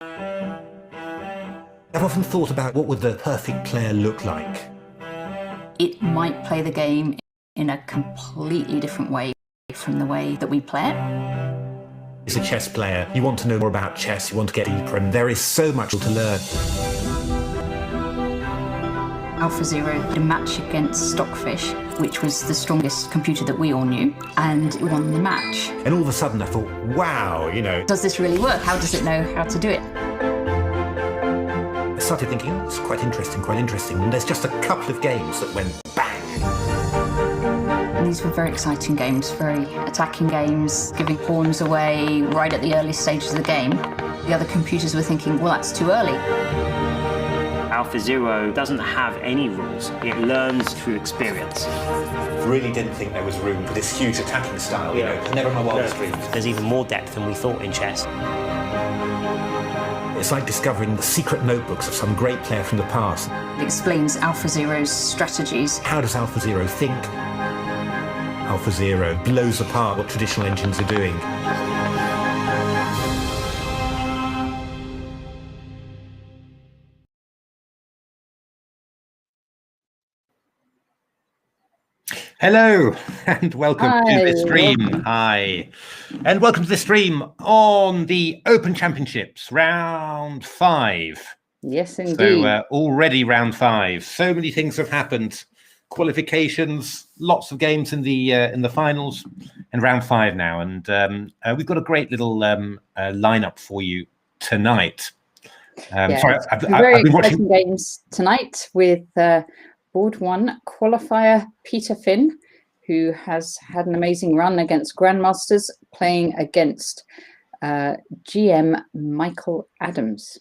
I've often thought about what would the perfect player look like. It might play the game in a completely different way from the way that we play it. As a chess player, you want to know more about chess, you want to get deeper, and there is so much to learn. AlphaZero did a match against Stockfish, which was the strongest computer that we all knew, and it won the match. And all of a sudden I thought, wow, you know. Does this really work? How does it know how to do it? I started thinking, oh, it's quite interesting, and there's just a couple of games that went bang. And these were very exciting games, very attacking games, giving pawns away right at the early stages of the game. The other computers were thinking, well, that's too early. AlphaZero doesn't have any rules. It learns through experience. Really didn't think there was room for this huge attacking style, you know, never in my wildest dreams. There's even more depth than we thought in chess. It's like discovering the secret notebooks of some great player from the past. It explains AlphaZero's strategies. How does AlphaZero think? AlphaZero blows apart what traditional engines are doing. Hello and welcome to this stream. Hi. And welcome to the stream on the Open Championships, round 5. Yes, indeed. So already round 5. So many things have happened. Qualifications, lots of games in the finals, and round 5 now. And we've got a great little lineup for you tonight. Sorry, I've been watching games tonight with Board 1 qualifier Peter Finn, who has had an amazing run against Grandmasters, playing against GM Michael Adams.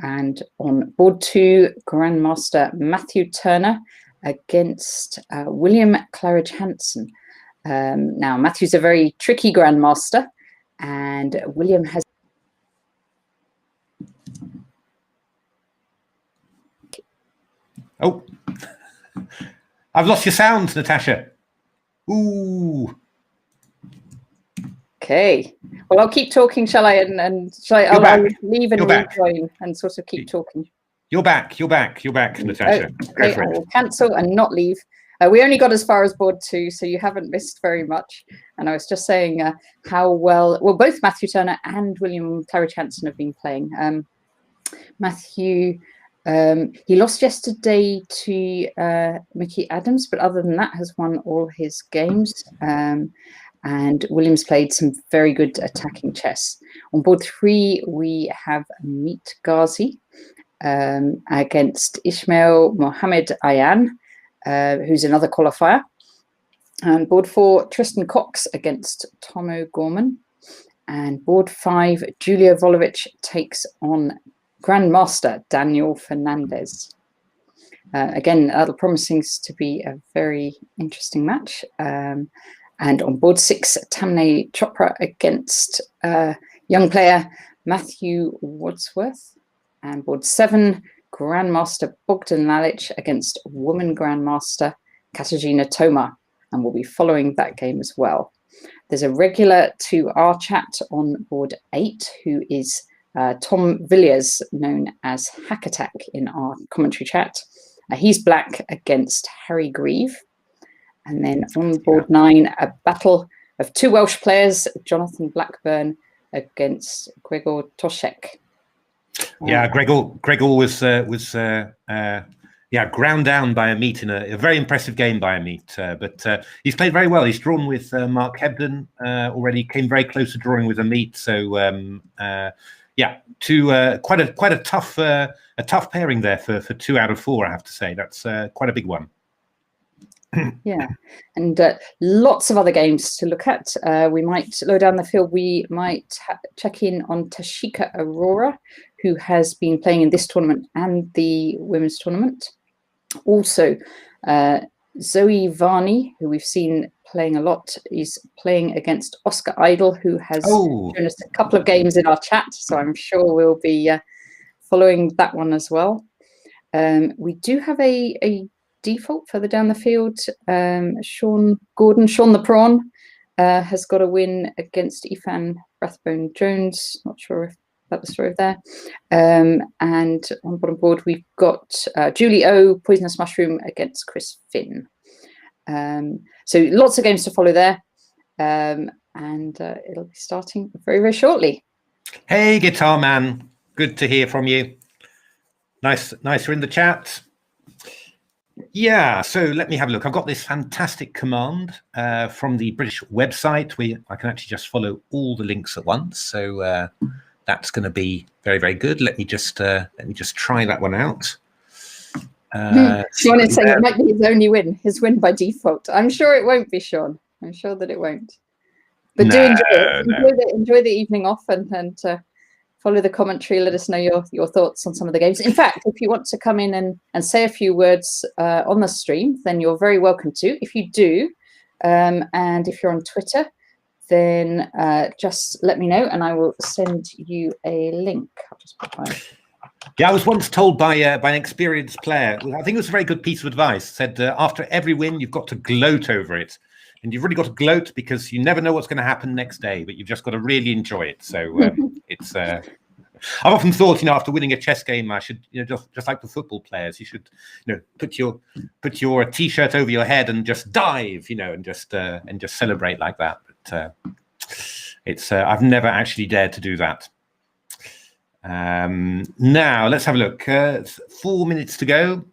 And on Board 2, Grandmaster Matthew Turner against William Claridge Hansen. Now, Matthew's a very tricky Grandmaster, and William has... Oh, I've lost your sound, Natasha. Ooh. Okay. Well, I'll keep talking, shall I? And shall I? I'll leave and rejoin and sort of keep talking. You're back, Natasha. Okay, I will cancel and not leave. We only got as far as Board 2, so you haven't missed very much. And I was just saying how well both Matthew Turner and William Claridge Hansen have been playing. Matthew... he lost yesterday to Mickey Adams, but other than that has won all his games. And William's played some very good attacking chess. On Board 3, we have Ameet Ghasi against Ismail Mohammed Ayan, who's another qualifier. And Board 4, Tristan Cox against Tomo Gorman. And Board 5, Julia Volovich takes on Grandmaster Daniel Fernandez. Again, that'll promising to be a very interesting match. And on Board 6, Tamne Chopra against young player Matthew Wadsworth. And Board 7, Grandmaster Bogdan Lalic against woman Grandmaster Katarzyna Toma. And we'll be following that game as well. There's a regular to our chat on Board 8 who is Tom Villiers, known as Hack Attack in our commentary chat. He's black against Harry Grieve. And then on Board 9, a battle of 2 Welsh players, Jonathan Blackburn against Gregor Toshek. Yeah, Gregor was ground down by Ameet in a very impressive game by Ameet. But he's played very well. He's drawn with Mark Hebden already, came very close to drawing with Ameet. So yeah, quite a tough pairing there for 2 out of 4. I have to say that's quite a big one. Yeah, and lots of other games to look at. We might low down the field. We might check in on Tashika Aurora, who has been playing in this tournament and the women's tournament. Also, Zoe Varney, who we've seen playing a lot, is playing against Oscar Idle, who has shown us a couple of games in our chat. So I'm sure we'll be following that one as well. We do have a default further down the field. Sean the Prawn, has got a win against Ethan Rathbone Jones. Not sure if about the story of there. And on the bottom board, we've got Julie O, Poisonous Mushroom against Chris Finn. So lots of games to follow there. And it'll be starting very, very shortly. Hey, Guitar Man. Good to hear from you. Nice you're in the chat. Yeah, so let me have a look. I've got this fantastic command from the British website where I can actually just follow all the links at once. So that's going to be very, very good. Let me just try that one out. Sean is saying it might be his only win, his win by default. I'm sure it won't be, Sean. I'm sure that it won't. But do enjoy it. Enjoy the evening off and follow the commentary. Let us know your thoughts on some of the games. In fact, if you want to come in and say a few words on the stream, then you're very welcome to. If you do, and if you're on Twitter, then just let me know and I will send you a link. I'll just put my... Yeah, I was once told by an experienced player, I think it was a very good piece of advice, said after every win, you've got to gloat over it. And you've really got to gloat because you never know what's going to happen next day, but you've just got to really enjoy it. So it's... I've often thought, after winning a chess game, I should, just like the football players, you should, put your T-shirt over your head and just dive, and just celebrate like that. But it's I've never actually dared to do that. Now let's have a look. 4 minutes to go.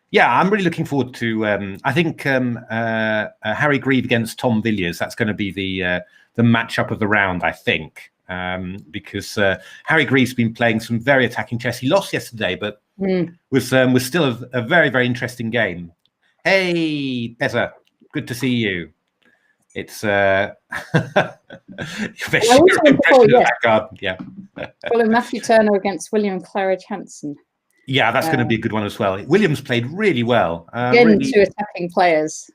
Yeah, I'm really looking forward to. I think Harry Grieve against Tom Villiers. That's going to be the matchup of the round, I think, because Harry Grieve's been playing some very attacking chess. He lost yesterday, but was still a very, very interesting game. Hey, Pezza, good to see you. It's yeah. Follow Matthew Turner against William Claridge Hansen. Yeah, that's going to be a good one as well. Williams played really well. Again, really, 2 attacking players.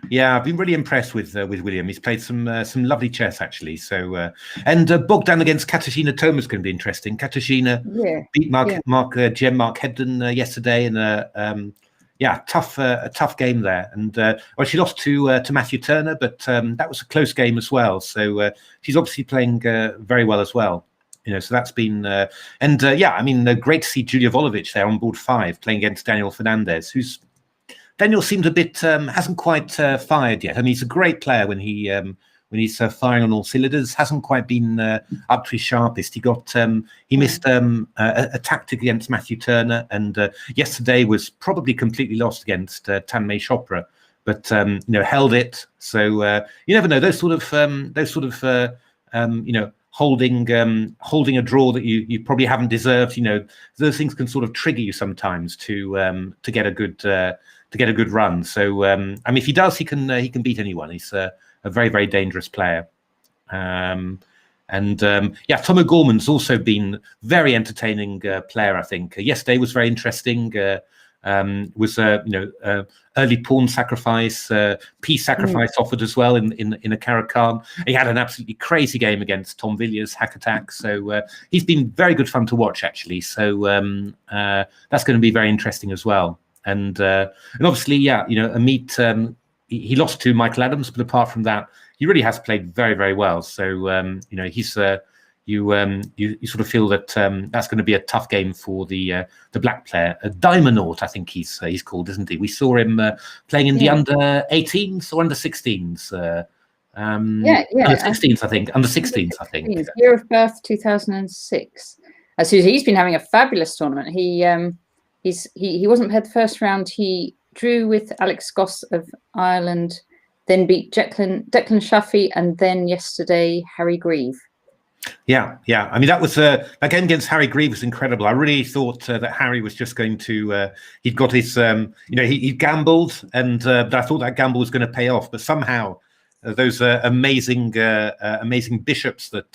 Yeah, I've been really impressed with William. He's played some lovely chess actually. So and Bogdan against Katarzyna Toma is going to be interesting. Katarzyna beat Mark Hebden yesterday in a tough game there. And well, she lost to Matthew Turner, but that was a close game as well. So she's obviously playing very well as well. So that's been yeah, I mean, great to see Julia Volovic there on board 5 playing against Daniel Fernandez, Daniel seems a bit hasn't quite fired yet. I mean, he's a great player when he's firing on all cylinders. Hasn't quite been up to his sharpest. He missed a tactic against Matthew Turner, and yesterday was probably completely lost against Tanmay Chopra, but held it. So you never know, those sort of holding a draw that you probably haven't deserved. Those things can sort of trigger you sometimes to get a good run. So I mean, if he does, he can beat anyone. He's a very, very dangerous player. Yeah, Tomo Gorman's also been very entertaining player. I think yesterday was very interesting. Was early pawn sacrifice, piece sacrifice offered as well in a Caro-Kann. He had an absolutely crazy game against Tom Villiers, hack attack. So he's been very good fun to watch actually. So that's going to be very interesting as well. And obviously, yeah, Ameet, he lost to Michael Adams, but apart from that, he really has played very, very well. So he's you sort of feel that that's going to be a tough game for the black player, Diamonaut, I think he's called, isn't he? We saw him playing in the under 18s or under 16s. Under 16s, I think. Under 16s, I think. Year of birth 2006. So he's been having a fabulous tournament. He wasn't paired the first round. He drew with Alex Goss of Ireland, then beat Declan Shafi, and then yesterday Harry Grieve. Yeah. I mean, that was that game against Harry Grieve was incredible. I really thought that Harry was just going to. He'd got his, he gambled, and but I thought that gamble was going to pay off. But somehow, those amazing bishops that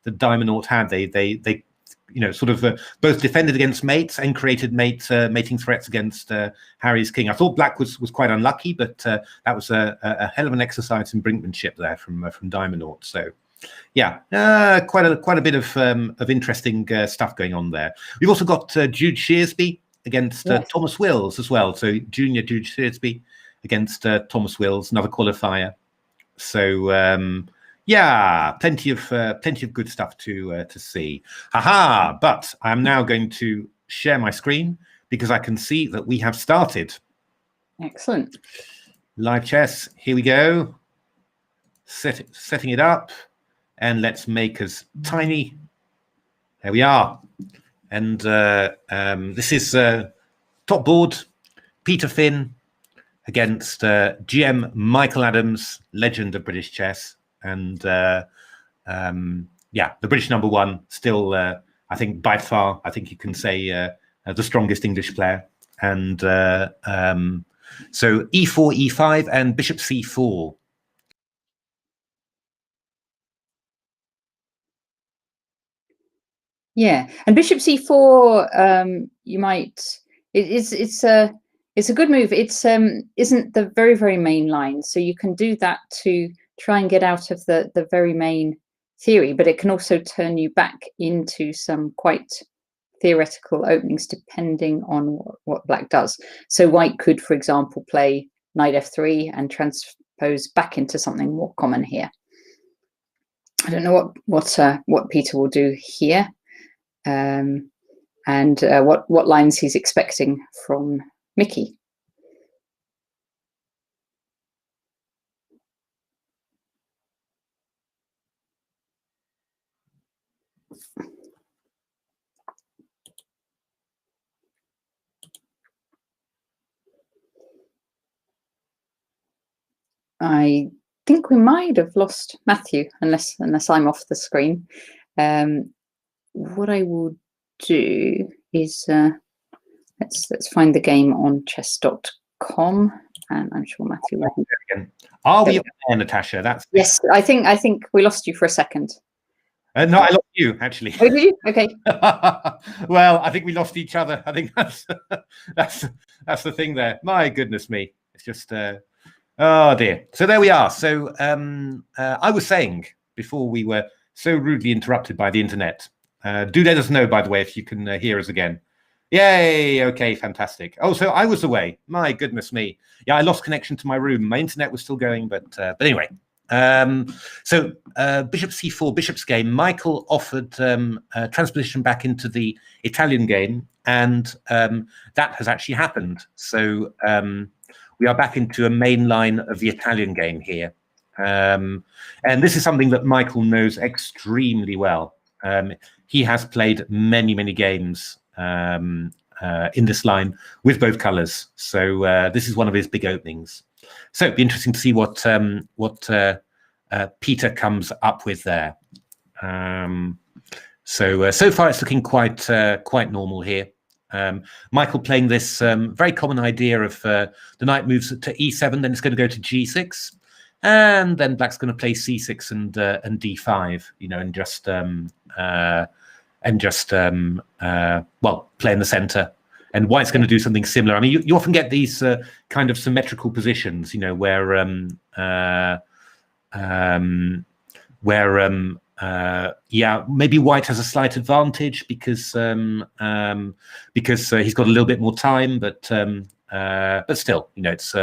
Diamonaut had, they sort of both defended against mates and created mating threats against Harry's king. I thought Black was quite unlucky, but that was a hell of an exercise in brinkmanship there from Diamonaut. So. Yeah, quite a bit of interesting stuff going on there. We've also got Jude Shearsby against Thomas Wills as well. So junior Jude Shearsby against Thomas Wills, another qualifier. So Yeah, plenty of good stuff to see. Haha! But I'm now going to share my screen because I can see that we have started. Excellent. Live chess. Here we go. Setting it up, and let's make us tiny. There we are. And this is top board. Peter Finn against GM Michael Adams, legend of British chess. And yeah, the British #1, still, I think by far, I think you can say the strongest English player. And so E4, E5, and Bishop C4. Yeah, and Bishop C4, you might. It's a good move. It's isn't the very main line, so you can do that to try and get out of the very main theory, but it can also turn you back into some quite theoretical openings depending on what black does. So white could, for example, play knight f3 and transpose back into something more common here. I don't know what Peter will do here, and what lines he's expecting from Mickey. I think we might have lost Matthew unless I'm off the screen. What I will do is let's find the game on chess.com, and I'm sure Matthew will. Are we there, Natasha? That's yes. I think we lost you for a second. No, I lost you actually. Oh, did you? Okay. Well, I think we lost each other. I think that's the thing there. My goodness me, it's just oh dear. So there we are. So I was saying before we were so rudely interrupted by the internet. Do let us know, by the way, if you can hear us again. Yay! Okay, fantastic. Oh, so I was away. My goodness me. Yeah, I lost connection to my room. My internet was still going, but anyway. So Bishop C4, Bishop's game. Michael offered transposition back into the Italian game, and that has actually happened. So we are back into a main line of the Italian game here. And this is something that Michael knows extremely well. He has played many games in this line with both colors. So this is one of his big openings. So it'd be interesting to see what Peter comes up with there. So far it's looking quite normal here. Michael playing this very common idea of the knight moves to e7, then it's going to go to g6, and then black's going to play c6 and d5, you know, and just well, play in the center. And white's going to do something similar. I mean, you often get these kind of symmetrical positions, you know, where yeah, maybe white has a slight advantage because he's got a little bit more time, but still, you know, it's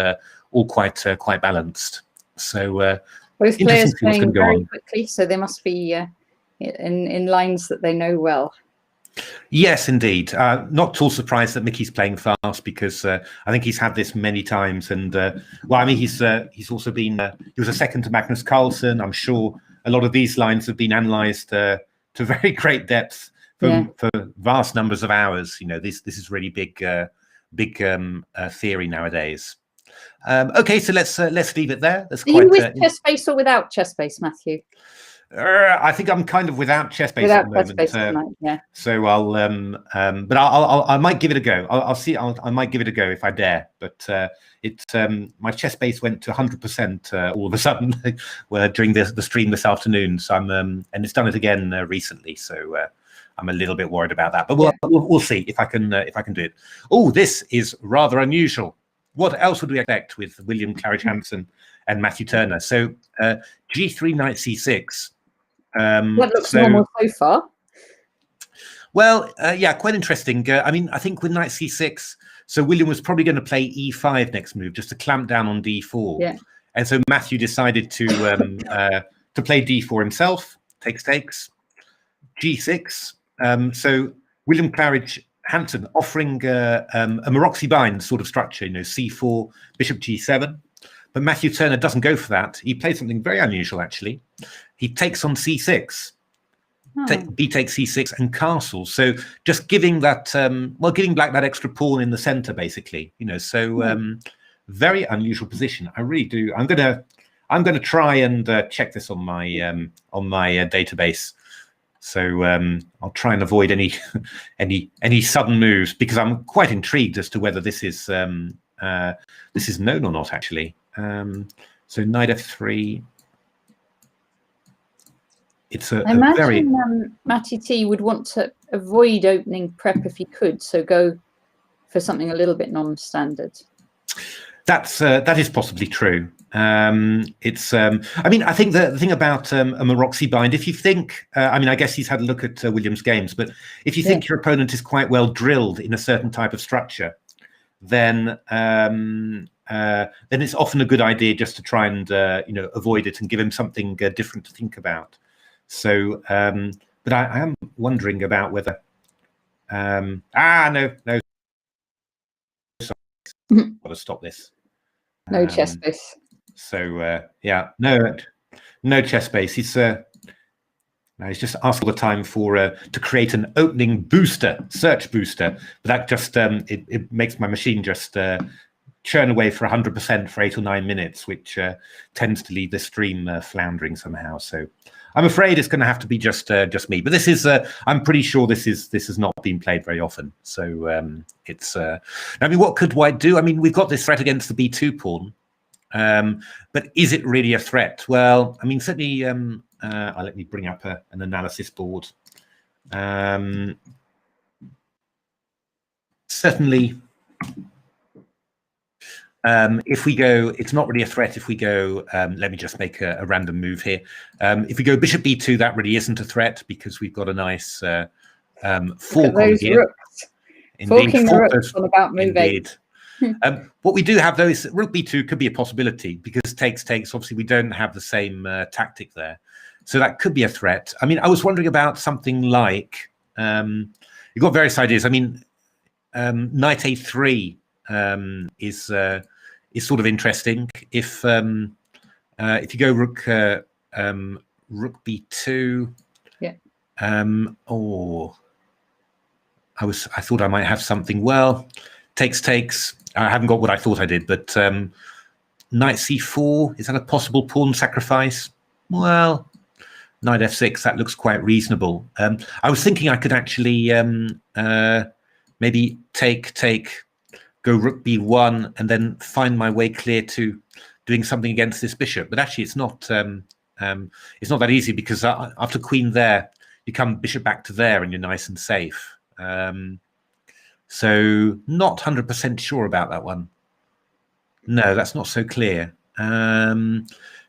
all quite balanced. So both players playing very quickly, so they must be in lines that they know well. Yes, indeed. Not at all surprised that Mickey's playing fast, because I think he's had this many times. And well, I mean, he's also been he was a second to Magnus Carlsen. I'm sure a lot of these lines have been analysed to very great depth for vast numbers of hours. You know, this is really big theory nowadays. Okay, so let's leave it there. That's Are you with chess base or without chess base, Matthew? I think I'm kind of without chess base at the moment. Yeah. So I'll but I might give it a go. I'll see. I might give it a go if I dare. But my chess base went to 100% all of a sudden during the stream this afternoon. So I'm and it's done it again recently. So I'm a little bit worried about that. But we'll see if I can do it. Oh, this is rather unusual. What else would we expect with William Claridge Hampson and Matthew Turner? So G3 knight C6. That looks normal so far. Well, yeah, quite interesting. I mean, I think with knight c6, so William was probably going to play e5 next move, just to clamp down on d4. Yeah. And so Matthew decided to to play d4 himself. Takes. G6. So William Claridge Hampton offering a Maroczy bind sort of structure, c4, bishop g7. But Matthew Turner doesn't go for that. He plays something very unusual, actually. He takes on c6. B takes c6 and castle. So just giving that, giving black that extra pawn in the center, basically. Very unusual position. I really do. I'm gonna try and check this on my database. So I'll try and avoid any sudden moves, because I'm quite intrigued as to whether this is known or not, actually. So knight f3. It's I imagine Matty T would want to avoid opening prep if he could, so go for something a little bit non-standard. That is possibly true. I mean, I think the thing about a Maroczy bind, if you think, I mean, I guess he's had a look at William's games, but if you think your opponent is quite well drilled in a certain type of structure, then it's often a good idea just to try and avoid it and give him something different to think about. So, but I am wondering about whether no, sorry, got to stop this. No chess base. So yeah, no chess base. He's just asked all the time for to create an opening booster, search booster, but that just it makes my machine just churn away for 100% for 8 or 9 minutes, which tends to leave the stream floundering somehow. So I'm afraid it's going to have to be just me. But this is I'm pretty sure this has not been played very often. So it's I mean, what could white do? I mean, we've got this threat against the b2 pawn, but is it really a threat? Well, I mean, certainly. Let me bring up an analysis board. Certainly. If we go, it's not really a threat. If we go, let me just make a random move here. If we go bishop b2, that really isn't a threat, because we've got a nice fork on here. Rooks. Forking rooks on about move 8. What we do have, though, is rook b2 could be a possibility, because takes. Obviously, we don't have the same tactic there, so that could be a threat. I mean, I was wondering about something like you've got various ideas. I mean, knight a3 is sort of interesting. If you go rook b2, yeah. I thought I might have something. Well, takes. I haven't got what I thought I did, but knight c4, is that a possible pawn sacrifice? Well, knight f6, that looks quite reasonable. I was thinking I could actually maybe take, go rook b1, and then find my way clear to doing something against this bishop. But actually, it's not that easy, because after queen there, you come bishop back to there, and you're nice and safe. So not 100% sure about that one. No, that's not so clear.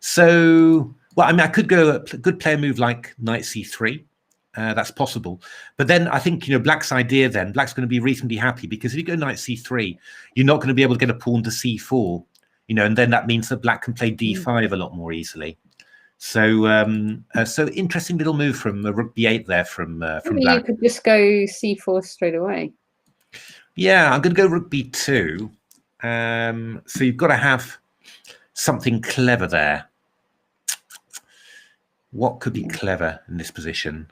So, well, I mean, I could go a good player move like knight c3. That's possible. But then I think, black's idea then, black's going to be reasonably happy, because if you go knight c3, you're not going to be able to get a pawn to c4, and then that means that black can play d5 a lot more easily. So, so interesting little move from rook b8 there from black. You could just go c4 straight away. Yeah, I'm going to go rook b2. So you've got to have something clever there. What could be clever in this position?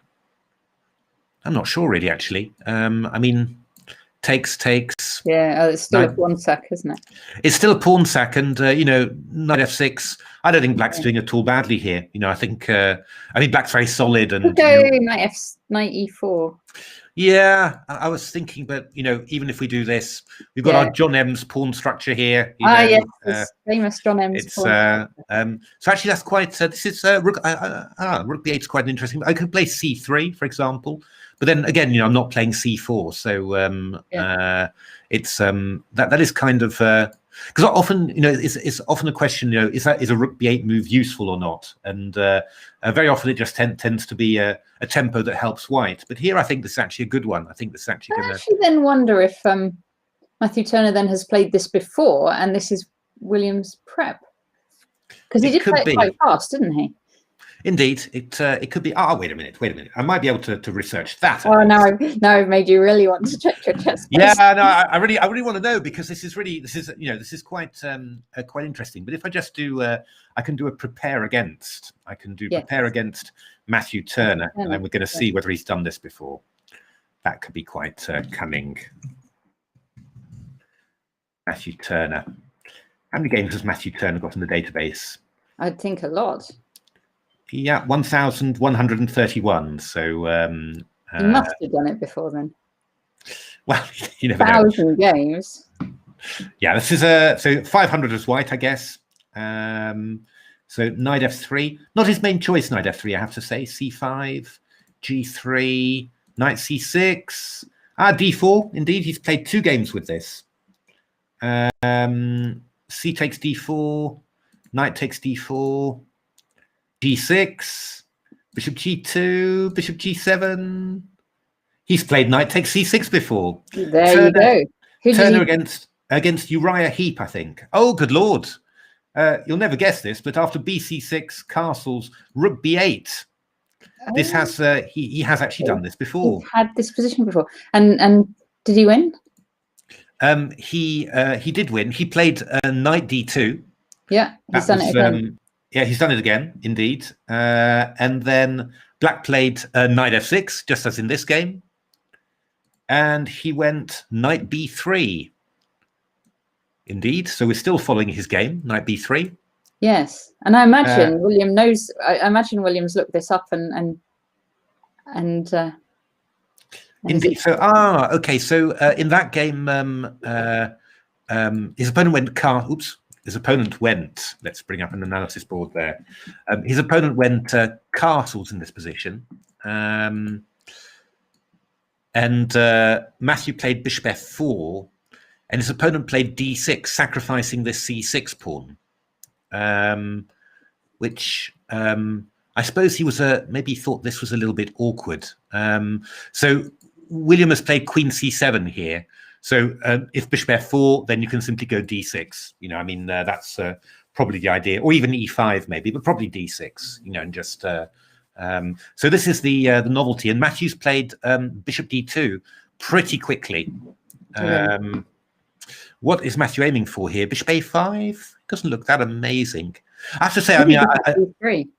I'm not sure, really, actually. I mean, takes. Yeah, it's still a pawn sack, isn't it? It's still a pawn sack, and knight f6. I don't think black's doing at all badly here. I think black's very solid, and go knight e4. Yeah, I was thinking, but even if we do this, we've got our John M's pawn structure here. Yes, famous John M's. It's so actually that's quite. This is rook b8 is quite interesting. I could play c3, for example, but then again, I'm not playing c4, so it's that is kind of because often it's often a question, is a rook b8 move useful or not, and very often it just tends to be a tempo that helps white. But here I think this is actually a good one. I think this is actually going to. I actually then wonder if Matthew Turner then has played this before, and this is William's prep, because he did play it quite fast, didn't he? Indeed, it could be. Oh, wait a minute. I might be able to research that. Oh no, I've made you really want to check your chess. Yeah, no, I really want to know, because this is quite quite interesting. But if I just do, I can do a prepare against. I can do prepare against Matthew Turner, and then we're going to see whether he's done this before. That could be quite cunning. Matthew Turner. How many games has Matthew Turner got in the database? I think a lot. Yeah, 1,131. So you must have done it before then. Well, you never know. 1,000 games. Yeah, this is so 500 as white, I guess. So knight f3, not his main choice. Knight f3, I have to say. C5, g3, knight c6. D4. Indeed, he's played 2 games with this. C takes d4, knight takes d4, g6, bishop g2, bishop g7. He's played knight takes c6 before. There you go. Turner against Uriah Heep, I think. Oh, good lord. You'll never guess this, but after bc6, castles, rook b8. This has he has actually done this before. He's had this position before. And did he win? He did win. He played knight d2. Yeah, he's done it again. Yeah, he's done it again, indeed. And then black played knight f6, just as in this game. And he went knight b3. Indeed. So we're still following his game, knight b3. Yes, and I imagine William knows. I imagine William's looked this up and indeed. So okay. So in that game, his opponent went His opponent went. Let's bring up an analysis board there. His opponent went castles in this position, and Matthew played bishop f4, and his opponent played d6, sacrificing this c6 pawn. Which I suppose he was maybe thought this was a little bit awkward. So William has played queen c7 here. So if bishop f4, then you can simply go d6. You know, I mean, that's probably the idea, or even e5 maybe, but probably d6. You know, and just so this is the novelty. And Matthew's played bishop d2 pretty quickly. What is Matthew aiming for here? Bishop a5 doesn't look that amazing. I have to say, I mean, C3.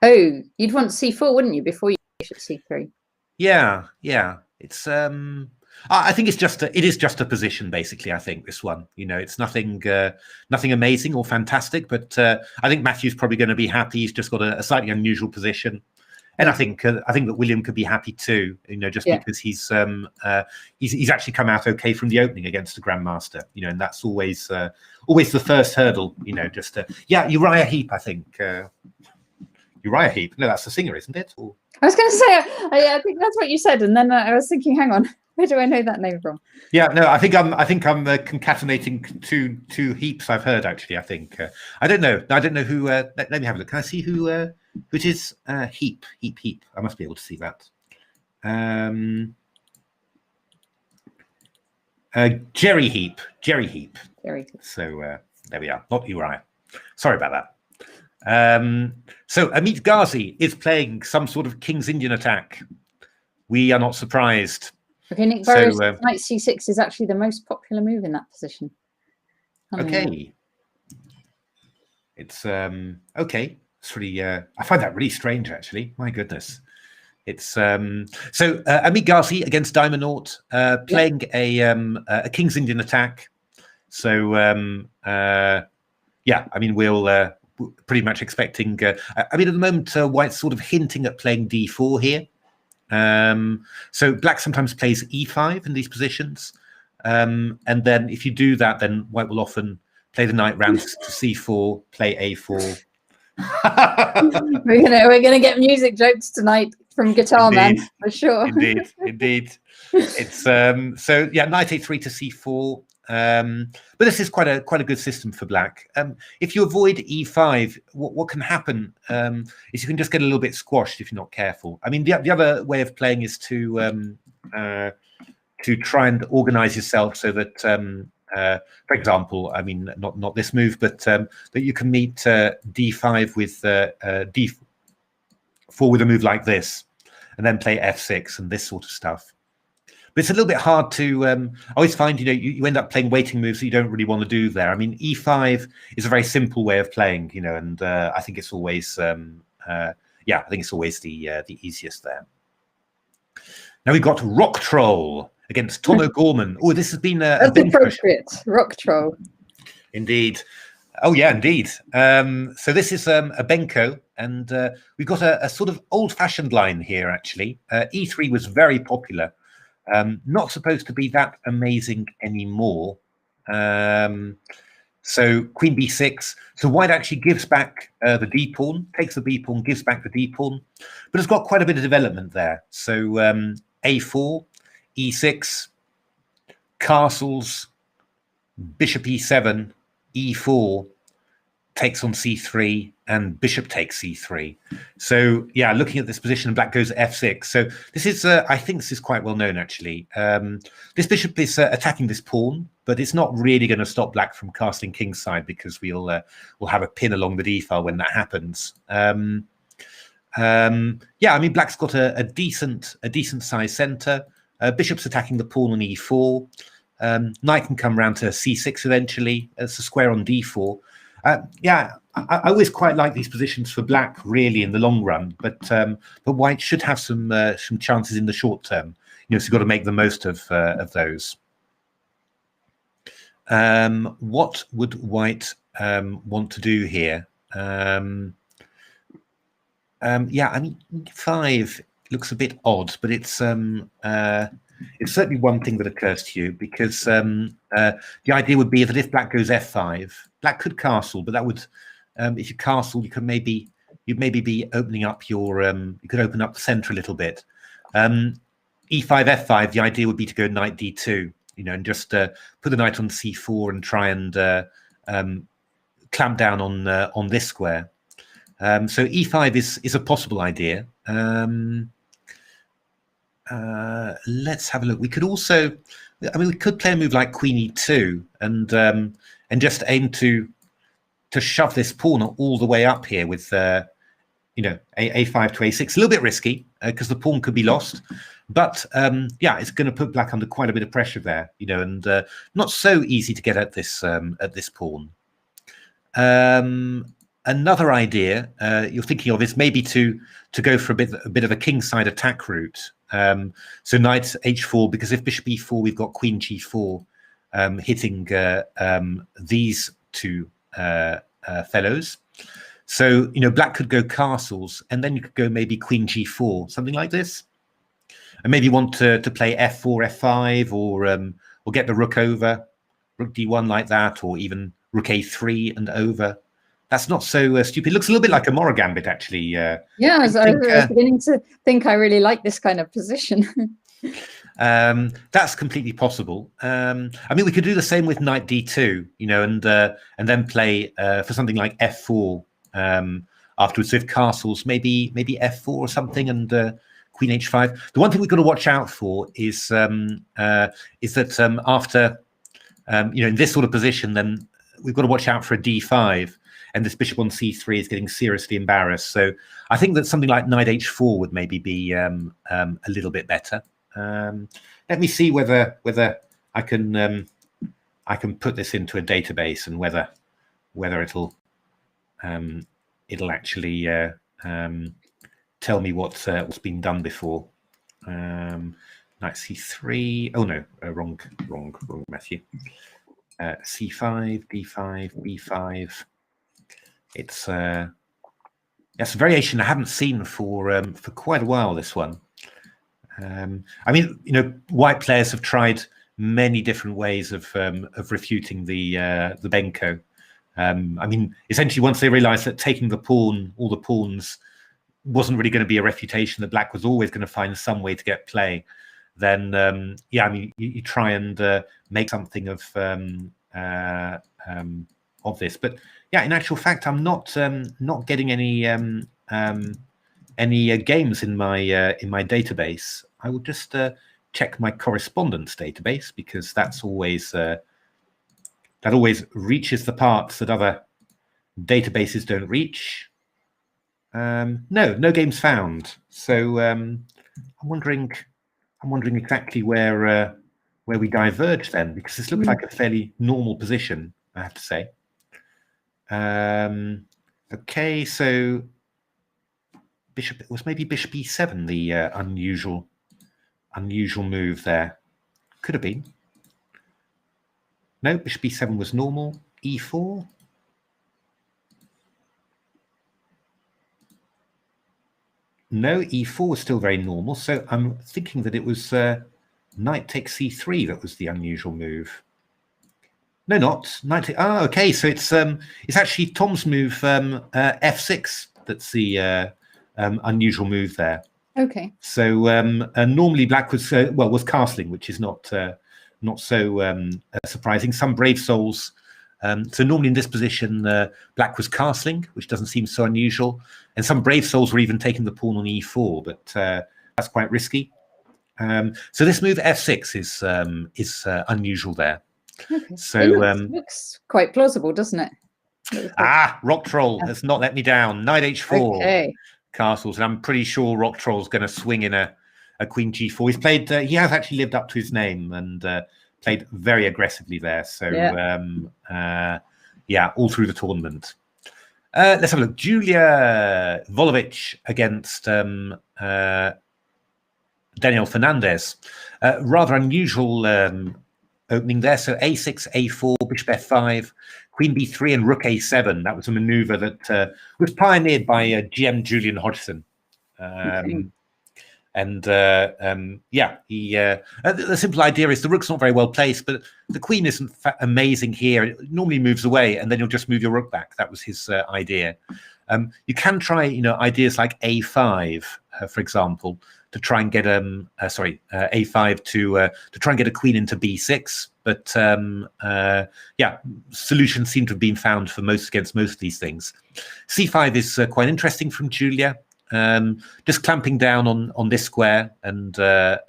Oh, you'd want c4, wouldn't you, before you bishop c3? Yeah. It's I think it is just a position, basically. I think this one, you know, it's nothing amazing or fantastic, but I think Matthew's probably going to be happy. He's just got a slightly unusual position. And I think that William could be happy too, you know, just because he's actually come out okay from the opening against the Grandmaster, you know, and that's always the first hurdle, you know. Just Uriah Heep, I think. Uriah Heep, no, that's the singer, isn't it? Or... I was going to say, I think that's what you said, and then I was thinking, hang on, where do I know that name from? Yeah, no, I think I'm concatenating two heaps I've heard actually. I think I don't know who. Let me have a look. Can I see who it is? Heap. I must be able to see that. Jerry Heap. So there we are. Not Uriah. Sorry about that. So Ameet Ghasi is playing some sort of King's Indian attack. We are not surprised. Okay, Nick Burrows, knight c6 is actually the most popular move in that position. Okay. It's okay. It's really I find that really strange, actually. My goodness. It's so Ameet Ghasi against Diamond Naught, playing a King's Indian attack. So yeah, I mean, we'll pretty much expecting. I mean, at the moment, White's sort of hinting at playing d4 here. So Black sometimes plays e5 in these positions, and then if you do that, then White will often play the knight round to c4, play a4. we're gonna get music jokes tonight from Guitar Man for sure. Indeed. It's so yeah, knight a3 to c4. But this is quite a good system for Black. If you avoid e5, what can happen is you can just get a little bit squashed if you're not careful. I mean, the other way of playing is to try and organize yourself so that, for example, I mean, not this move, but that you can meet d5 with d4. f4 with a move like this, and then play f6 and this sort of stuff. But it's a little bit hard to. I always find, you know, you end up playing waiting moves that you don't really want to do there. I mean, e5 is a very simple way of playing, you know, and I think it's always, yeah, I think it's always the easiest there. Now we've got Rock Troll against Tono Gorman. Oh, this has been That's appropriate. Rock Troll. Indeed. Oh yeah, indeed. So this is a Benko, and we've got a sort of old-fashioned line here. Actually, e3 was very popular. Not supposed to be that amazing anymore. So queen b6. So white actually gives back the d pawn, takes the b pawn, gives back the d pawn, but it's got quite a bit of development there. So a4, e6, castles, bishop e7, e4, takes on c3, and bishop takes c3. So yeah, looking at this position, black goes f6. So this is, I think this is quite well known actually. This bishop is attacking this pawn, but it's not really going to stop black from castling kingside, because we'll have a pin along the d file when that happens. Yeah, I mean, black's got a decent size center. Bishop's attacking the pawn on e4. Knight can come around to c6 eventually. It's a square on d4. Yeah, I always quite like these positions for black, really, in the long run. But white should have some chances in the short term. You know, so you've got to make the most of those. What would white want to do here? Yeah, I mean, 5 looks a bit odd, but it's certainly one thing that occurs to you, because the idea would be that if black goes f5, black could castle, but that would, if you castle, you'd maybe be opening up your, you could open up the center a little bit. E5, f5, the idea would be to go knight d2, you know, and just put the knight on c4 and try and clamp down on this square. So e5 is a possible idea. Let's have a look. We could also, I mean, we could play a move like queen e2 and just aim to shove this pawn all the way up here with you know, a5 to a6. A little bit risky because the pawn could be lost, but yeah, it's going to put black under quite a bit of pressure there, you know, and not so easy to get at this pawn. Another idea you're thinking of is maybe to go for a bit of a kingside attack route. So knight h4, because if bishop e4, we've got queen g4 hitting these two fellows. So, you know, black could go castles, and then you could go maybe queen g4, something like this, and maybe want to play f4, f5, or get the rook over, rook d1 like that, or even rook a3 and over. That's not so stupid. It looks a little bit like a Mora Gambit, actually. Yeah, I was beginning to think I really like this kind of position. That's completely possible. I mean, we could do the same with knight d2, you know, and then play for something like f4 afterwards. With castles, maybe f4 or something, and queen h5. The one thing we've got to watch out for is that after you know, in this sort of position, then we've got to watch out for a d5. And this bishop on c3 is getting seriously embarrassed. So I think that something like knight h4 would maybe be a little bit better. Let me see whether I can put this into a database, and whether it'll actually tell me what's been done before. Knight c3. Oh no, wrong, Matthew. C5, d5, b5. It's a variation I haven't seen for quite a while, this one. I mean, you know, white players have tried many different ways of refuting the Benko. I mean, essentially, once they realized that taking all the pawns wasn't really going to be a refutation, that black was always going to find some way to get play, then yeah, I mean, you try and make something of this. But yeah, in actual fact, I'm not getting any games in my database. I will just check my correspondence database, because that's always that always reaches the parts that other databases don't reach. No games found. So I'm wondering exactly where we diverge then, because this looks like a fairly normal position, I have to say. Okay, so bishop, it was maybe bishop e7 the unusual move there. Could have been. No, bishop e7 was normal. E4. No, e4 was still very normal. So I'm thinking that it was knight takes c3 that was the unusual move. No, not knight. Okay. So it's actually Tom's move f6 that's the unusual move there. Okay. So normally black was was castling, which is not so surprising. Some brave souls. So normally in this position, black was castling, which doesn't seem so unusual. And some brave souls were even taking the pawn on e4, but that's quite risky. So this move f6 is unusual there. Okay. So it looks quite plausible, doesn't it? Rock Troll has not let me down. Knight h4 Okay. castles, and I'm pretty sure Rock Troll's going to swing in a queen g4. He's played. He has actually lived up to his name and played very aggressively there. So yeah, all through the tournament. Let's have a look. Julia Volovic against Daniel Fernandez. Rather unusual opening there. So a6, a4, bishop f5, queen b3, and rook a7. That was a maneuver that was pioneered by GM Julian Hodgson. Okay. And yeah, the simple idea is the rook's not very well placed, but the queen isn't amazing here. It normally moves away, and then you'll just move your rook back. That was his idea. You can try, ideas like a5, for example, to try and get a5 to try and get a queen into b6. But yeah, solutions seem to have been found for against most of these things. c5 is quite interesting from Julia. Just clamping down on this square and yeah,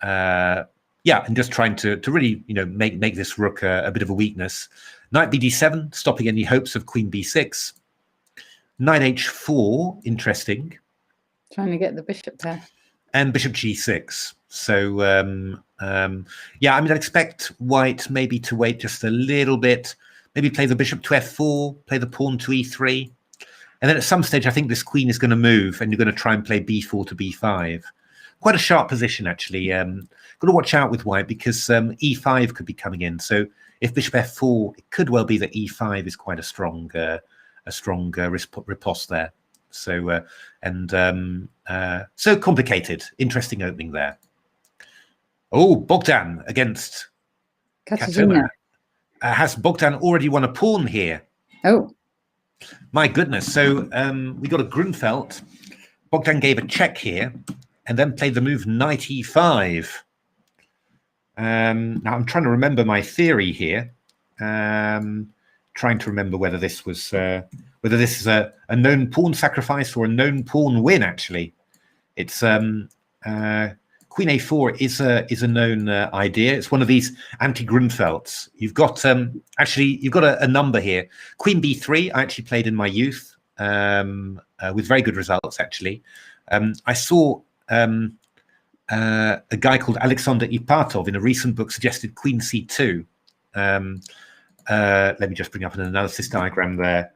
and just trying to really make this rook a bit of a weakness. Knight bd7, stopping any hopes of queen b6. Knight h4, interesting. Trying to get the bishop there. And bishop g6. So yeah, I mean, I'd expect white maybe to wait just a little bit, maybe play the bishop to f4, play the pawn to e3. And then at some stage, I think this queen is going to move and you're going to try and play b4 to b5. Quite a sharp position, actually. Got to watch out with white because e5 could be coming in. So if bishop f4, it could well be that e5 is quite a strong riposte there. So so complicated. Interesting opening there. Oh, Bogdan against Katarzyna. Has Bogdan already won a pawn here? Oh. My goodness. So we got a Grunfeld. Bogdan gave a check here and then played the move knight e5. Now I'm trying to remember my theory here. Trying to remember whether this was is a known pawn sacrifice or a known pawn win, actually. It's Queen a4 is a known idea. It's one of these anti-Grunfelds. You've got you've got a number here. Queen b3 I actually played in my youth with very good results, actually. I saw a guy called Alexander Ipatov in a recent book suggested queen c2. Let me just bring up an analysis diagram there.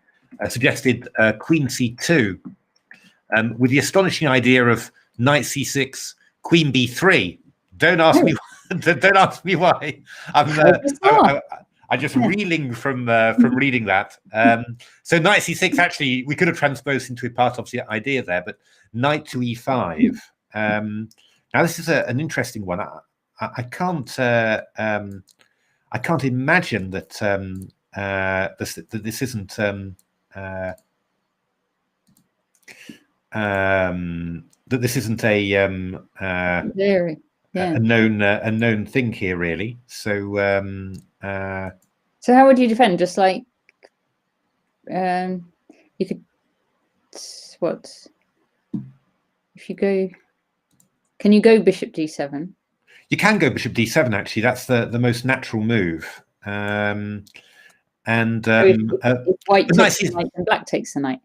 Suggested queen c2 with the astonishing idea of knight c6, queen b3. Don't ask me. Don't ask me why. I'm just reeling from reading that. So knight c6. Actually, we could have transposed into Ipatov's idea there, but knight to e5. Now this is an interesting one. I can't imagine that this isn't that this isn't a known thing here, really. So so how would you defend? Just like you could what if you go? Can you go bishop d7? You can go bishop d7. Actually, that's the most natural move. If white takes the knight and black takes the knight.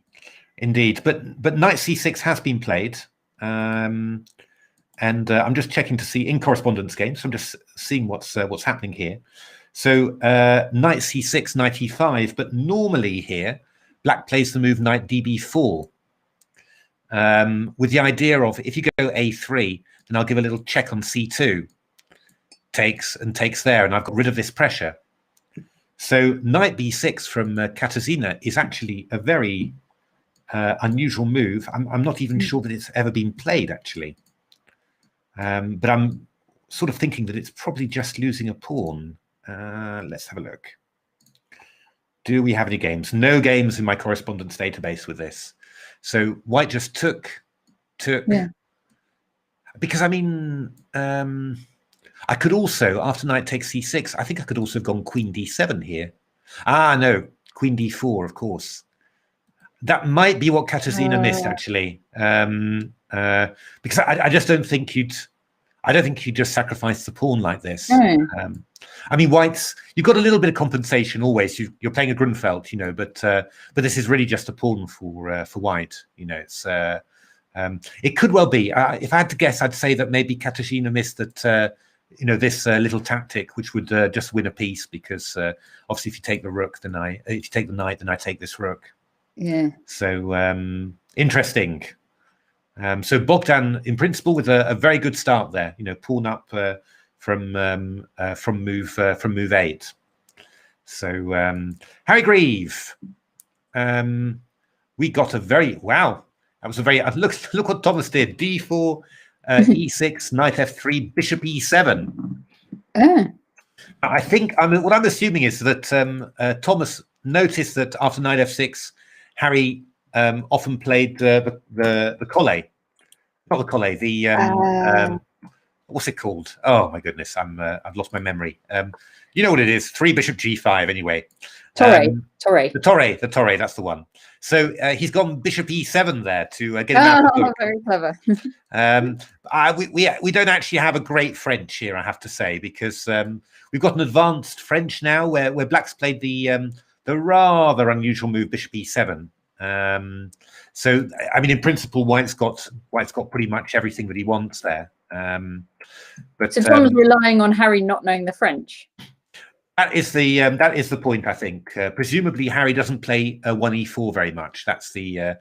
Indeed, but knight c6 has been played, and I'm just checking to see in correspondence games. So I'm just seeing what's happening here. So knight c6, knight e5, but normally here black plays the move knight db4, with the idea of if you go a3, then I'll give a little check on c2, takes there, and I've got rid of this pressure. So knight b6 from Katarzyna is actually a very unusual move. I'm not even sure that it's ever been played, actually. But I'm sort of thinking that it's probably just losing a pawn. Let's have a look. Do we have any games? No games in my correspondence database with this. So white just took. Yeah. Because, I mean, I could also, after knight takes c6, I think I could also have gone queen d7 here. Ah, no, queen d4, of course. That might be what Katarzyna missed, actually, because I just don't think you'd just sacrifice the pawn like this. I mean, white's, you've got a little bit of compensation always. You're playing a Grunfeld, you know, but this is really just a pawn for white. You know, it's it could well be. If I had to guess, I'd say that maybe Katarzyna missed that. You know, this little tactic, which would just win a piece, because obviously, if you take the rook, then if you take the knight, then I take this rook. Yeah. So interesting. So Bogdan, in principle, with a very good start there. You know, pawn up from move 8. So Harry Grieve, we got a very that was a very look what Thomas did. D4, E6, knight F3, bishop E7. I think what I'm assuming is that Thomas noticed that after knight F6. Harry often played the colle, not the colle, the what's it called? Oh my goodness, I've lost my memory. You know what it is? 3 bishop g5 anyway. Torre. The torre. That's the one. So he's gone bishop e7 there to get him out of the book. Very clever. We don't actually have a great French here, I have to say, because we've got an advanced French now where black's played the rather unusual move bishop e7. So I mean, in principle, white's got pretty much everything that he wants there. But so Tom's relying on Harry not knowing the French. That is the point, I think. Presumably, Harry doesn't play 1e4 very much. That's the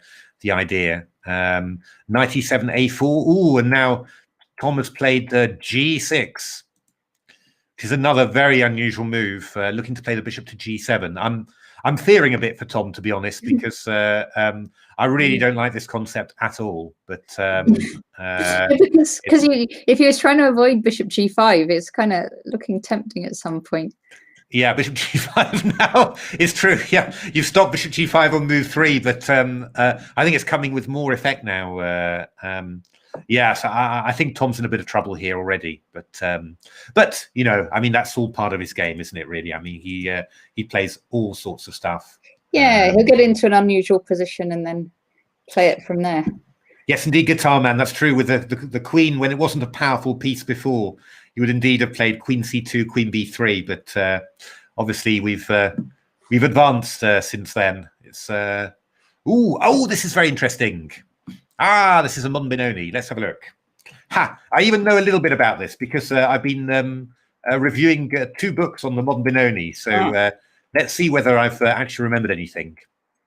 idea. Knight e7, a4. Ooh, and now Tom has played g6, which is another very unusual move. Looking to play the bishop to g7. I'm fearing a bit for Tom, to be honest, because I really don't like this concept at all. But because if he was trying to avoid bishop g5, it's kind of looking tempting at some point. Yeah, bishop g5 now. It's true. Yeah, you've stopped bishop g5 on move 3, but I think it's coming with more effect now. Yeah, so I think Tom's in a bit of trouble here already. But you know, I mean, that's all part of his game, isn't it? Really, I mean, he plays all sorts of stuff. Yeah, he'll get into an unusual position and then play it from there. Yes, indeed, Guitar Man. That's true. With the queen, when it wasn't a powerful piece before, you would indeed have played queen c2, queen b3. But obviously, we've advanced since then. It's this is very interesting. This is a Monbinoni. Let's have a look. I even know a little bit about this because I've been reviewing 2 books on the Monbinoni. So let's see whether I've actually remembered anything.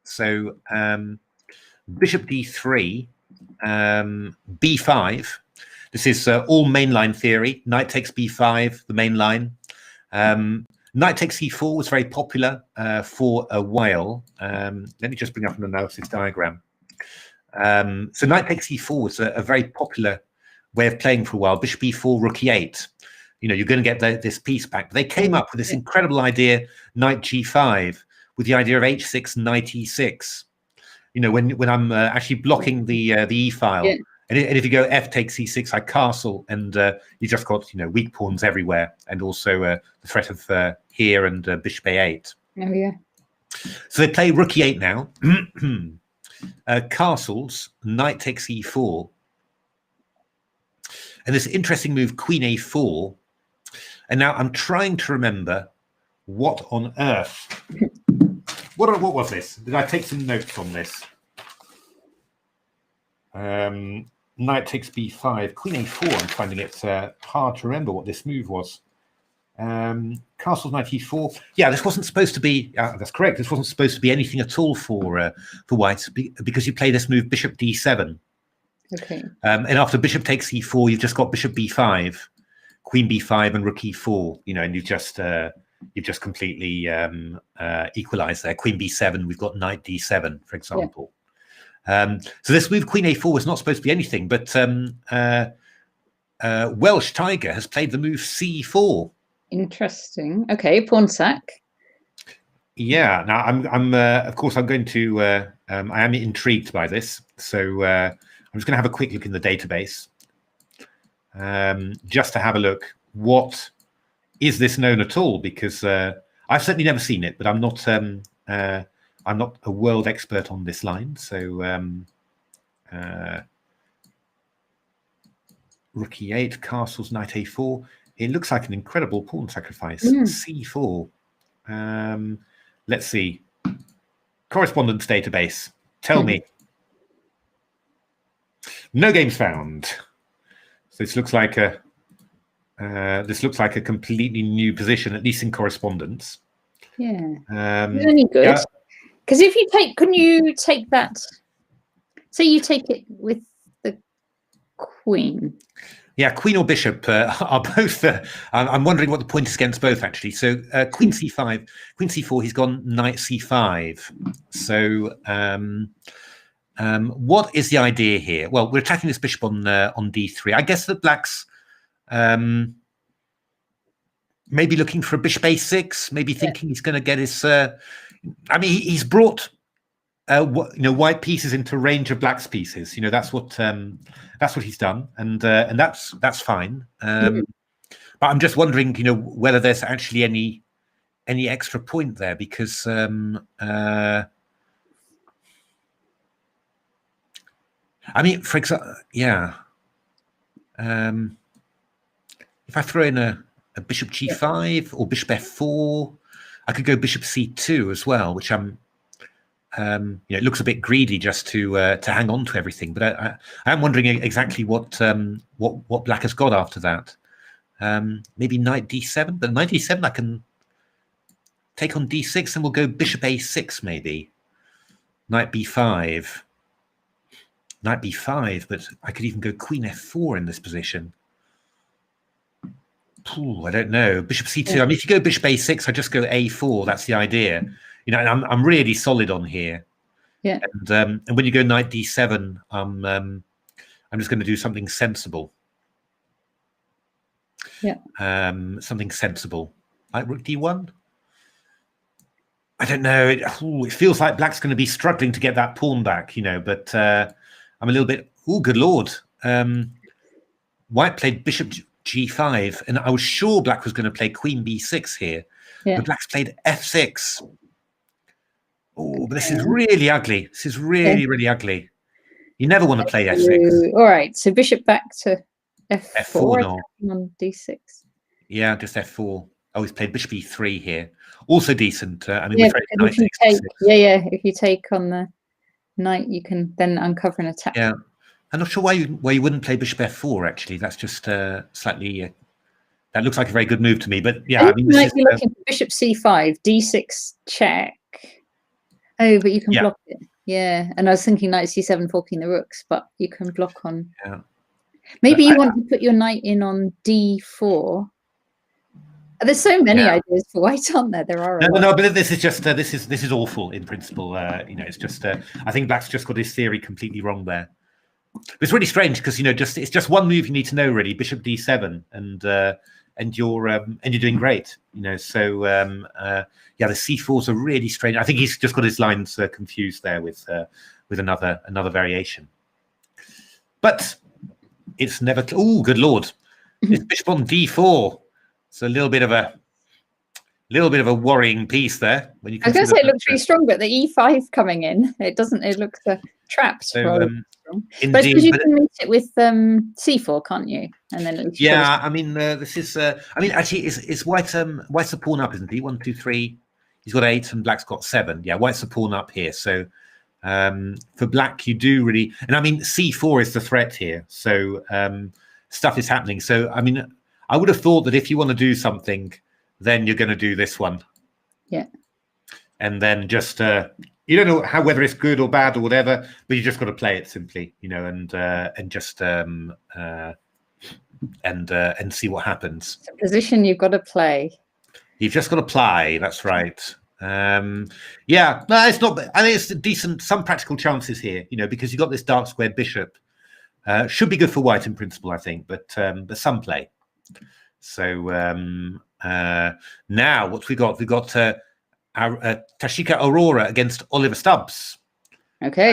So bishop d3, b5. This is all mainline theory. Knight takes b5, the main line. Knight takes e4 was very popular for a while. Let me just bring up an analysis diagram. So knight takes e4 was a very popular way of playing for a while. Bishop e4, rook e8. You know, you're going to get this piece back. They came up with this incredible idea, knight g5, with the idea of h6, knight e6. You know, when I'm actually blocking the e file, and if you go f takes e6, I castle, and you just got, you know, weak pawns everywhere, and also the threat of here and bishop a8. Oh yeah. So they play rook e8 now. Castles, knight takes e4, and this interesting move queen a4. And now I'm trying to remember what on earth. What was this? Did I take some notes on this? Knight takes b5, queen a4. I'm finding it hard to remember what this move was. Castles knight e4. Yeah, this wasn't supposed to be. That's correct. This wasn't supposed to be anything at all for white because you play this move bishop d7. Okay. And after bishop takes e4, you've just got bishop b5, queen b5, and rook e4. You know, and you've just completely equalized there. Queen b7. We've got knight d7, for example. Yeah. So this move queen a4 was not supposed to be anything, but Welsh Tiger has played the move c4. Interesting. Okay, pawn sack. Yeah. Now I'm of course I'm going to I am intrigued by this, so I'm just going to have a quick look in the database, just to have a look. What is this known at all? Because I've certainly never seen it, but I'm not a world expert on this line. So rook e8, castles, knight a4. It looks like an incredible pawn sacrifice. c4. Let's see. Correspondence database. Tell me. No games found. So this looks like a completely new position, at least in correspondence. Yeah. Really good. Because if you take, couldn't you take that? Say you take it with the queen. Yeah, queen or bishop are both. I'm wondering what the point is against both, actually. So queen c5, queen c4. He's gone knight c5. So what is the idea here? Well, we're attacking this bishop on d3. I guess that black's maybe looking for a bishop a6. Maybe thinking he's going to get his. I mean, he's brought white pieces into range of black's pieces. You know, that's what he's done, and that's fine. But I'm just wondering, you know, whether there's actually any extra point there, because I mean, for example, yeah. If I throw in a bishop g5 or bishop f4, I could go bishop c2 as well, which I'm. It looks a bit greedy just to hang on to everything, but I am wondering exactly what black has got after that. Maybe knight d7, but knight d7 I can take on d6, and we'll go bishop a6 maybe. Knight b5, but I could even go queen f4 in this position. Ooh, I don't know. Bishop c2. I mean, if you go bishop a6, I just go a4. That's the idea. You know, and I'm really solid on here. Yeah. And when you go knight d7, I'm just going to do something sensible. Yeah. Something sensible, like rook d1. I don't know. It feels like black's going to be struggling to get that pawn back, you know. But I'm a little bit. Oh, good lord! White played bishop g5, and I was sure black was going to play queen b6 here. Yeah. But black's played f6. Oh, but this is really ugly. This is really ugly. You never want to play f6. All right, so bishop back to f4 on d6. Yeah, just f4. Oh, he's played bishop e3 here. Also decent. I mean, if you take on the knight, you can then uncover an attack. Yeah, I'm not sure why you wouldn't play bishop f4. Actually, that's just slightly. That looks like a very good move to me. But yeah, I mean, might be looking for bishop c5, d6 check. Oh, but you can block it. Yeah, and I was thinking knight c7 forking the rooks, but you can block on. Yeah. Maybe you want to put your knight in on d4. There's so many ideas for white, aren't there? There are. No, but this is just this is awful in principle. You know, it's just I think black's just got his theory completely wrong there. But it's really strange because, you know, it's just one move you need to know, really. Bishop d7, and you're doing great. You know, so yeah, the c4s are really strange. I think he's just got his lines confused there with another variation. But it's never. Oh, good lord! It's bishop on d4. It's a little bit of a worrying piece there. When you I was going to say it looks really strong, but the e5 coming in, it doesn't. It looks trapped. So, indeed, but you can meet it with c4, can't you? And then yeah, I mean, this is. I mean, actually, is white's the pawn up, isn't he? 1, 2, 3. He's got 8, and black's got 7. Yeah, white's the pawn up here. So For black, you do really, and I mean, c4 is the threat here. So stuff is happening. So, I mean, I would have thought that if you want to do something, then you're going to do this one. Yeah. And then just, you don't know whether it's good or bad or whatever, but you just got to play it simply, you know, and just, and see what happens. It's a position you've got to play. You've just got to play. That's right. Yeah, no, it's not. I think it's decent. Some practical chances here, you know, because you've got this dark squared bishop. Should be good for white in principle, I think, but some play. So now what we got? We got Tashika Aurora against Oliver Stubbs. Okay.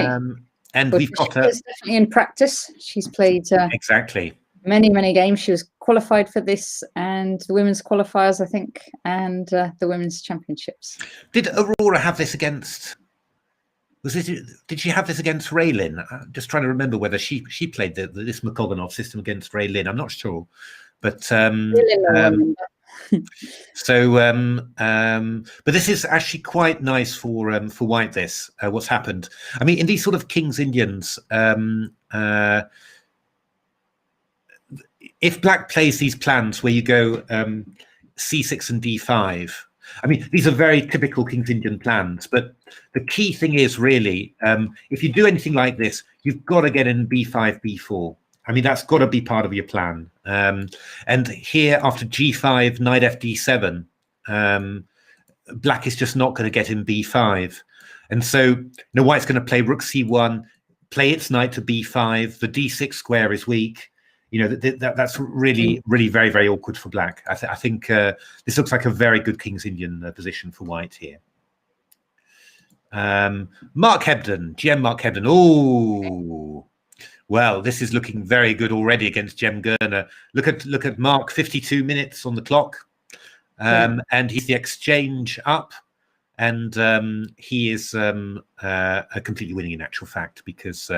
And well, we've got she's definitely in practice. She's played exactly many games. She was qualified for this and the women's qualifiers, I think, and the women's championships. Did Aurora have this against? Did she have this against Raylin? I'm just trying to remember whether she played this Makoganov system against Raylin. I'm not sure, but but this is actually quite nice for white. This what's happened. I mean, in these sort of King's Indians, if black plays these plans where you go c6 and d5, I mean, these are very typical King's Indian plans, but the key thing is really, if you do anything like this, you've got to get in b5, b4. I mean, that's got to be part of your plan. And here, after g5, knight fd7, black is just not going to get in b5. And so, you know, white's going to play rook c1, play its knight to b5. The d6 square is weak. You know, that's really very awkward for black. I think this looks like a very good King's Indian position for white here. Mark Hebden, GM Mark Hebden. Oh, well, this is looking very good already against Jem Gurner. Look at Mark, 52 minutes on the clock, and he's the exchange up, and he is completely winning in actual fact, because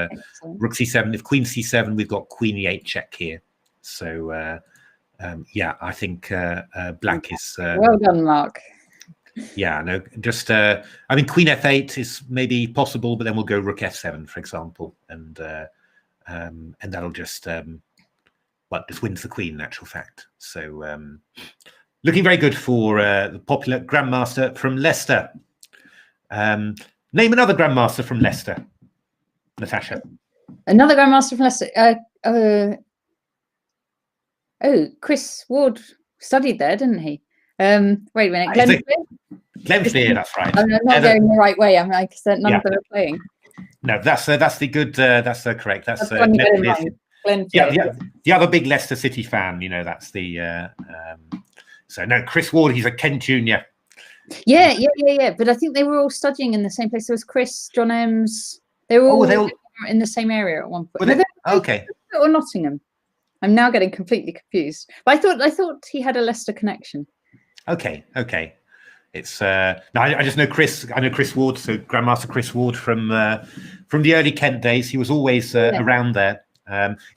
rook c7. If queen c7, we've got queen e8 check here. So yeah, I think black is well done, Mark. Yeah, no, just I mean, queen f8 is maybe possible, but then we'll go rook f7, for example, and that'll just just wins the queen in actual fact. So looking very good for the popular Grandmaster from Leicester. Name another Grandmaster from Leicester, Natasha. Another Grandmaster from Leicester. Oh, Chris Ward studied there, didn't he? Wait a minute, Glenfleer, that's right. I'm not going the right way. I'm like, none of them are playing. No, that's the good. That's correct. That's Glenfleer. Yeah, the other big Leicester City fan. You know, that's the. So no, Chris Ward. He's a Kent Junior. Yeah. But I think they were all studying in the same place. There was Chris, John Ems. They were all in the same area at one point. Okay. Or Nottingham. I'm now getting completely confused. But I thought he had a Leicester connection. Okay. It's no, I just know Chris. I know Chris Ward, so Grandmaster Chris Ward from the early Kent days. He was always around there.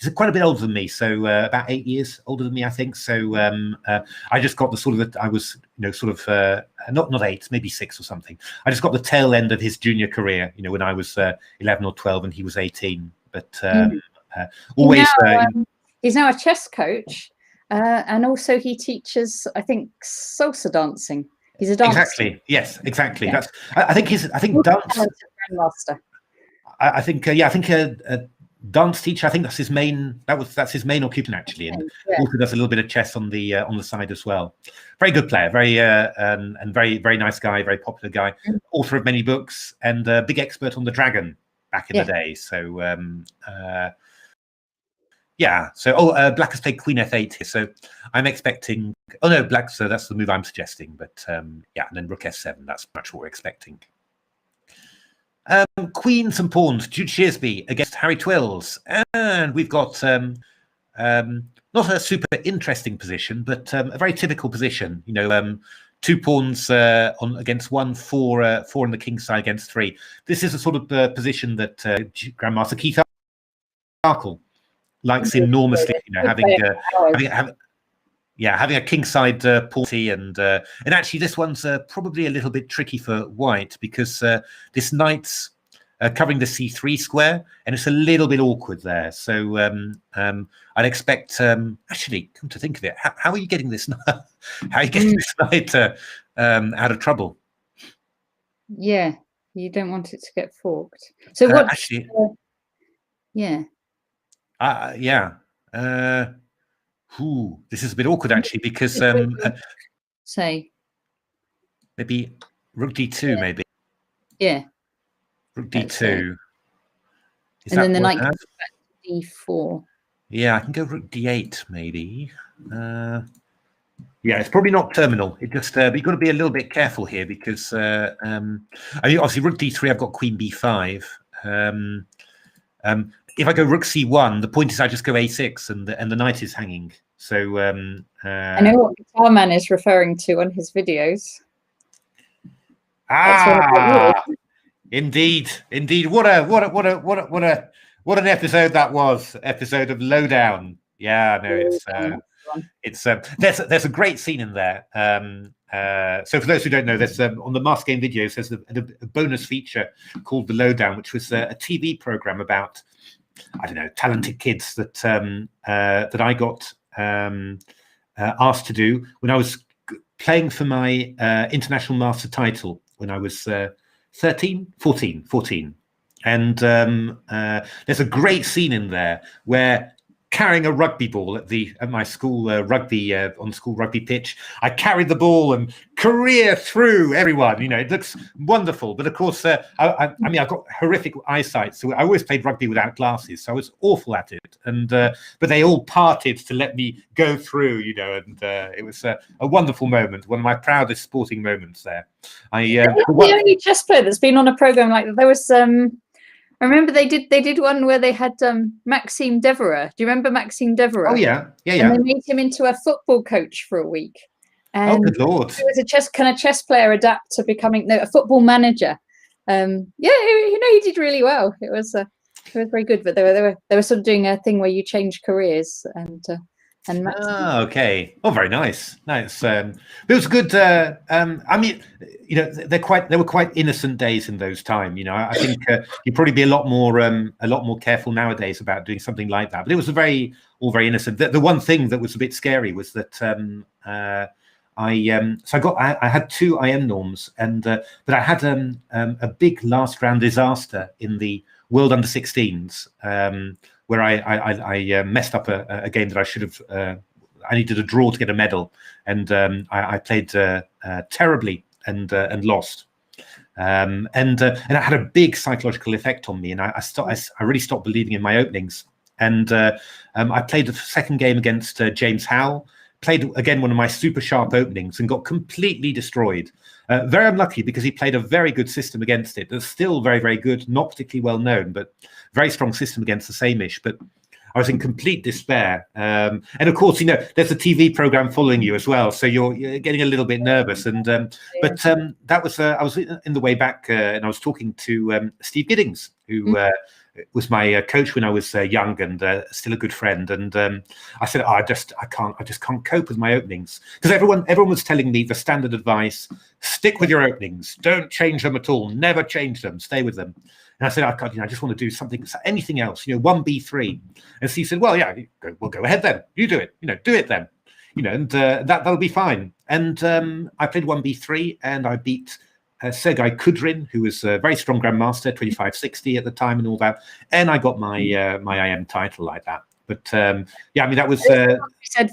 He's quite a bit older than me, so about 8 years older than me, I think. So I just got the sort of I was, you know, sort of not 8, maybe 6 or something. I just got the tail end of his junior career, you know, when I was 11 or 12 and he was 18. But always. He's now a chess coach, and also he teaches, I think, salsa dancing. He's a dancer. Exactly. Yes. Exactly. Yeah. I think dance. Grandmaster. I think dance teacher. I think that's his main. That's his main occupation actually, and also does a little bit of chess on the side as well. Very good player. Very and very nice guy. Very popular guy. Author of many books and a big expert on the dragon back in the day. So. Yeah, so black has played queen f8 here, so I'm expecting. Oh no, black. So that's the move I'm suggesting. But yeah, and then rook f7. That's much what we're expecting. Queens and pawns. Jude Shearsby against Harry Twills, and we've got not a super interesting position, but a very typical position. You know, 2 pawns on against 1, 4 on the king side against 3. This is a sort of position that Grandmaster Keith Arkle likes enormously, you know, having a kingside pawn, and actually this one's probably a little bit tricky for white because this knight's covering the C3 square, and it's a little bit awkward there. So I'd expect. Actually, come to think of it, how are you getting this? How are you getting this knight out of trouble? Yeah, you don't want it to get forked. So what? Actually, yeah. Yeah. This is a bit awkward actually, because say maybe rook d2, maybe. Yeah. Rook d2. And then the knight goes back to d4. Yeah, I can go rook d8 maybe. Yeah, it's probably not terminal. It just you've got to be a little bit careful here, because I mean, obviously rook d3, I've got queen b5. If I go rook c1, the point is I just go a6, and the knight is hanging. So I know what Guitar Man is referring to on his videos. Indeed. What an episode that was. Episode of Lowdown. Yeah, no, it's there's a great scene in there. So for those who don't know, there's on the Mask Game videos, there's a bonus feature called The Lowdown, which was a TV program about, I don't know, talented kids that that I got asked to do when I was playing for my international master title when I was 14. And there's a great scene in there where, carrying a rugby ball at my school on school rugby pitch, I carried the ball and career through everyone. You know, it looks wonderful, but of course, I mean, I've got horrific eyesight, so I always played rugby without glasses, so I was awful at it. And but they all parted to let me go through. You know, and it was a wonderful moment, one of my proudest sporting moments there. The only chess player that's been on a program like that. There was I remember they did one where they had Maxime Devereux. Do you remember Maxime Devereux? Oh yeah. And they made him into a football coach for a week. And oh, good lord! He was can a chess player adapt to becoming a football manager? Yeah, he did really well. It was very good. But they were sort of doing a thing where you change careers and. Okay. Oh, very nice. It was good. I mean, you know, they were quite innocent days in those times. You know, I think you'd probably be a lot more careful nowadays about doing something like that. But it was all very innocent. The one thing that was a bit scary was that I had 2 IM norms, and but I had a big last round disaster in the World Under-16s. Where I messed up a game that I should have. I needed a draw to get a medal, and I played terribly and lost. And it had a big psychological effect on me, and I really stopped believing in my openings. And I played the second game against James Howell. Played again one of my super sharp openings and got completely destroyed. Very unlucky, because he played a very good system against it. That's still very, very good, not particularly well known, but very strong system against the same-ish. But I was in complete despair. And of course, you know, there's a TV program following you as well, so you're getting a little bit nervous. And but that was I was in the way back, and I was talking to Steve Giddings, who was my coach when I was young, and still a good friend. And I said, I just can't cope with my openings, because everyone was telling me the standard advice: stick with your openings, don't change them at all, never change them, stay with them. And I said, I just want to do anything else, you know, 1b3. And so he said, well, yeah, go ahead then, you do it, you know, do it then, you know, and that'll be fine. And I played 1b3, and I beat Sergei Kudrin, who was a very strong Grandmaster, 2560 at the time and all that. And I got my my IM title like that. But yeah, I mean, that was said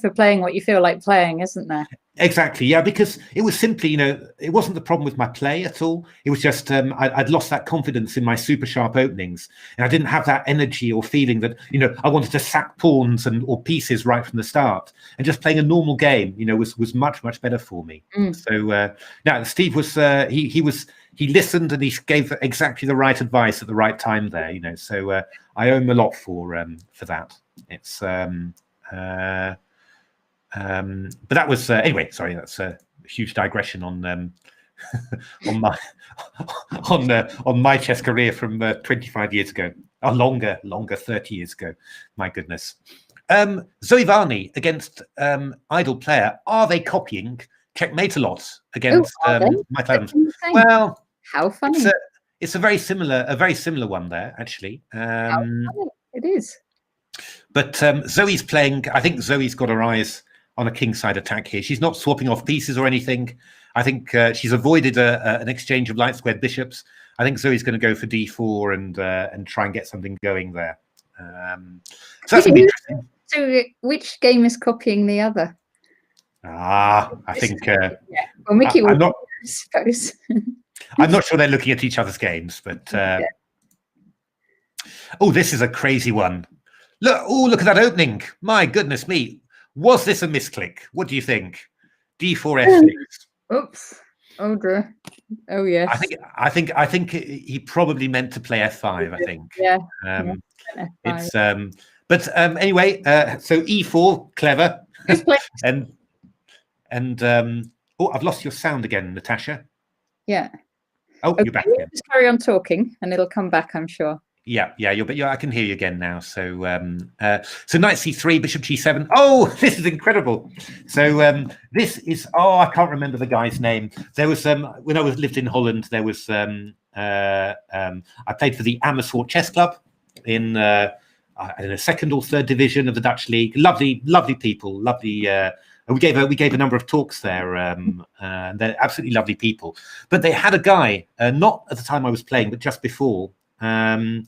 for playing what you feel like playing, isn't there? Exactly, yeah, because it was simply, you know, it wasn't the problem with my play at all. It was just I'd lost that confidence in my super sharp openings, and I didn't have that energy or feeling that, you know, I wanted to sack pawns or pieces right from the start. And just playing a normal game, you know, was much better for me. So now Steve was he listened, and he gave exactly the right advice at the right time there, you know. So I owe him a lot for that. It's but that was anyway. Sorry, that's a huge digression on on my chess career from 25 years ago, or longer, 30 years ago. My goodness. Zoe Varney against Idle Player. Are they copying Checkmate a lot against Michael Adams? Well, how funny. It's a very similar one there, actually. It is. But Zoe's playing. I think Zoe's got her eyes on a kingside attack here. She's not swapping off pieces or anything. I think she's avoided an exchange of light squared bishops. I think Zoe's going to go for d4 and try and get something going there. So that's interesting. So which game is copying the other? I think. Well, Mickey would, I suppose. I'm not sure they're looking at each other's games, but oh, this is a crazy one. Look at that opening. My goodness me. Was this a misclick? What do you think? D4 F6. Oops. Oh dear. Oh yes. I think he probably meant to play F5, I think. Yeah. It's but anyway, so E4, clever. and oh, I've lost your sound again, Natasha. Yeah. Oh, okay, you're back again. Just carry on talking and it'll come back, I'm sure. Yeah, I can hear you again now. So so knight c3, bishop g7. Oh, this is incredible. So this is, I can't remember the guy's name. There was when I lived in Holland, there was I played for the Amersfoort Chess Club in I don't know, second or third division of the Dutch league. Lovely people, lovely. We gave a number of talks there. And they're absolutely lovely people. But they had a guy, not at the time I was playing, but just before. He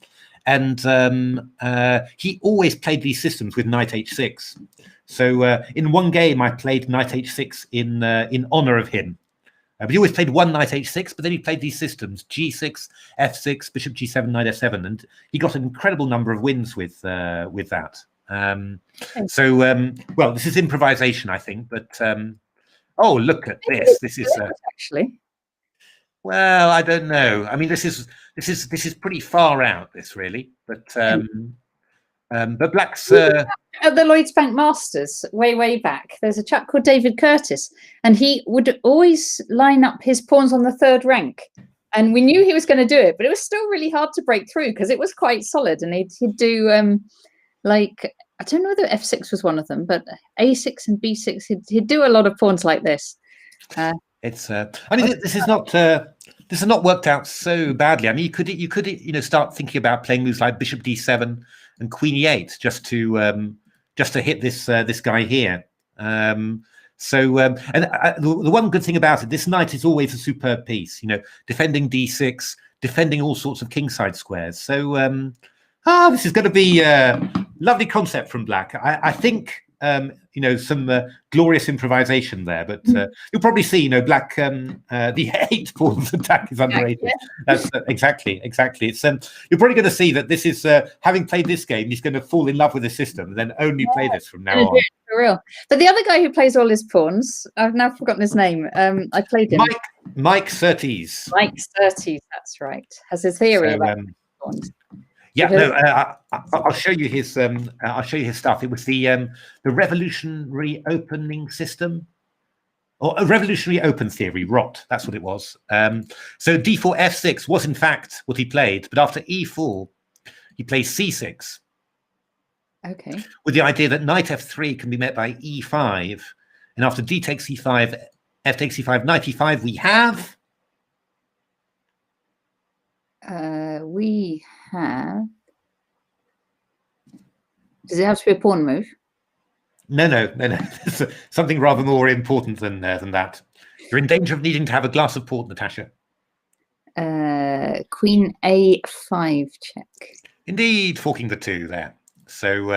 always played these systems with knight h6. So in one game, I played knight h6 in honor of him. But he always played one knight h6, but then he played these systems: g6, f6, bishop g7, knight f7, and he got an incredible number of wins with that. Well, this is improvisation, I think. But oh, look at this! This is actually. Well, I don't know. I mean, this is pretty far out. This really, but Black's at the Lloyds Bank Masters way back. There's a chap called David Curtis, and he would always line up his pawns on the third rank. And we knew he was going to do it, but it was still really hard to break through because it was quite solid. And he'd do like, I don't know whether f6 was one of them, but a6 and b6. He'd do a lot of pawns like this. It's I mean, this is not worked out so badly. I mean, you could start thinking about playing moves like bishop d7 and queen e8 just to hit this guy here. The one good thing about it, this knight is always a superb piece. Defending d6, defending all sorts of kingside squares. So this is going to be a lovely concept from Black. I think. Some glorious improvisation there, but you'll probably see, Black, the 8 pawns attack is underrated. Yeah. That's exactly. It's you're probably going to see that this is having played this game, he's going to fall in love with the system and then only play this from now on. For real. But the other guy who plays all his pawns, I've now forgotten his name. I played him. Mike Surtees. Mike Surtees, that's right. Has his theory about pawns. Yeah, no, I'll show you his. I'll show you his stuff. It was the revolutionary opening system, or a revolutionary open theory. ROT. That's what it was. So d4 f6 was in fact what he played, but after e4, he plays c6. Okay. With the idea that knight f3 can be met by e5, and after d takes e5, f takes e5, knight e5, we have. We have. Does it have to be a pawn move? No. Something rather more important than that. You're in danger of needing to have a glass of port, Natasha. Queen a5 check. Indeed, forking the 2 there. So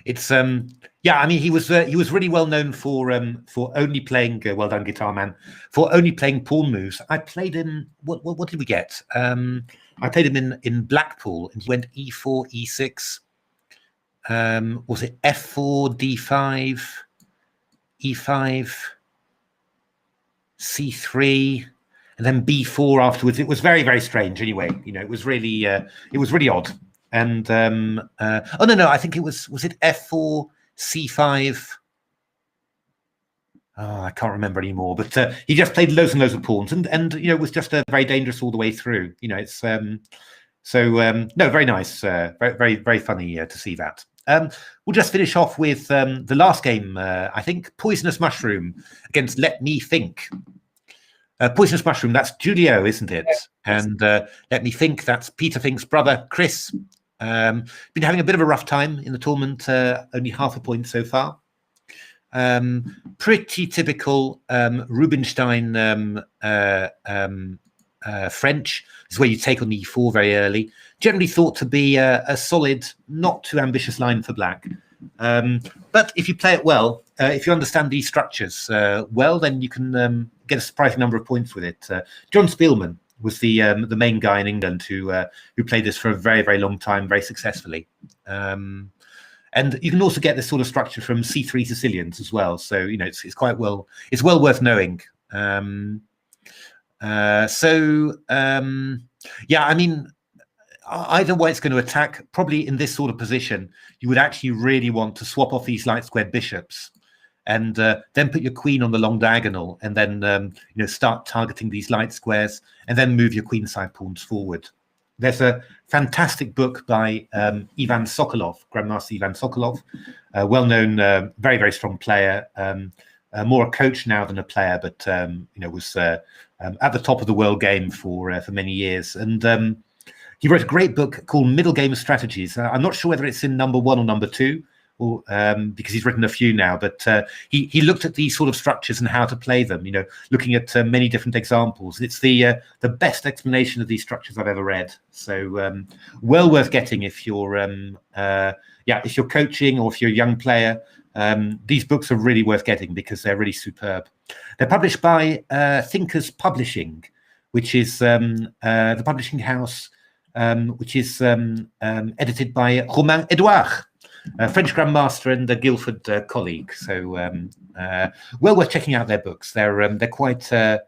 it's yeah. I mean, he was really well known for only playing. Well done, Guitar Man. For only playing pawn moves. I played him. What did we get? I played him in Blackpool, and he went e4, e6. Was it f4, d5, e5, c3, and then b4 afterwards? It was very, very strange. Anyway, it was really odd. And oh no, I think it was it f4, c5? Oh, I can't remember anymore. But he just played loads and loads of pawns, and was just very dangerous all the way through. It's no, very nice, very, very, very funny to see that. We'll just finish off with the last game. I think Poisonous Mushroom against Let Me Think. Poisonous Mushroom, that's Julio, isn't it? And let me think, that's Peter Fink's brother, Chris. Been having a bit of a rough time in the tournament, only half a point so far. Pretty typical Rubinstein French. This is where you take on the e4 very early. Generally thought to be a solid, not too ambitious line for black. But if you play it well, if you understand these structures well, then you can get a surprising number of points with it. John Spielman was the main guy in England who played this for a very, very long time, very successfully. And you can also get this sort of structure from C3 Sicilians as well. So, you know, it's quite well, it's well worth knowing. Yeah, I mean, either way it's going to attack, probably in this sort of position, you would actually really want to swap off these light squared bishops and then put your queen on the long diagonal and then, you know, start targeting these light squares and then move your queenside pawns forward. There's a fantastic book by Ivan Sokolov, Grandmaster Ivan Sokolov, a well-known, very, very strong player, more a coach now than a player, but, you know, was at the top of the world game for many years. And he wrote a great book called Middle Game of Strategies. I'm not sure whether it's in number 1 or number 2, or because he's written a few now, but he looked at these sort of structures and how to play them, you know, looking at many different examples. It's the best explanation of these structures I've ever read. So well worth getting if you're if you're coaching or if you're a young player. These books are really worth getting because they're really superb. They're published by Thinkers Publishing, which is the publishing house which is edited by Romain Edouard, a French Grandmaster and a Guildford colleague. So well worth checking out their books. They're quite a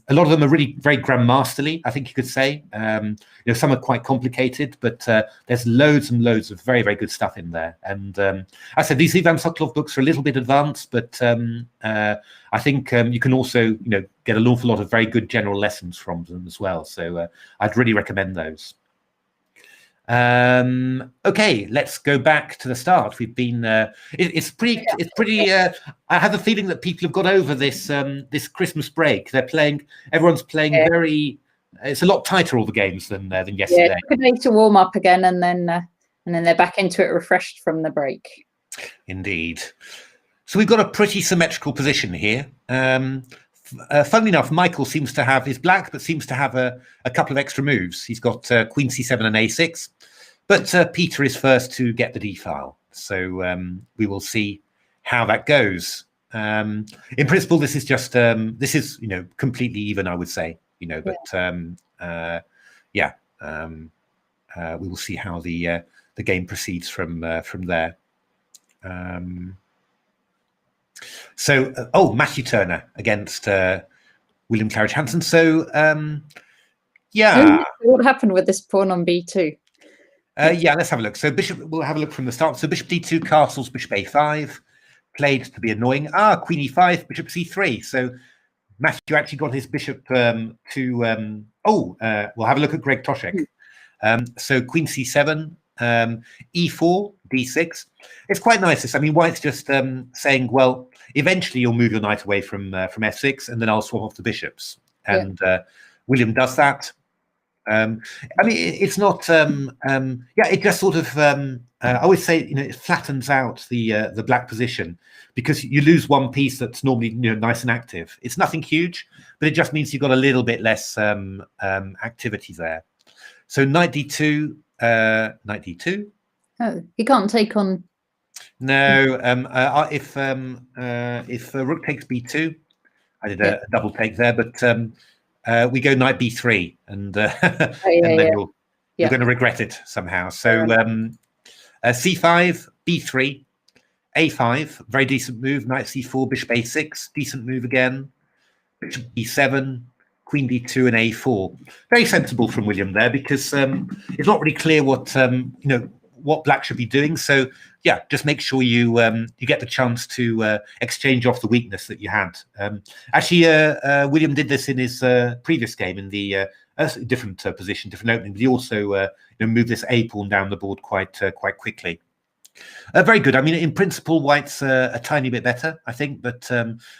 lot of them are really very grandmasterly, I think you could say. You know, some are quite complicated, but there's loads and loads of very, very good stuff in there. And I said these Ivan Sokolov books are a little bit advanced, but I think you can also, you know, get an awful lot of very good general lessons from them as well. So I'd really recommend those. Okay, let's go back to the start. We've been it's pretty I have a feeling that people have got over this this Christmas break. Everyone's playing very, it's a lot tighter, all the games than yesterday. Yeah, good day to warm up again, and then they're back into it refreshed from the break. Indeed. So we've got a pretty symmetrical position here. Funnily enough, Michael seems to have, is black, but seems to have a couple of extra moves. He's got Queen C7 and A6, but Peter is first to get the D file. So we will see how that goes. In principle, this is just, this is, you know, completely even, I would say, you know, but yeah, we will see how the game proceeds from there. So, Matthew Turner against William Claridge Hansen. So, yeah. What happened with this pawn on B2? Yeah, let's have a look. So we'll have a look from the start. So bishop D2, castles, bishop A5, played to be annoying. Queen E5, bishop C3. So Matthew actually got his bishop we'll have a look at Greg Toshek. So Queen C7, E4, D6. It's quite nice. This, I mean, White's just saying, well, eventually you'll move your knight away from F6, and then I'll swap off the bishops. And William does that. I mean, it's not. It just sort of. I always say, you know, it flattens out the black position because you lose one piece that's normally, you know, nice and active. It's nothing huge, but it just means you've got a little bit less activity there. So knight D2. Knight D2. Oh, he can't take on. No, if rook takes B2, I did a double take there, but we go knight B3, and then you're going to regret it somehow. So C5, B3, A5, very decent move. Knight C4, bishop A6, decent move again. Bishop B7. Queen D2 and A4. Very sensible from William there, because it's not really clear what you know, what black should be doing. So yeah, just make sure you you get the chance to exchange off the weakness that you had. Actually, William did this in his previous game in the different position, different opening, but he also you know, moved this A pawn down the board quite quickly. Very good. I mean, in principle, white's a tiny bit better, I think, but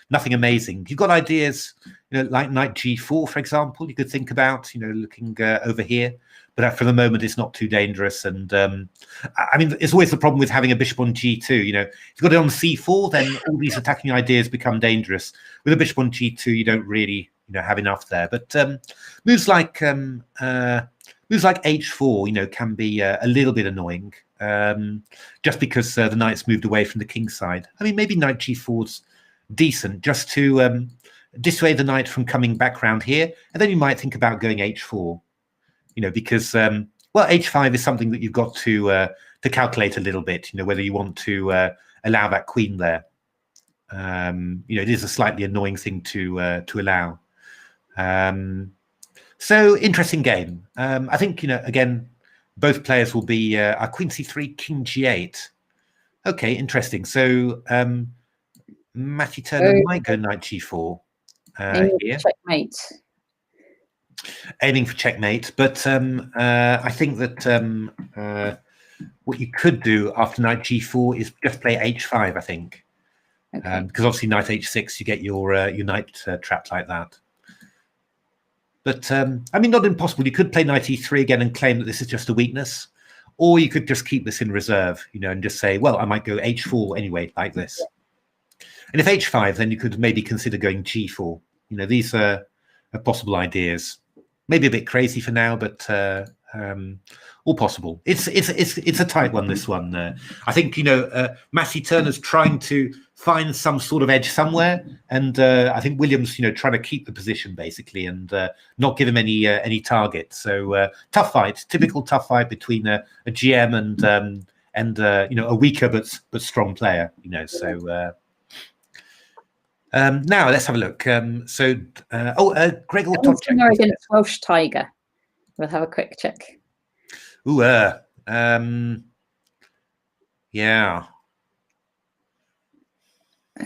nothing amazing. You've got ideas, like knight g4, for example, you could think about, looking over here. But for the moment, it's not too dangerous. And I mean, it's always the problem with having a bishop on g2. If you've got it on c4, then all these attacking ideas become dangerous. With a bishop on g2, you don't really, have enough there. But moves like h4, can be a little bit annoying. Just because the knight's moved away from the king's side. I mean, maybe knight g4's decent, just to dissuade the knight from coming back round here, and then you might think about going h4, because well, h5 is something that you've got to calculate a little bit, whether you want to allow that queen there. It is a slightly annoying thing to allow. So interesting game. I think again, both players will be queen c3, king g8. Okay, interesting. So Matty Turner might go knight g4 here. Checkmate. Aiming for checkmate, but I think that what you could do after knight g4 is just play h5, I think. Okay. Because obviously knight h6, you get your knight trapped like that. But, I mean, not impossible. You could play knight e3 again and claim that this is just a weakness. Or you could just keep this in reserve, and just say, well, I might go h4 anyway, like this. And if h5, then you could maybe consider going g4. These are possible ideas. Maybe a bit crazy for now, but all possible. It's a tight one, this one. I think, Matty Turner's trying to find some sort of edge somewhere, and I think Williams, trying to keep the position basically, and not give him any target. So tough fight, typical tough fight between a GM and a weaker but strong player. So now let's have a look. Gregor Toczek against Welsh Tiger. We'll have a quick check. Ooh, yeah.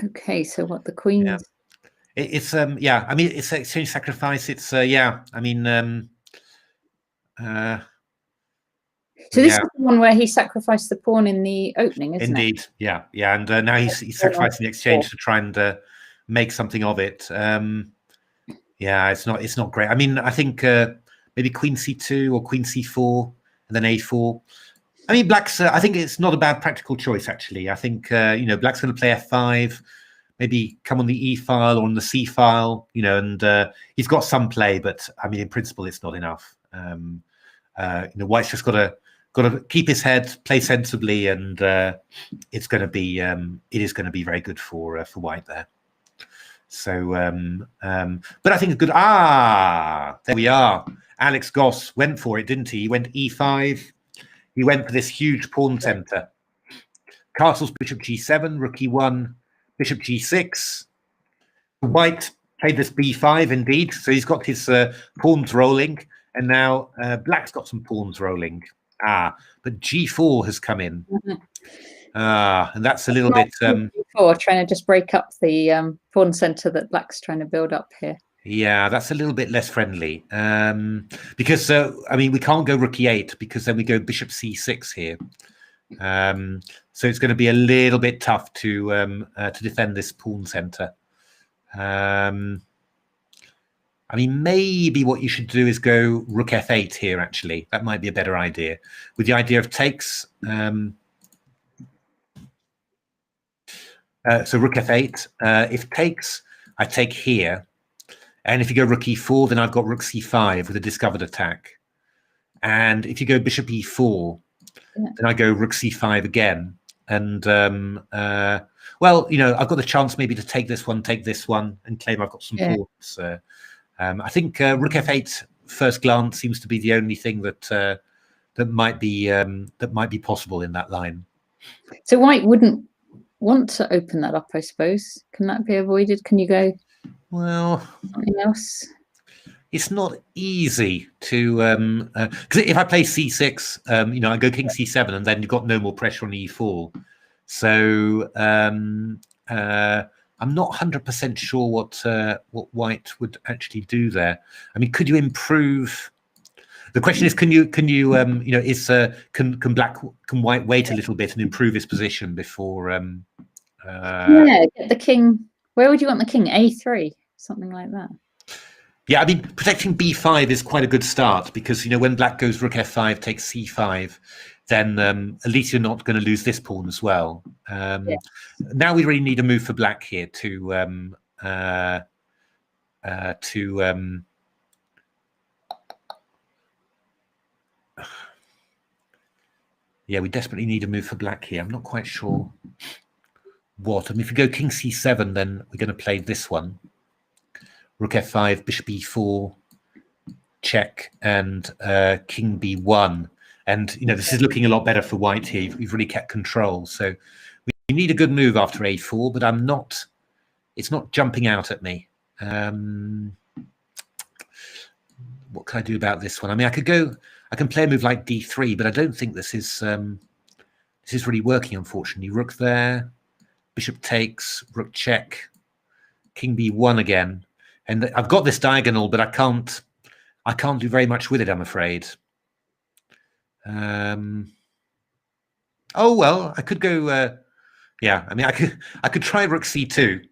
Okay, so what the queen? Yeah. It's yeah. I mean, it's exchange sacrifice. It's yeah. I mean, so this is the one where he sacrificed the pawn in the opening, isn't it? Indeed, yeah, yeah. And now he's sacrificing the exchange to try and make something of it. Yeah, it's not great. I mean, I think maybe queen c2 or queen c4 and then a4. I mean, black's. I think it's not a bad practical choice actually. I think black's going to play f5, maybe come on the e file or on the c file. And he's got some play, but I mean, in principle, it's not enough. White's just got to keep his head, play sensibly, and it's going to be it is going to be very good for white there. So, but I think a good there we are. Alex Goss went for it, didn't he? He went e5. He went for this huge pawn center. Castles, bishop g7, rook e1, bishop g6. White played this b5 indeed, so he's got his pawns rolling, and now black's got some pawns rolling. But g4 has come in. And that's a little bit g4, trying to just break up the pawn center that black's trying to build up here. Yeah, that's a little bit less friendly because I mean, we can't go rook e8 because then we go bishop c6 here. So it's going to be a little bit tough to defend this pawn center. I mean, maybe what you should do is go rook f8 here. Actually, that might be a better idea with the idea of takes. So rook f8. If takes, I take here. And if you go rook e4, then I've got rook c5 with a discovered attack. And if you go bishop e4, then I go rook c5 again. And, well, I've got the chance maybe to take this one, and claim I've got some pawns. I think rook f8, first glance, seems to be the only thing that might be possible in that line. So white wouldn't want to open that up, I suppose. Can that be avoided? Can you go? Well, something else. It's not easy to because if I play c6, I go king c7, and then you've got no more pressure on e4. So I'm not 100% sure what white would actually do there. I mean, could you improve? The question is, can white wait a little bit and improve his position before? Yeah, get the king. Where would you want the king? A3, something like that. Yeah, I mean, protecting b5 is quite a good start because when black goes rook f5 takes c5, then at least you're not going to lose this pawn as well. Now we really need a move for black here to yeah, we desperately need a move for black here. I'm not quite sure what. I mean, if we go king c7, then we're going to play this one. Rook f5, bishop e4, check, and king b1. And, this is looking a lot better for white here. We've really kept control. So we need a good move after a4, but it's not jumping out at me. What can I do about this one? I mean, I can play a move like d3, but I don't think this is really working, unfortunately. Rook there, bishop takes, rook check, king b1 again. And I've got this diagonal, but I can't do very much with it, I'm afraid. Oh well, I could go. Yeah, I mean, I could try rook c2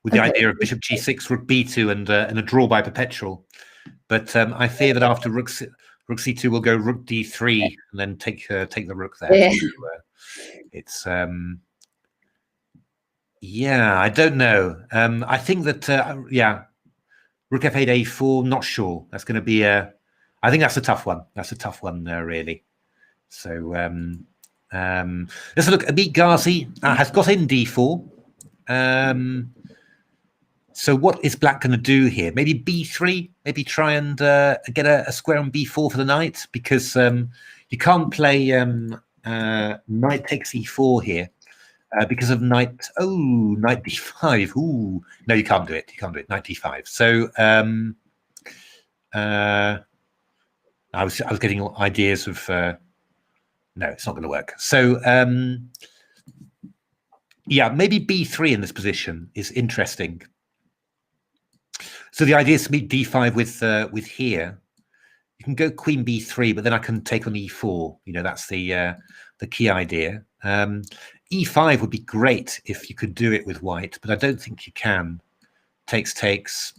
with the idea of bishop g6, rook b2, and a draw by perpetual. But I fear that after rook c2, we'll go rook d3 and then take the rook there. Yeah. So, it's yeah, I don't know. I think that yeah, rook f8, a4. Not sure. That's going to be a. I think that's a tough one. That's a tough one, really. So let's look. Ameet Ghasi has got in d4. So what is black going to do here? Maybe b3. Maybe try and get a square on b4 for the knight, because you can't play knight takes e4 here because of knight. Oh, knight d5. Ooh, no, you can't do it. You can't do it. Knight d5. So I was getting ideas of no, it's not going to work. So yeah, maybe b3 in this position is interesting. So the idea is to meet d5 with here. You can go queen b3, but then I can take on e4. That's the key idea. E5 would be great if you could do it with white, but I don't think you can. Takes,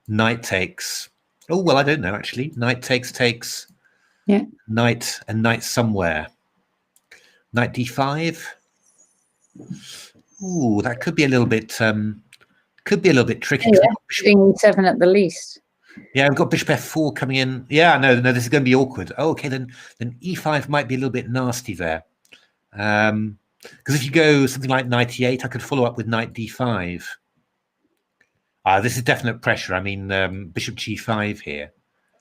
knight takes. Oh, well, I don't know, actually. Knight takes. Yeah. Knight and knight somewhere. Knight d5. Ooh, that could be a little bit tricky. Yeah, king 7 at the least. Yeah, we've got bishop f4 coming in. Yeah, no, this is going to be awkward. Oh, okay, then e5 might be a little bit nasty there. Because if you go something like knight e8, I could follow up with knight d5. This is definite pressure. I mean, bishop g5 here.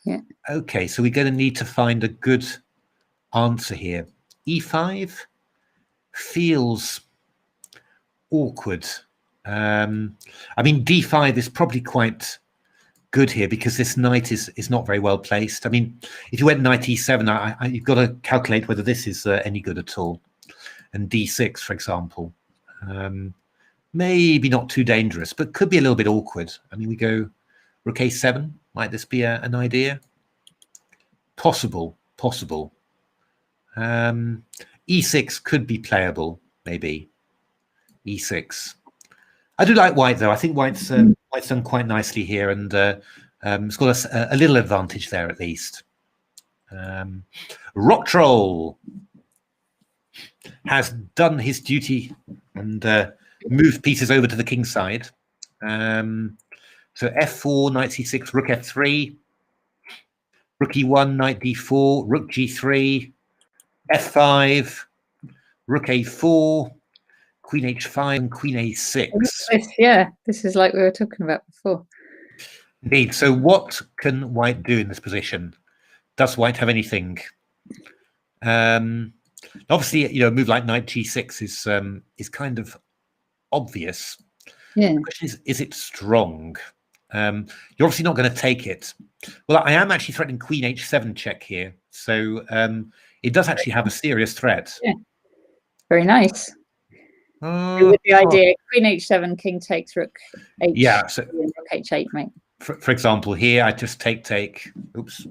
Yeah. Okay, so we're going to need to find a good answer here. e5 feels awkward. I mean, d5 is probably quite good here because this knight is not very well placed. I mean, if you went knight e7, you've got to calculate whether this is any good at all. And d6, for example. Maybe not too dangerous, but could be a little bit awkward. I mean, we go rook a7. Might this be an idea? Possible. E6 could be playable, maybe. E6. I do like white, though. I think white's done quite nicely here, and it's got a little advantage there, at least. Rock Troll has done his duty and moved pieces over to the king side. So f4, knight c6, rook f3, rook e1, knight d4, rook g3, f5, rook a4, queen h5, and queen a6. Yeah, this is like we were talking about before. Indeed. So what can white do in this position? Does white have anything? Obviously, a move like knight g6 is kind of obvious. Yeah. The question is it strong? You're obviously not going to take it. Well, I am actually threatening queen h7 check here. So it does actually have a serious threat. Yeah. Very nice. With the idea, queen h7, king takes rook h. Yeah. So rook h8, mate. for example, here I just take. Oops.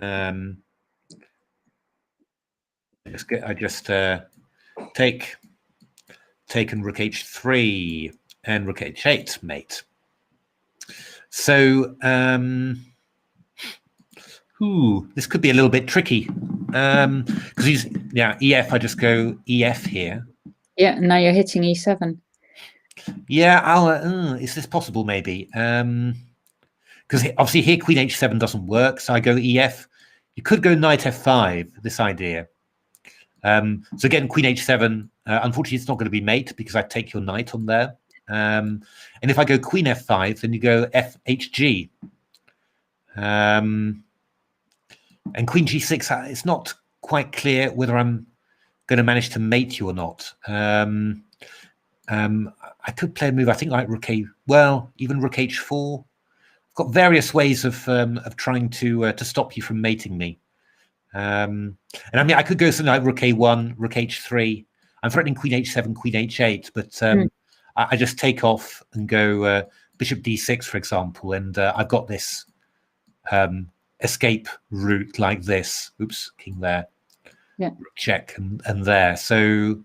I just take and rook h3 and rook h8 mate. So this could be a little bit tricky because he's ef. I just go ef here. Yeah, now you're hitting e7. Yeah, is this possible? Maybe because obviously here queen h7 doesn't work, so I go ef. You could go knight f5. This idea. So again, queen h7. Unfortunately, it's not going to be mate because I take your knight on there. And if I go queen f5, then you go fhg. And queen g6. It's not quite clear whether I'm going to manage to mate you or not. I could play a move, I think, like rook a. Well, even rook h4. I've got various ways of trying to stop you from mating me. And I mean, I could go something like rook a1, rook h3. I'm threatening queen h7, queen h8, but I just take off and go bishop d6, for example, and I've got this escape route like this. Oops, king there. Yeah. Check and there. So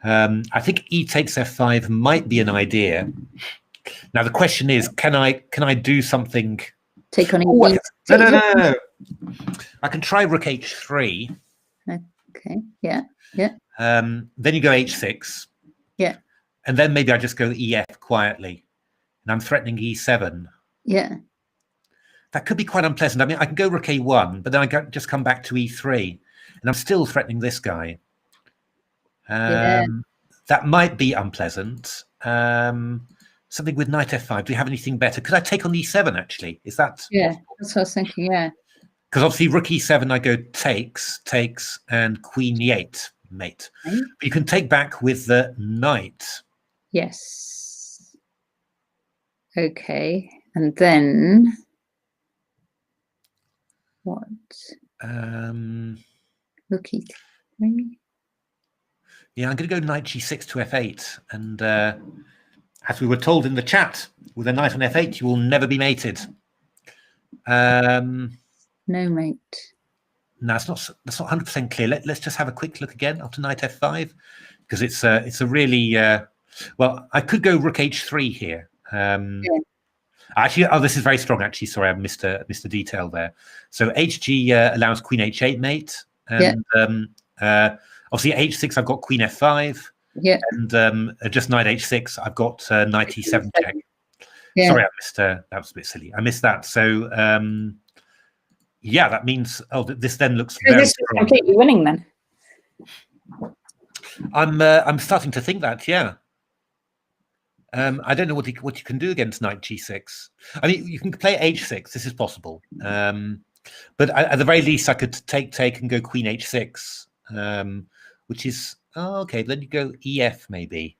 I think e takes f5 might be an idea. Now the question is, can I do something? Take on e. No. I can try rook h3. Okay. Yeah. Then you go h6. Yeah. And then maybe I just go ef quietly, and I'm threatening e7. Yeah. That could be quite unpleasant. I mean, I can go rook a1, but then I just come back to e3, and I'm still threatening this guy. That might be unpleasant. Something with knight f5. Do you have anything better? Could I take on e7, actually? Is that possible? That's what I was thinking, yeah. Because obviously rook e7, I go takes, and queen e8, mate. Okay. But you can take back with the knight. Yes. Okay. And then what? Rook e3. Yeah, I'm going to go knight g6 to f8. And as we were told in the chat, with a knight on f8, you will never be mated. No mate. No, that's not 100% clear. Let's just have a quick look again after knight f5, because it's a really well. I could go rook h3 here. Actually, this is very strong. Actually, sorry, I missed a detail there. So hg allows queen h8 mate, and obviously h6 I've got queen f5. Yeah. And just knight h6 I've got knight e7 check. Yeah. Sorry, I missed that was a bit silly. I missed that. So yeah, that means this then looks very strong. Completely winning then. I'm starting to think that, yeah. I don't know what you can do against knight g6. I mean, you can play h6. This is possible, but at the very least, I could take and go queen h6, which is okay. Then you go ef maybe,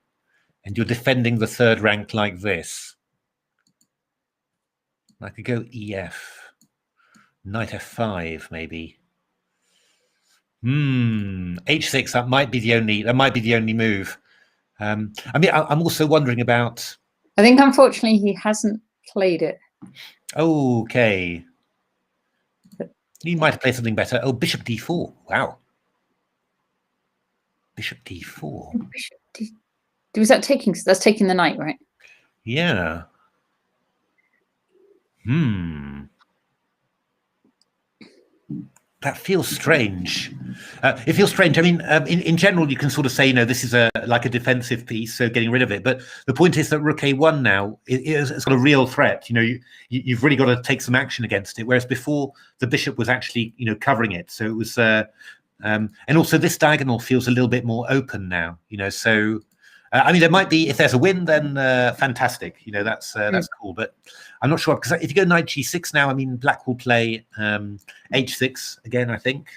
and you're defending the third rank like this. I could go ef, knight f5 maybe. H6. That might be the only move. I mean, I'm also wondering about. I think unfortunately he hasn't played it. Okay. He might have played something better. Oh, bishop d4. Wow. Bishop d4. Was that taking? That's taking the knight, right? Yeah. That feels strange. It feels strange. I mean, in general, you can sort of say, this is like a defensive piece, so getting rid of it. But the point is that rook a1 now it's got a real threat. You've really got to take some action against it. Whereas before, the bishop was actually, covering it. So it was, and also this diagonal feels a little bit more open now. So I mean, there might be, if there's a win, then fantastic. That's cool. But I'm not sure, because if you go knight g6 now, I mean, black will play h6 again, I think.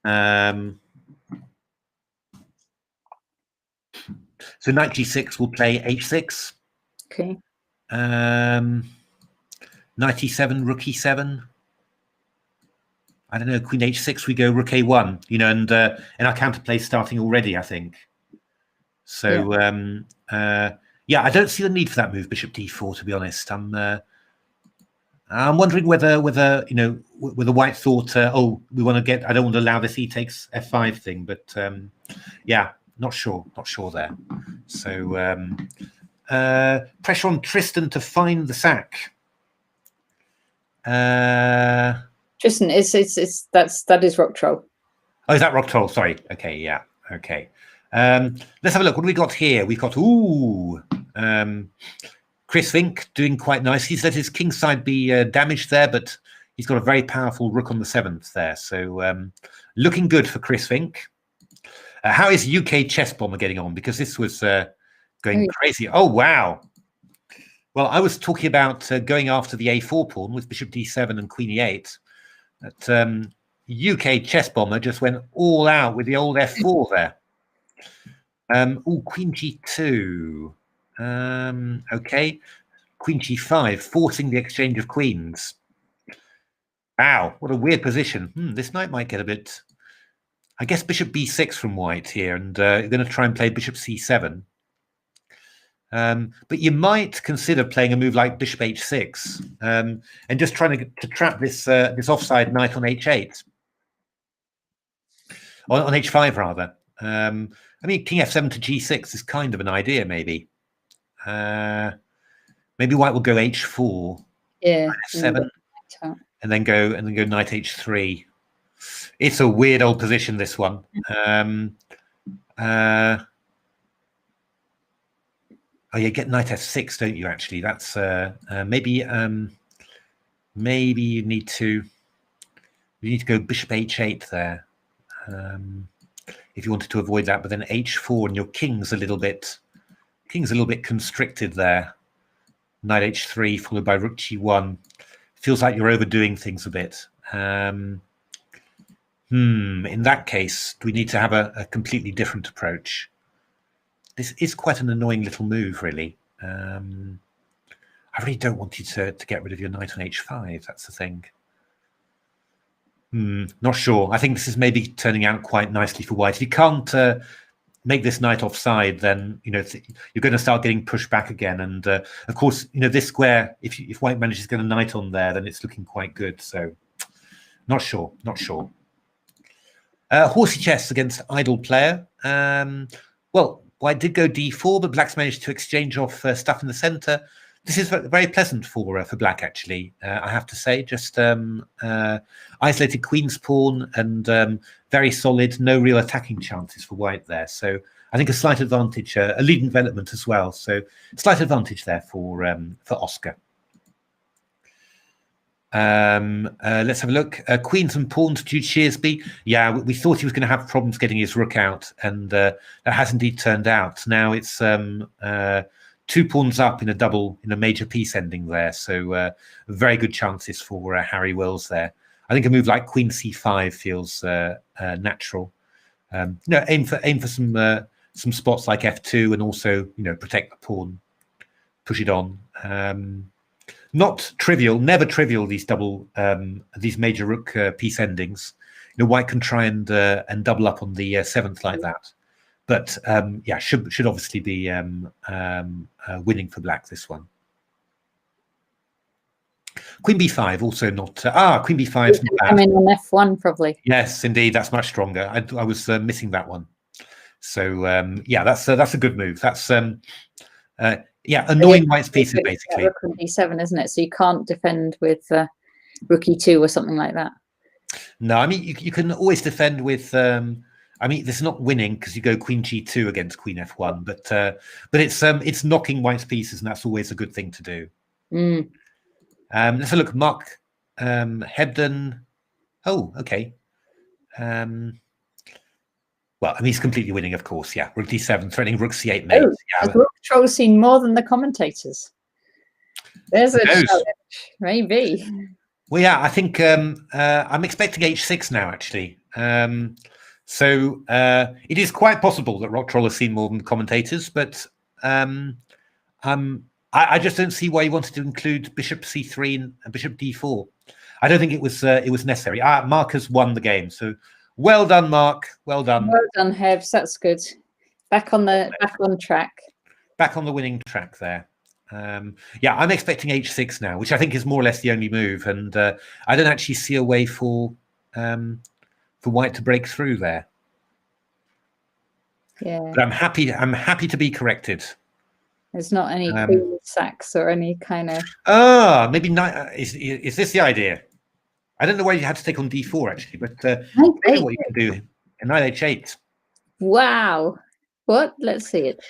So knight g6 will play h6. Okay. Knight e7, rook e7. I don't know, queen h6, we go rook a1, and our counterplay starting already, I think. So Yeah, I don't see the need for that move, bishop d4. To be honest, I'm wondering whether whether white thought, oh, we want to get, I don't want to allow this e takes f5 thing, but yeah, not sure there. So pressure on Tristan to find the sack. Tristan, that is Rock Troll. Oh, is that Rock Troll? Sorry. Okay, yeah. Okay. Let's have a look. What do we got here? We've got Chris Fink doing quite nice. He's let his king side be damaged there, but he's got a very powerful rook on the 7th there. So looking good for Chris Fink. How is UK Chess Bomber getting on? Because this was going crazy. Oh, wow. Well, I was talking about going after the a4 pawn with bishop d7 and queen e8. But UK Chess Bomber just went all out with the old f4 there. Queen g2. Okay, queen g5, forcing the exchange of queens. Wow, what a weird position. This knight might get a bit, I guess, bishop b6 from white here, and you're going to try and play bishop c7. But you might consider playing a move like bishop h6 and just trying to trap this this offside knight on h8, on h5 rather. I mean, king f7 to g6 is kind of an idea, maybe. Maybe white will go h4, yeah, f7, and then go knight h3. It's a weird old position, this one. Oh, you get knight f6, don't you? Actually, that's maybe maybe you need to go bishop h8 there if you wanted to avoid that. But then h4, and your king's a little bit constricted there. Knight h3 followed by rook g1. Feels like you're overdoing things a bit. In that case, do we need to have a completely different approach? This is quite an annoying little move, really. I really don't want you to get rid of your knight on h5. That's the thing. Not sure. I think this is maybe turning out quite nicely for white. If you can't make this knight offside, then you're going to start getting pushed back again. And of course, this square, if white manages to get a knight on there, then it's looking quite good. So, not sure. Horsey chess against idle player. Well, white did go d4, but black's managed to exchange off stuff in the center. This is very pleasant for black, actually. I have to say, just isolated queen's pawn and very solid, no real attacking chances for white there. So I think a slight advantage, a leading development as well. So slight advantage there for Oscar. Let's have a look. Queens and pawns to Shearsby. Yeah, we thought he was going to have problems getting his rook out, and that has indeed turned out. Now it's 2 pawns up in a major piece ending there. So very good chances for Harry Wills there. I think a move like queen c5 feels natural. Aim for some spots like f2, and also protect the pawn, push it on. Not trivial, never trivial, these these major rook piece endings. White can try and double up on the 7th like that, but yeah, should obviously be winning for black this one. Queen b5 also not. Queen b5 is not bad. Coming on f1 probably. Yes, indeed, that's much stronger. I was missing that one. So yeah, that's a good move. That's yeah, annoying white's pieces basically. Rook on d7, isn't it? So you can't defend with rook e2 or something like that. No, I mean you can always defend with. I mean, this is not winning because you go queen g2 against queen f1, but it's knocking white's pieces, and that's always a good thing to do. Let's have a look. Mark Hebden. Oh, okay. Well, I mean, he's completely winning, of course. Yeah, rook d7, threatening rook c8 mate. Has Rook Troll seen more than the commentators? There's a challenge, maybe. Well, yeah, I think I'm expecting h6 now, actually. So it is quite possible that Rock Troll has seen more than the commentators, but I just don't see why you wanted to include bishop c3 and bishop d4. I don't think it was necessary. Mark has won the game, so well done, Mark. Well done. Well done, Hebs. That's good. Back on track. back on the winning track there. Yeah, I'm expecting h6 now, which I think is more or less the only move, and I don't actually see a way for white to break through there. Yeah, but I'm happy to be corrected. there's not any queen sacks or any kind of. Maybe knight. Is this the idea? I don't know why you had to take on d4 actually, but maybe what you can do in knight h8. Wow, what? Let's see it.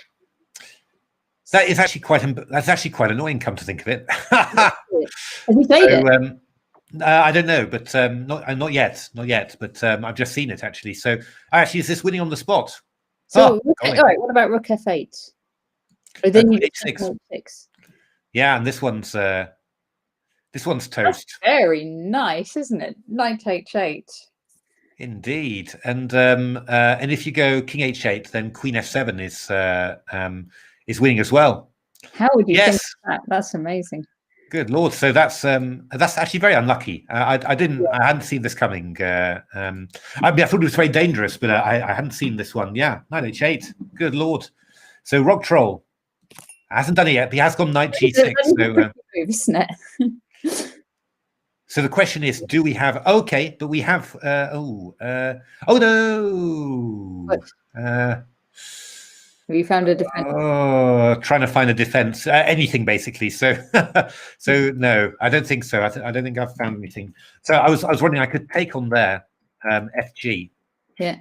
That is actually quite annoying. Come to think of it. Have you played it? I don't know, but not yet. But I've just seen it actually. So actually, is this winning on the spot? So all right. What about rook f8? Oh, then you h6. Yeah, and this one's toast. That's very nice, isn't it? Knight h8. Indeed, and if you go king h8, then queen f7 is winning as well. How would you think of that? That's amazing. Good Lord! So that's actually very unlucky. I hadn't seen this coming. I thought it was very dangerous, but I hadn't seen this one. Yeah, knight h8. Good Lord! So Rock Troll hasn't done it yet, but he has gone knight g6. So, isn't it? So the question is, do we have? Okay, but we have. Oh no! What? Have you found a defense? Oh, trying to find a defense, anything basically. So, so no, I don't think so. I don't think I've found anything. So I was wondering I could take on there, FG. Yeah.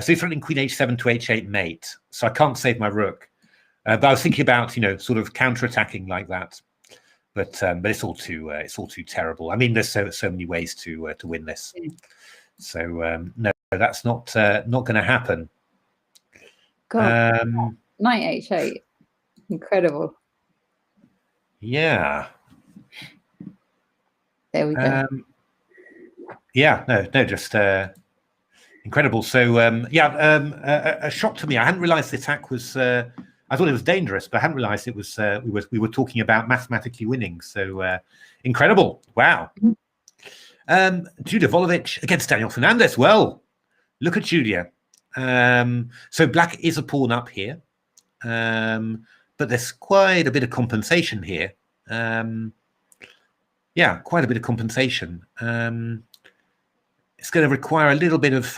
So you're threatening queen h7 to h8 mate. So I can't save my rook. But I was thinking about sort of counter-attacking like that. But it's all too terrible. I mean, there's so many ways to win this. So no, that's not going to happen. God, knight h8, incredible. Yeah. There we go. Yeah, no, just incredible. So a shock to me. I hadn't realised the attack was. I thought it was dangerous, but I hadn't realised it was. We were talking about mathematically winning. So incredible! Wow. Julia Volovic against Daniel Fernandez. Well, look at Julia. So black is a pawn up here, but there's quite a bit of compensation here. Yeah, quite a bit of compensation. It's going to require a little bit of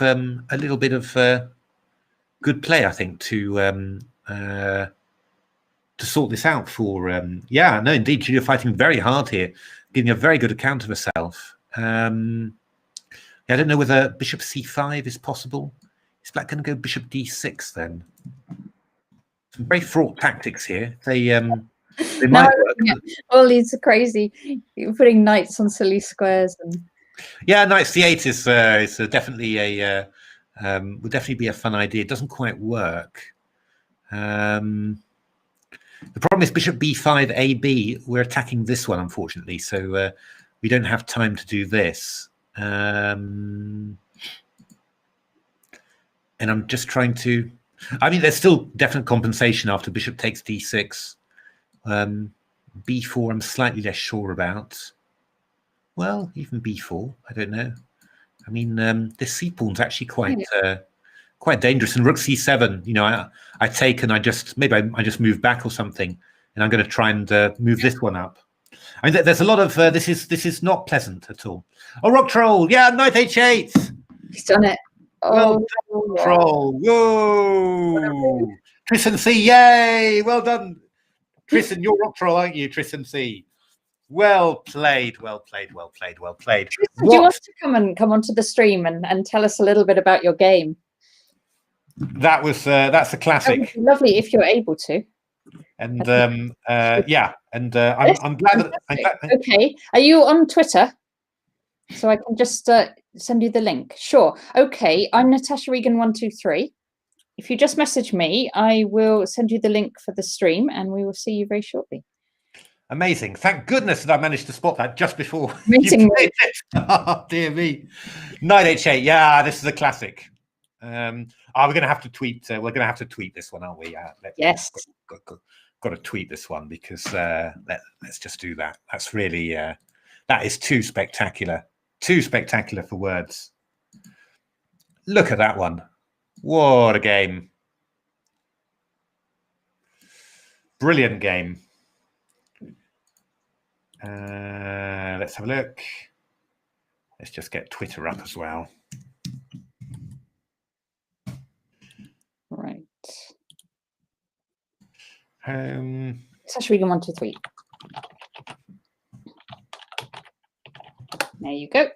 good play, I think, to sort this out. For yeah, no, indeed, Julia fighting very hard here, giving a very good account of herself. Yeah, I don't know whether bishop c5 is possible. Is black going to go bishop d6 then? Some very fraught tactics here. They might work. All these are crazy. You're putting knights on silly squares and. Yeah, knight c8 is definitely would definitely be a fun idea. It doesn't quite work. The problem is bishop b5 ab. We're attacking this one, unfortunately, so we don't have time to do this. And I'm just trying to. I mean, there's still definite compensation after bishop takes d6. b4, I'm slightly less sure about. Well, even b4, I don't know. I mean, this c pawn's actually quite dangerous. And rook c7, I take and I just move back or something, and I'm going to try and move this one up. I mean, there's a lot of this is not pleasant at all. Oh, Rock Troll, yeah, knight h8. He's done it. Well done, Troll. Whoa! Tristan C, yay! Well done, Tristan. You're Rock Troll, aren't you, Tristan C? Well played, well played, well played, well played. Tristan, do you want to come onto the stream and tell us a little bit about your game? That's a classic. That would be lovely if you're able to. And yeah, and I'm glad that. Okay, are you on Twitter? So I can just send you the link. Sure. Okay, I'm Natasha Regan 123. If you just message me, I will send you the link for the stream, and we will see you very shortly. Amazing! Thank goodness that I managed to spot that just before Meeting you played it. Oh dear me! Knight h8. Yeah, this is a classic. We're going to have to tweet. We're going to have to tweet this one, aren't we? Yes. Got to tweet this one because let's just do that. That's really that is too spectacular. Too spectacular for words. Look at that one. What a game. Brilliant game. Let's have a look. Let's just get Twitter up as well. Right. Natasha Regan 1, 2, 3. There you go.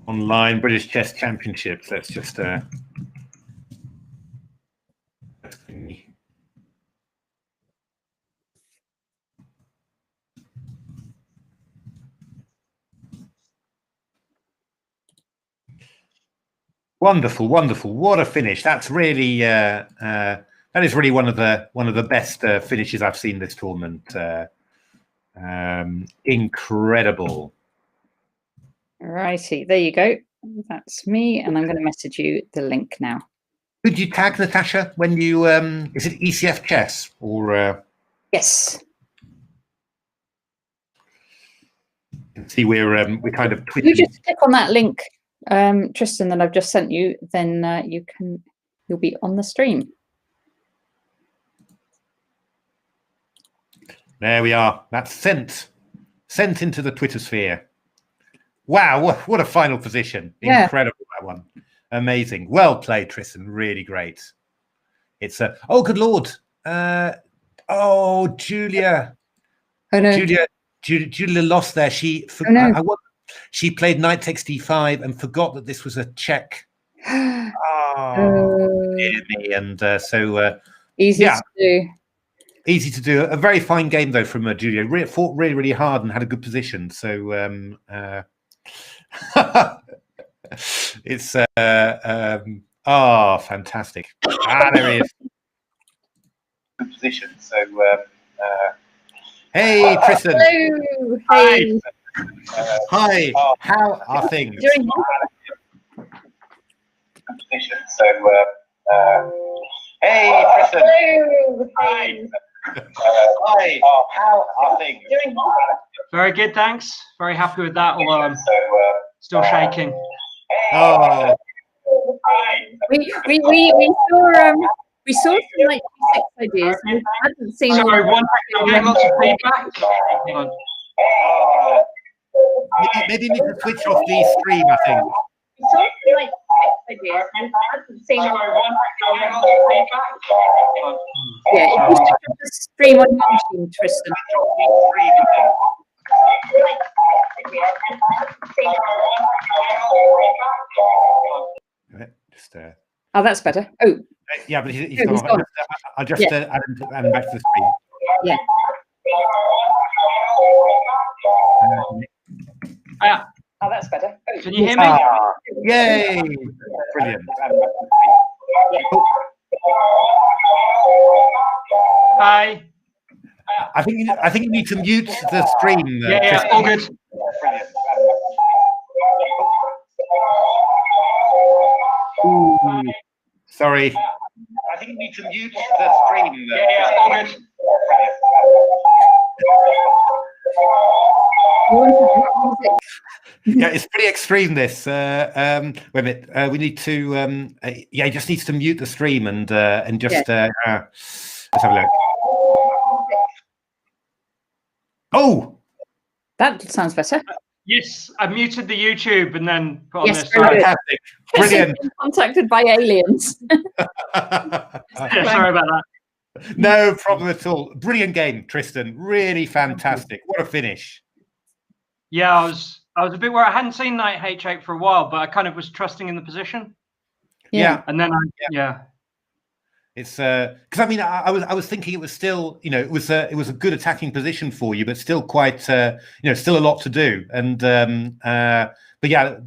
Online British Chess Championships. Let's just wonderful, wonderful. What a finish. That's really that is really one of the best finishes I've seen this tournament. Incredible. Righty, there you go. That's me, and I'm going to message you the link now. Could you tag Natasha when you is it ECF Chess or Yes. see we're kind of You just click on that link, Tristan, that I've just sent you, then you'll be on the stream. There we are. That's sent into the Twitter sphere. Wow, what a final position. Yeah. Incredible, that one. Amazing. Well played, Tristan. Really great. It's oh, good Lord. Oh, Julia. Oh, no. Julia lost there. She she played knight takes d5 and forgot that this was a check. Oh, dear me. And so easy to do. Easy to do. A very fine game though from Julia. Fought really, really hard and had a good position. So it's fantastic. There he is. Good position. So hey, Tristan. Hello. Hey. Hi. How are things? Position. So hey, Tristan. Hello. Hi. Hi. How are things? Very good, thanks. Very happy with that, although I'm still shaking. Oh. We saw some like 6 ideas. We hadn't seen. Sorry, one second. I'm getting lots of feedback. Hang on. Maybe you need to switch off the stream, I think. We saw some like 6 ideas. We hadn't seen. Sorry, one second. I'm getting lots of feedback. Hang on. Yeah, if you switch off the stream on your machine, Tristan. Just, Oh, that's better. Oh, yeah, but he's he's gone. gone. I'll just add him back to the screen. Yeah. Oh, that's better. Oh, Can you hear me? Yay! Brilliant. Hi. I think you need to mute the stream. Yeah, all good. Brilliant. Ooh, sorry. I think you need to mute the stream. Yeah, all good. Yeah, it's pretty extreme. This. Wait a minute. We need to. Yeah, he just needs to mute the stream and just. Let's have a look. Oh, that sounds better. Yes, I muted the YouTube and then put on Yes, this. very good. fantastic! Brilliant. Contacted by aliens. Sorry about that. No problem at all. Brilliant game, Tristan. Really fantastic. What a finish. Yeah, I was a bit where I hadn't seen knight h8 for a while, but I kind of was trusting in the position. Yeah. And then It's because I mean I was thinking it was still, you know, it was a good attacking position for you, but still quite you know, still a lot to do. And but yeah,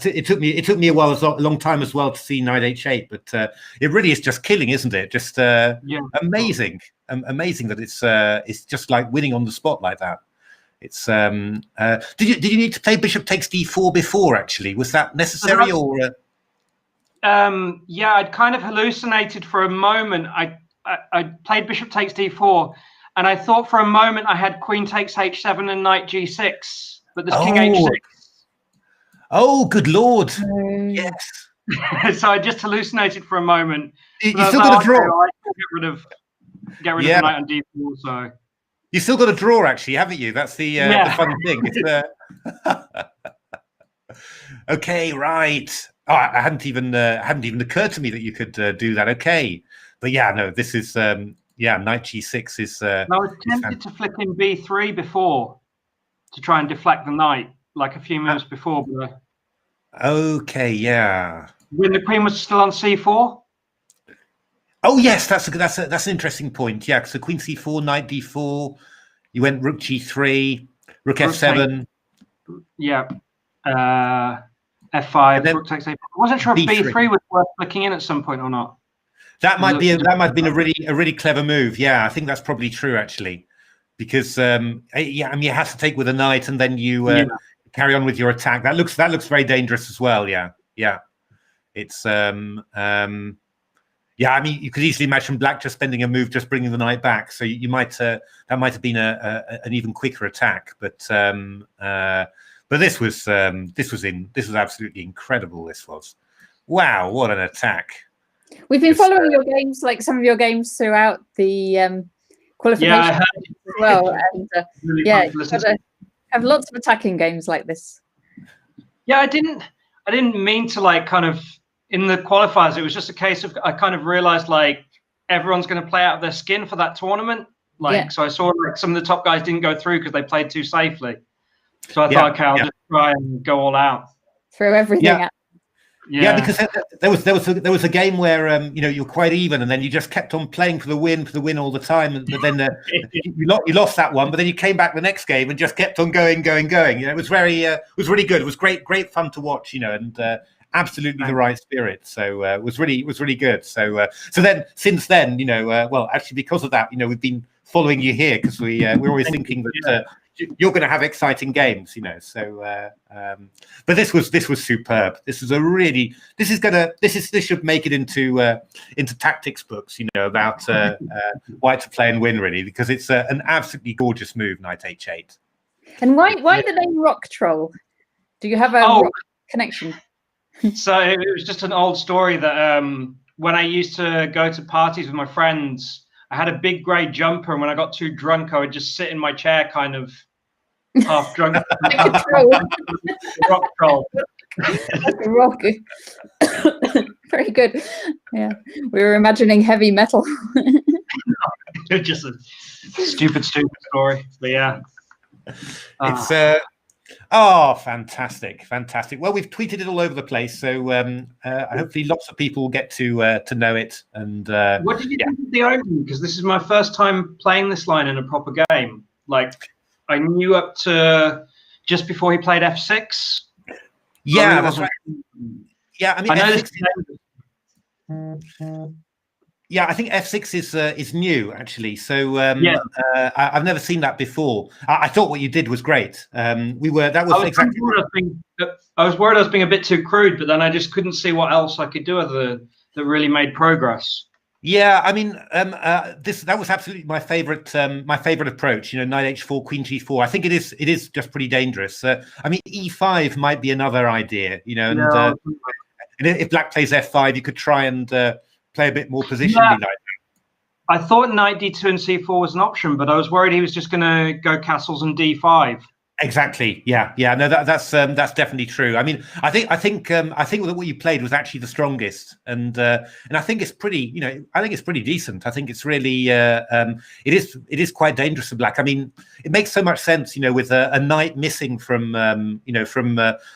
it took me a while, a long time as well to see knight h8. But it really is just killing, isn't it? Just amazing, amazing that it's just like winning on the spot like that. It's did you need to play bishop takes d4 before? Actually, was that necessary or? Yeah, I'd kind of hallucinated for a moment. I played bishop takes d4, and I thought for a moment I had queen takes h7 and knight g6, but there's king h6. Oh, good lord! Yes. So I just hallucinated for a moment. You still got a draw. I get rid of the knight on d4. So you still got a draw, actually, haven't you? That's the fun thing. Okay, right. Oh, I hadn't even occurred to me that you could do that. Okay, but yeah, no, this is knight g6 is. I was tempted to flick in b3 before to try and deflect the knight, like a few moves before. But, okay, yeah. When the queen was still on c4. Oh yes, that's an interesting point. Yeah, so queen c4, knight d4. You went rook g3, rook f7. Yeah. F5. Rook takes a. I wasn't sure if b3 was worth flicking in at some point or not. That might have been a really clever move. Yeah, I think that's probably true actually, because I mean, you have to take with a knight and then you carry on with your attack. That looks very dangerous as well. Yeah. It's I mean, you could easily imagine black just spending a move, just bringing the knight back. So you might that might have been an even quicker attack. But this was absolutely incredible. This was, wow, what an attack! We've been following your games, like some of your games throughout the qualification as well, and you've got to have lots of attacking games like this. Yeah, I didn't mean to like kind of. In the qualifiers, it was just a case of I kind of realized like everyone's going to play out of their skin for that tournament. So I saw like some of the top guys didn't go through because they played too safely. So I thought, okay, I'll just try and go all out. Throw everything out. Yeah, because there was a game where you're quite even, and then you just kept on playing for the win all the time. But then you lost that one, but then you came back the next game and just kept on going. It was really good. It was great fun to watch. And. Absolutely the right spirit. So it was really good. So then since then, well, actually because of that, we've been following you here because we're always thinking that you're going to have exciting games, So, but this was superb. This should make it into tactics books, about white to play and win really, because it's an absolutely gorgeous move, knight h8. And why the name Rock Troll? Do you have a rock connection? So it was just an old story that when I used to go to parties with my friends, I had a big grey jumper, and when I got too drunk, I would just sit in my chair, kind of half drunk. Rock troll. Rock. Very good. Yeah, we were imagining heavy metal. Just a stupid story, but yeah. It's oh, fantastic! Well, we've tweeted it all over the place, so hopefully lots of people will get to know it. And what did you think of the opening? Because this is my first time playing this line in a proper game. Like, I knew up to just before he played f6. Yeah, that's right. Yeah, I mean, yeah, I think f6 is new actually. So I've never seen that before. I thought what you did was great. I was worried I was being a bit too crude, but then I just couldn't see what else I could do other that really made progress. Yeah, I mean, that was absolutely my favorite approach. Knight h4, queen g4. I think it is just pretty dangerous. I mean, e5 might be another idea. And if black plays f5, you could try and play a bit more positionally like that. I thought knight d2 and c4 was an option, but I was worried he was just going to go castles and d5. Exactly. Yeah. No, that's definitely true. I mean, I think that what you played was actually the strongest, and I think it's pretty. I think it's pretty decent. I think it's really it is quite dangerous for black. I mean, it makes so much sense, with a knight missing from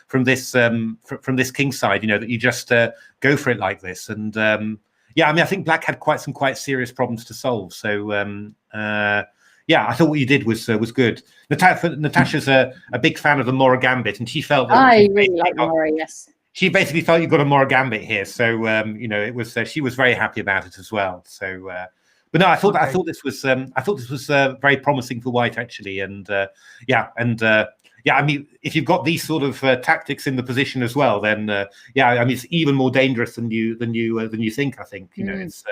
from this king side, that you just go for it like this, and yeah, I mean, I think black had some quite serious problems to solve. So yeah, I thought what you did was good. Natasha's a big fan of the Mora Gambit, and she felt that I really like Mora. Yes, she basically felt you got a Mora Gambit here. So it was she was very happy about it as well. So, but no, I thought this was very promising for white actually, and yeah, I mean, if you've got these sort of tactics in the position as well, then yeah, I mean, it's even more dangerous than you think. I think it's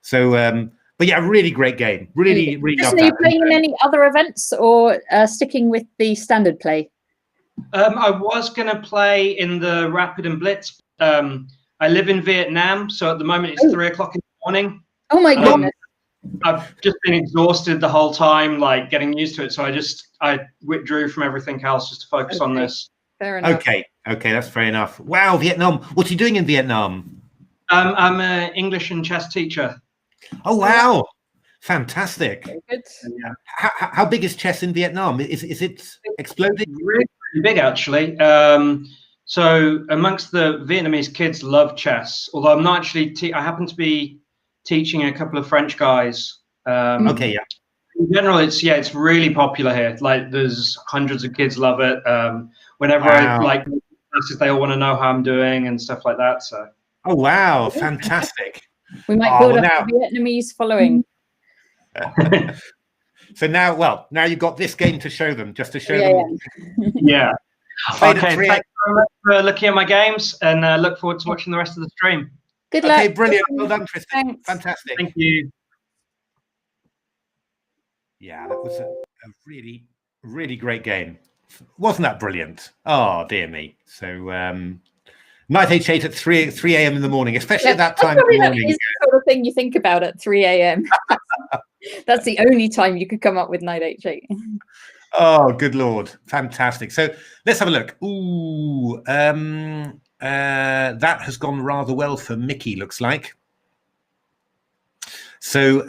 so. But yeah, really great game. Really, really Just, love are you that. playing in any other events or sticking with the standard play? I was going to play in the Rapid and Blitz. I live in Vietnam, so at the moment it's 3 o'clock in the morning. Oh my goodness. I've just been exhausted the whole time, like getting used to it. So I withdrew from everything else just to focus on this. Fair enough. Okay, that's fair enough. Wow, Vietnam. What are you doing in Vietnam? I'm an English and chess teacher. Oh, wow. Fantastic. Very good. Yeah. How big is chess in Vietnam? Is it exploding? Really big, actually. So amongst the Vietnamese kids love chess, although I'm not actually, I happen to be teaching a couple of French guys. Okay, yeah. In general, it's really popular here. Like there's hundreds of kids love it. Whenever I like classes, they all want to know how I'm doing and stuff like that. So. Oh, wow. Fantastic. We might build up a Vietnamese following. So now you've got this game to show them, just to show them. Yeah. Okay, thanks very much for looking at my games, and look forward to watching the rest of the stream. Good luck. Okay, brilliant. Well done, Tristan. Thanks. Fantastic. Thank you. Yeah, that was a really, really great game. Wasn't that brilliant? Oh, dear me. So, Knight H8 at 3 a.m. in the morning, especially at that time of the morning. That is the sort of thing you think about at 3 a.m. That's the only time you could come up with Knight H8. Oh, good Lord. Fantastic. So let's have a look. Ooh, that has gone rather well for Mickey, looks like. So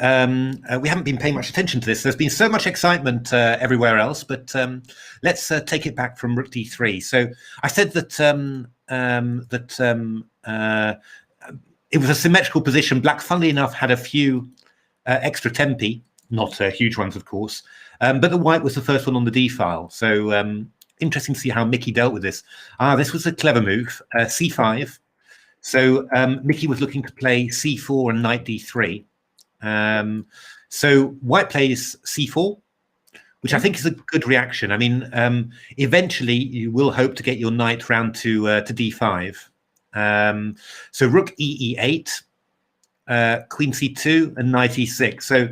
we haven't been paying much attention to this. There's been so much excitement everywhere else, but let's take it back from Rook D3. So I said that it was a symmetrical position. Black, funnily enough, had a few extra tempi, not huge ones, of course, but the white was the first one on the D file. So interesting to see how Mickey dealt with this. This was a clever move, C5. So Mickey was looking to play C4 and Knight D3. So white plays C4, which I think is a good reaction. I mean, eventually you will hope to get your knight round to D5. So Rook E8, Queen C2, and Knight E6. So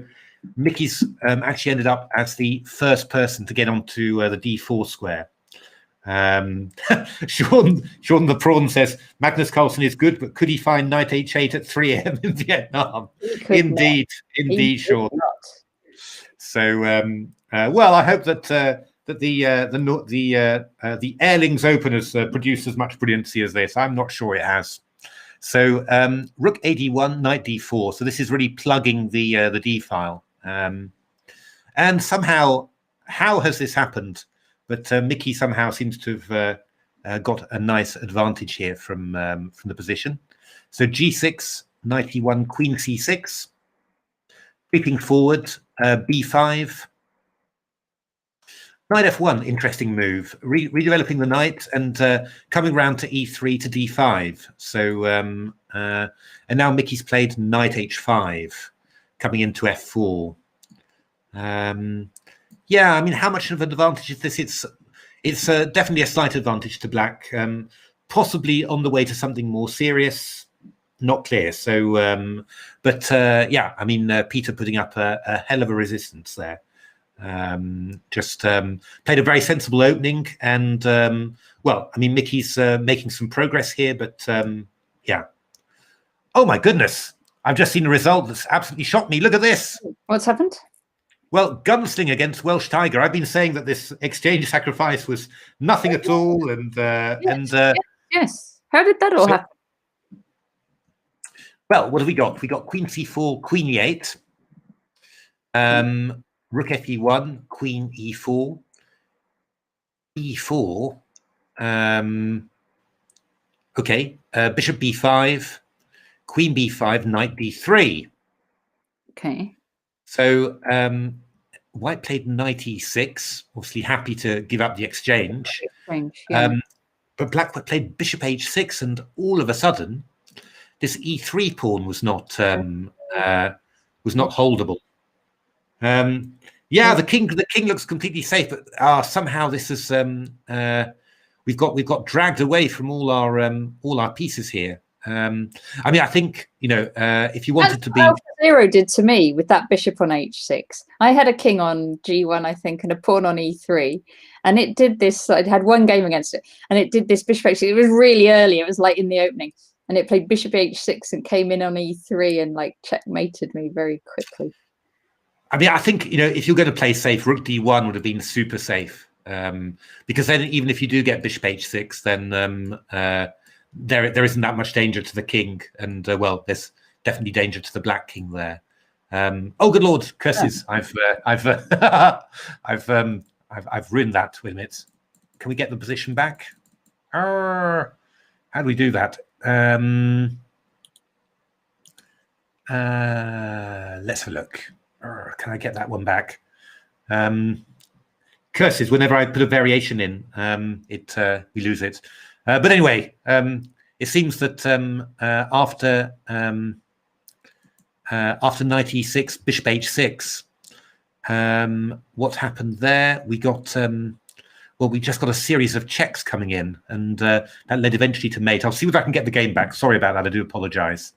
Mickey's actually ended up as the first person to get onto the D4 square. Sean the Prawn says Magnus Carlsen is good, but could he find Knight H8 at 3 a.m. in Vietnam? Indeed, Sean. So, well, I hope that the Airlings Open has produced as much brilliancy as this. I'm not sure it has. So, Rook AD1, Knight D4. So this is really plugging the D file. And somehow, how has this happened? But Mickey somehow seems to have got a nice advantage here from the position. So G6, Knight E1, Queen C6, creeping forward, B5, Knight F1, interesting move, redeveloping the knight and coming round to E3 to D5. So and now Mickey's played Knight H5, coming into F4. Yeah, I mean, how much of an advantage is this? It's definitely a slight advantage to Black, possibly on the way to something more serious. Not clear. So, but yeah, I mean, Peter putting up a hell of a resistance there. Just played a very sensible opening, and well, I mean, Mickey's making some progress here, but yeah. Oh my goodness! I've just seen a result that's absolutely shocked me. Look at this. What's happened? Well, Gunsling against Welsh Tiger. I've been saying that this exchange sacrifice was nothing at all, and yes. How did that all happen? Well, what have we got? We got Queen C4, Queen E8, Rook Fe1, Queen E4, E4. Okay, Bishop B5, Queen B5, Knight D3. Okay. So White played Knight E6, obviously happy to give up the exchange. Yeah. But Black played Bishop H6, and all of a sudden, this E3 pawn was not holdable. Yeah, the king looks completely safe, but somehow this is we've got dragged away from all our pieces here. I mean, I think, you know, if you wanted to be... Alpha Zero did to me with that bishop on h6. I had a king on g1, I think, and a pawn on e3. And it did this, I'd had one game against it, and it did this bishop h6. It was really early, it was like in the opening. And it played bishop h6 and came in on e3 and like checkmated me very quickly. I mean, I think, you know, if you're going to play safe, rook d1 would have been super safe. Because then even if you do get bishop h6, then there isn't that much danger to the king. And, well, there's definitely danger to the black king there. Oh, good Lord, curses. Yeah. I've ruined that. Wait a minute. Can we get the position back? How do we do that? Let's have a look. Can I get that one back? Curses, whenever I put a variation in, we lose it. But anyway, it seems that after knight e6, bishop h6, what happened there? We got well, we just got a series of checks coming in, and that led eventually to mate. I'll see if I can get the game back. Sorry about that. I do apologise.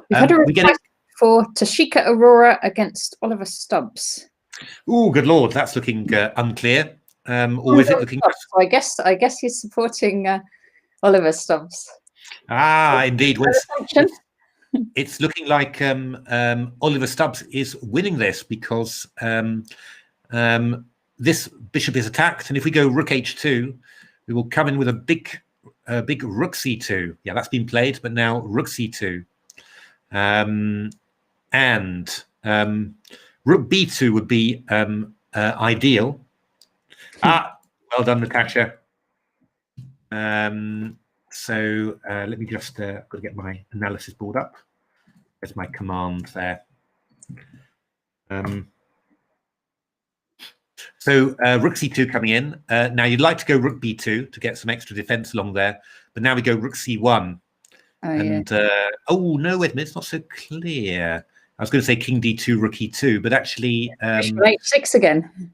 We've had a request for Tashika Aurora against Oliver Stubbs. Oh, good Lord, that's looking unclear. Or is it looking? So I guess he's supporting Oliver Stubbs. Ah, indeed. Well, it's looking like Oliver Stubbs is winning this because this bishop is attacked, and if we go rook h2, we will come in with a big rook c2. Yeah, that's been played, but now rook c2, and rook b2 would be ideal. Well done, Natasha. So let me just got to get my analysis board up. There's my command there. So rook c2 coming in. Now you'd like to go rook b2 to get some extra defense along there, but now we go rook c1. And oh no, wait a minute, it's not so clear. I was going to say king d2, rook e2, but actually h6 again.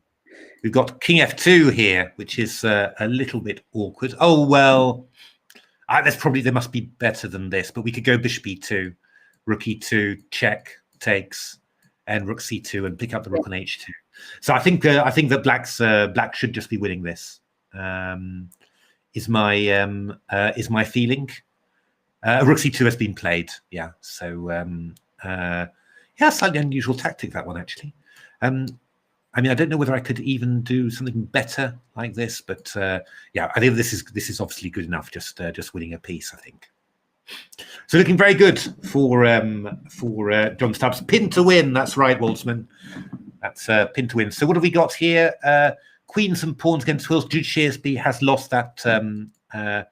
We've got king f2 here, which is a little bit awkward. Oh well, there must be better than this, but we could go bishop e2, rook e2, check, takes, and rook c2, and pick up the rook on h2. So I think that black should just be winning this. Is my feeling. Rook c2 has been played, yeah. So yeah, slightly unusual tactic, that one actually. I mean, I don't know whether I could even do something better like this, but yeah, I think this is obviously good enough. Just winning a piece, I think. So looking very good for John Stubbs. Pin to win. That's right, Waldsman. That's pin to win. So what have we got here? Queens and pawns against Wills. Jude Shearsby has lost that that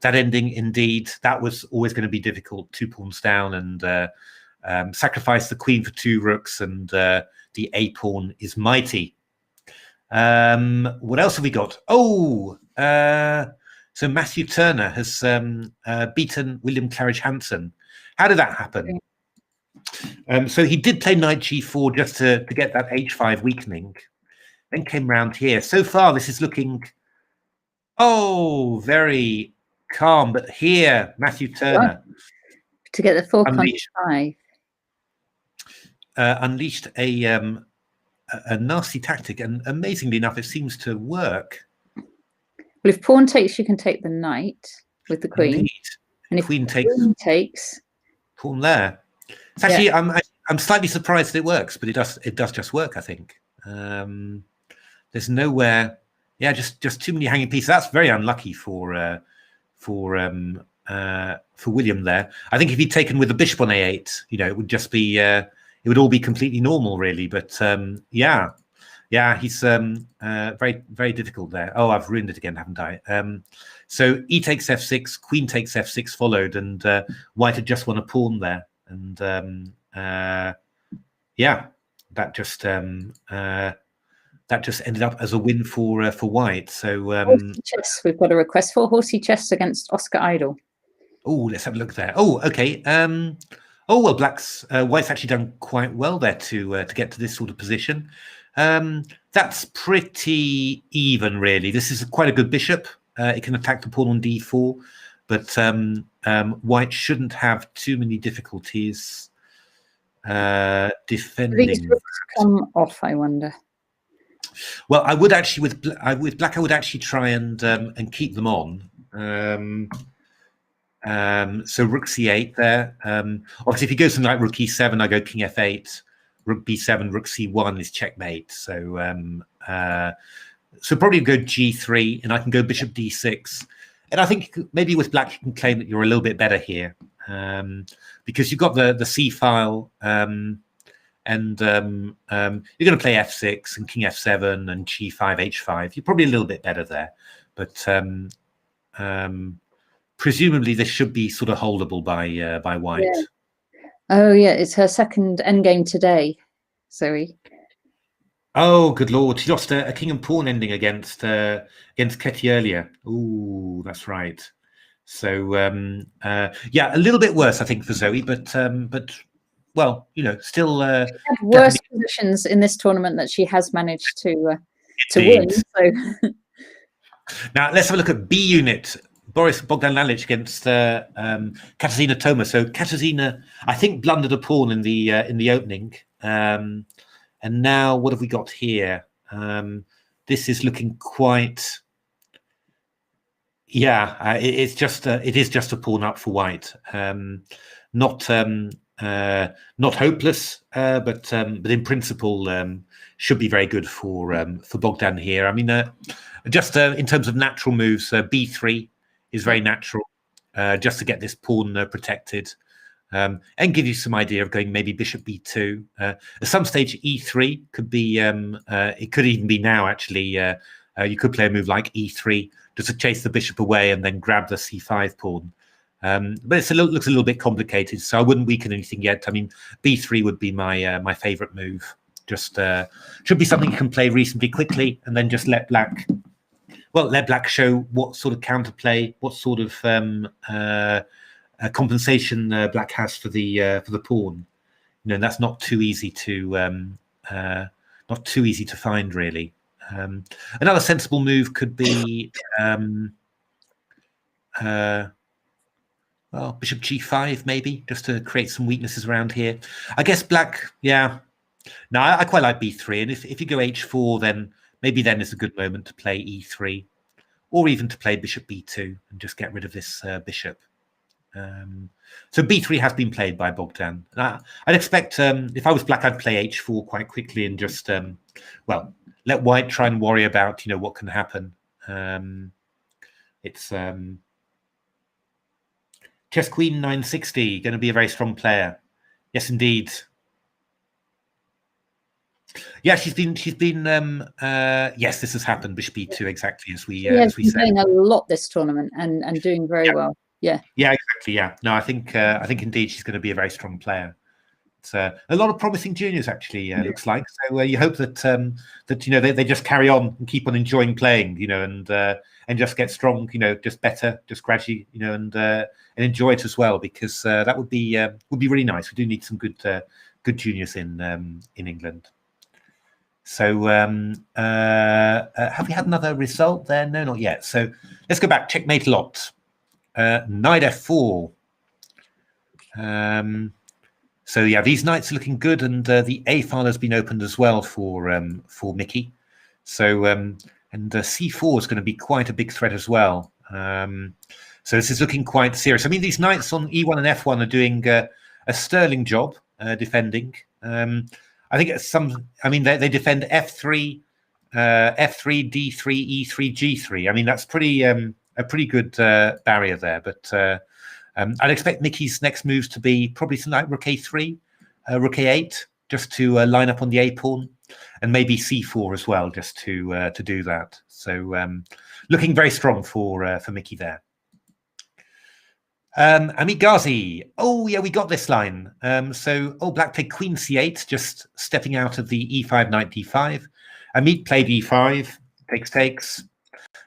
ending. Indeed, that was always going to be difficult. 2 pawns down and sacrifice the queen for 2 rooks, and the a pawn is mighty. What else have we got? Oh, so Matthew Turner has beaten William Claridge Hansen. How did that happen? So he did play knight g4 just to get that h5 weakening, then came round here. So far, this is looking, very calm. But here, Matthew Turner to get the 4.5 unleashed a nasty tactic, and amazingly enough, it seems to work. Well, if pawn takes, you can take the knight with the queen. Indeed. And if queen takes, pawn there. It's actually, I'm slightly surprised that it works, but it does just work, I think. There's nowhere, just too many hanging pieces. That's very unlucky for William there. I think if he'd taken with the bishop on a8, it would just be it would all be completely normal, really. But he's very, very difficult there. Oh, I've ruined it again, haven't I? So e takes f6, queen takes f6 followed, and white had just won a pawn there, and that just ended up as a win for white. So horsey chess. We've got a request for horsey chess against Oscar Idle. Oh, let's have a look there. Oh, okay. Oh well, white's actually done quite well there to get to this sort of position. That's pretty even, really. This is quite a good bishop. It can attack the pawn on d4, but white shouldn't have too many difficulties defending. These rooks come off, I wonder. Well, I would actually with black. I would actually try and keep them on. So rook c8 there. Obviously, if he goes something like rook e7, I go king f8. Rook b7, rook c1 is checkmate. So so probably go g3, and I can go bishop d6. And I think maybe with black you can claim that you're a little bit better here, because you've got the c file, and you're going to play f6 and king f7 and g5, h5. You're probably a little bit better there, but presumably this should be sort of holdable by white. Yeah. Oh yeah, it's her second endgame today, Zoe. Oh, good lord! She lost a king and pawn ending against Ketty earlier. Ooh, that's right. So yeah, a little bit worse, I think, for Zoe, but well, you know, still she had worse positions in this tournament that she has managed to win. So now let's have a look at B unit. Bogdan Lalic against Katarzyna Toma. So Katarzyna, I think, blundered a pawn in the opening. And now what have we got here? This is looking quite, yeah. It is just a pawn up for white. Not hopeless, but in principle should be very good for Bogdan here. I mean, just in terms of natural moves, b3 is very natural, just to get this pawn protected. And give you some idea of going maybe bishop b2. At some stage, e3 could be, it could even be now, actually. You could play a move like e3 just to chase the bishop away and then grab the c5 pawn. But it looks a little bit complicated, so I wouldn't weaken anything yet. I mean, b3 would be my favorite move. Just should be something you can play reasonably quickly, and then just let black show what sort of counterplay, what sort of compensation black has for the pawn. You know, that's not too easy to find, really. Another sensible move could be well, bishop g5 maybe, just to create some weaknesses around here. I guess black, yeah. No, I quite like b3, and if you go h4, then maybe then is a good moment to play e3, or even to play bishop b2 and just get rid of this bishop. So b3 has been played by Bogdan. I'd expect, if I was black, I'd play h4 quite quickly and just, well, let white try and worry about, you know, what can happen. It's chess queen 960, going to be a very strong player. Yes, indeed. Yeah, she's been. Yes, this has happened. Bishop e2, exactly as we said. Playing a lot this tournament and doing very well. Yeah. Yeah, exactly. Yeah. No, I think indeed she's going to be a very strong player. It's a lot of promising juniors, actually. Looks like. So you hope that that, you know, they just carry on and keep on enjoying playing, you know, and just get strong, you know, just better, just gradually, you know, and enjoy it as well, because that would be really nice. We do need some good juniors in England. So have we had another result there? No, not yet. So let's go back. Checkmate a lot. Knight f4. So yeah, these knights are looking good, and the a file has been opened as well for Mickey. So and c4 is going to be quite a big threat as well. So this is looking quite serious. I mean, these knights on e1 and f1 are doing a sterling job defending. I think I mean, they defend f3, f3, d3, e3, g3. I mean, that's pretty a pretty good barrier there. But I'd expect Mickey's next moves to be probably something like rook a3, rook a8, just to line up on the a pawn, and maybe c4 as well, just to do that. So looking very strong for Mickey there. Ameet Ghasi. Oh yeah, we got this line. So black played queen c8, just stepping out of the e5 knight d5. Ameet played e5, takes,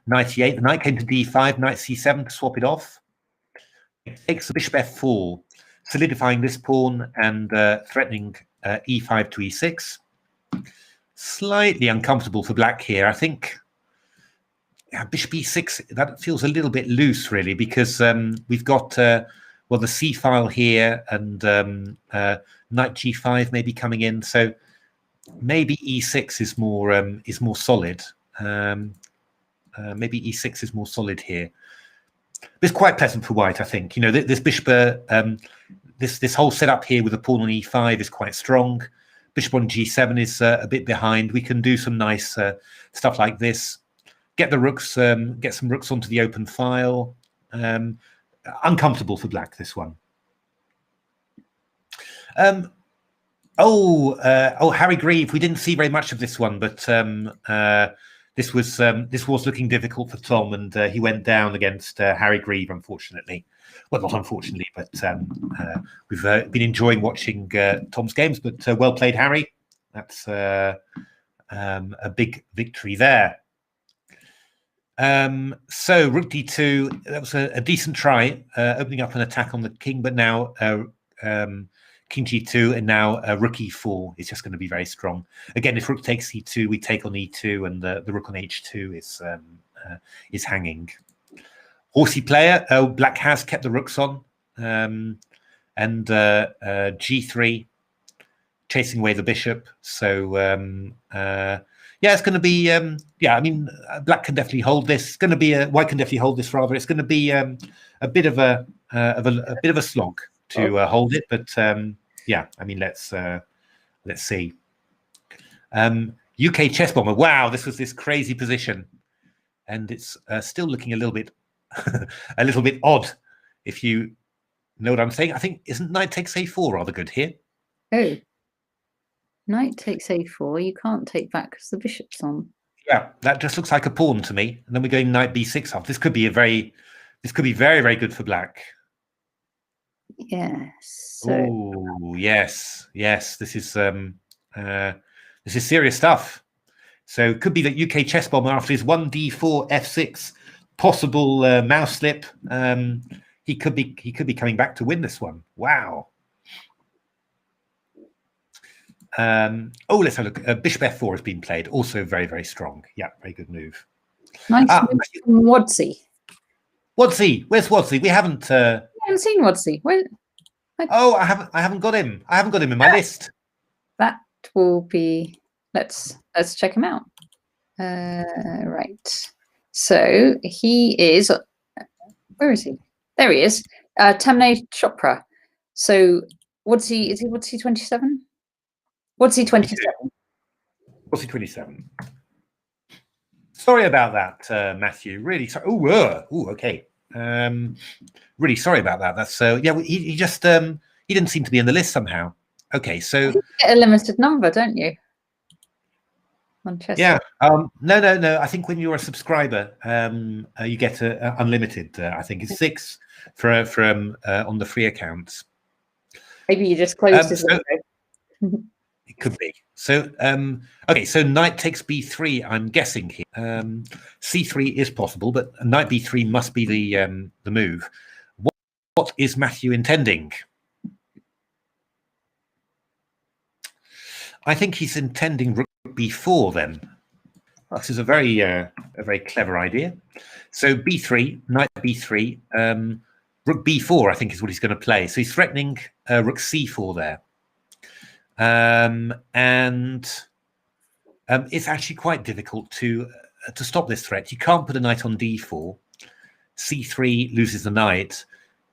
knight e8. The knight came to d5, knight c7 to swap it off. Takes the bishop f4, solidifying this pawn and threatening e5 to e6. Slightly uncomfortable for black here. I think bishop e6, that feels a little bit loose, really, because we've got well, the c file here, and knight g5 maybe coming in. So maybe e6 is more solid. Maybe e6 is more solid here. But it's quite pleasant for white, I think. You know, this bishop, this whole setup here with the pawn on e5 is quite strong. Bishop on g7 is a bit behind. We can do some nice stuff like this. Get the rooks, get some rooks onto the open file. Uncomfortable for black, this one. Harry Grieve. We didn't see very much of this one, but this was looking difficult for Tom, and he went down against Harry Grieve, unfortunately. Well, not unfortunately, but we've been enjoying watching Tom's games. But well played, Harry. That's a big victory there. So rook d2, that was a decent try, opening up an attack on the king, but now king g2, and now rook e4 is just going to be very strong. Again, if rook takes e2, we take on e2, and the rook on h2 is hanging. Horsey player, black has kept the rooks on, and g3, chasing away the bishop. So yeah, it's going to be yeah. I mean, black can definitely hold this. It's going to be white can definitely hold this. Rather, it's going to be a bit of a slog to hold it. But yeah, I mean, let's see. UK chess bomber. Wow, this was this crazy position, and it's still looking a little bit odd. If you know what I'm saying, I think isn't knight takes a4 rather good here? Oh. Knight takes a4. You can't take back because the bishop's on. Yeah, that just looks like a pawn to me. And then we're going knight b6 up. This could be very, very good for black. Yes. So... Oh, yes. This is serious stuff. So it could be that UK chess bomber, after his 1d4 f6 possible mouse slip, he could be coming back to win this one. Wow. Let's have a look. Bishop f4 has been played. Also very, very strong. Yeah, very good move. Nice move from Wadsworth. Wadsworth. Where's Wadsworth? We haven't seen Wadsworth. Where? Oh, I haven't got him. I haven't got him in my list. That will be. Let's check him out. Right. So he is. Where is he? There he is. Tamne Chopra. So what's he? Is he? What's he? 27. What's he 27? What's he 27? Sorry about that, Matthew. Really sorry. Oh, okay. Really sorry about that. That's yeah. He just he didn't seem to be in the list somehow. Okay, so you get a limited number, don't you? On chess. Yeah. No. I think when you're a subscriber, you get unlimited. I think it's 6 from on the free accounts. Maybe you just closed his window. It could be. So, okay, so knight takes b3, I'm guessing here. c3 is possible, but knight b3 must be the move. What is Matthew intending? I think he's intending rook b4 then. This is a very clever idea. So b3, knight b3, rook b4, I think is what he's going to play. So he's threatening rook c4 there. And it's actually quite difficult to stop this threat. You can't put a knight on d4. c3 loses the knight,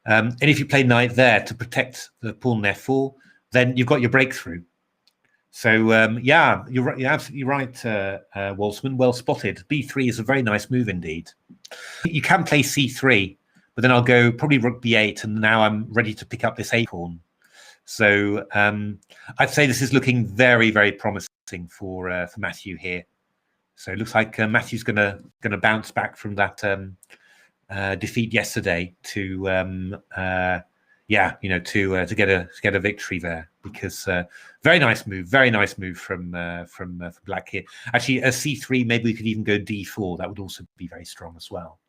and if you play knight there to protect the pawn on f4, then you've got your breakthrough. So yeah, you're absolutely right, Walsman. Well spotted. b3 is a very nice move indeed. You can play c3, but then I'll go probably rook b8, and now I'm ready to pick up this a pawn. So I'd say this is looking very, very promising for Matthew here. So it looks like Matthew's gonna bounce back from that defeat yesterday to yeah, you know, to get a victory there, because very nice move from black here. Actually, a c3, maybe we could even go d4. That would also be very strong as well.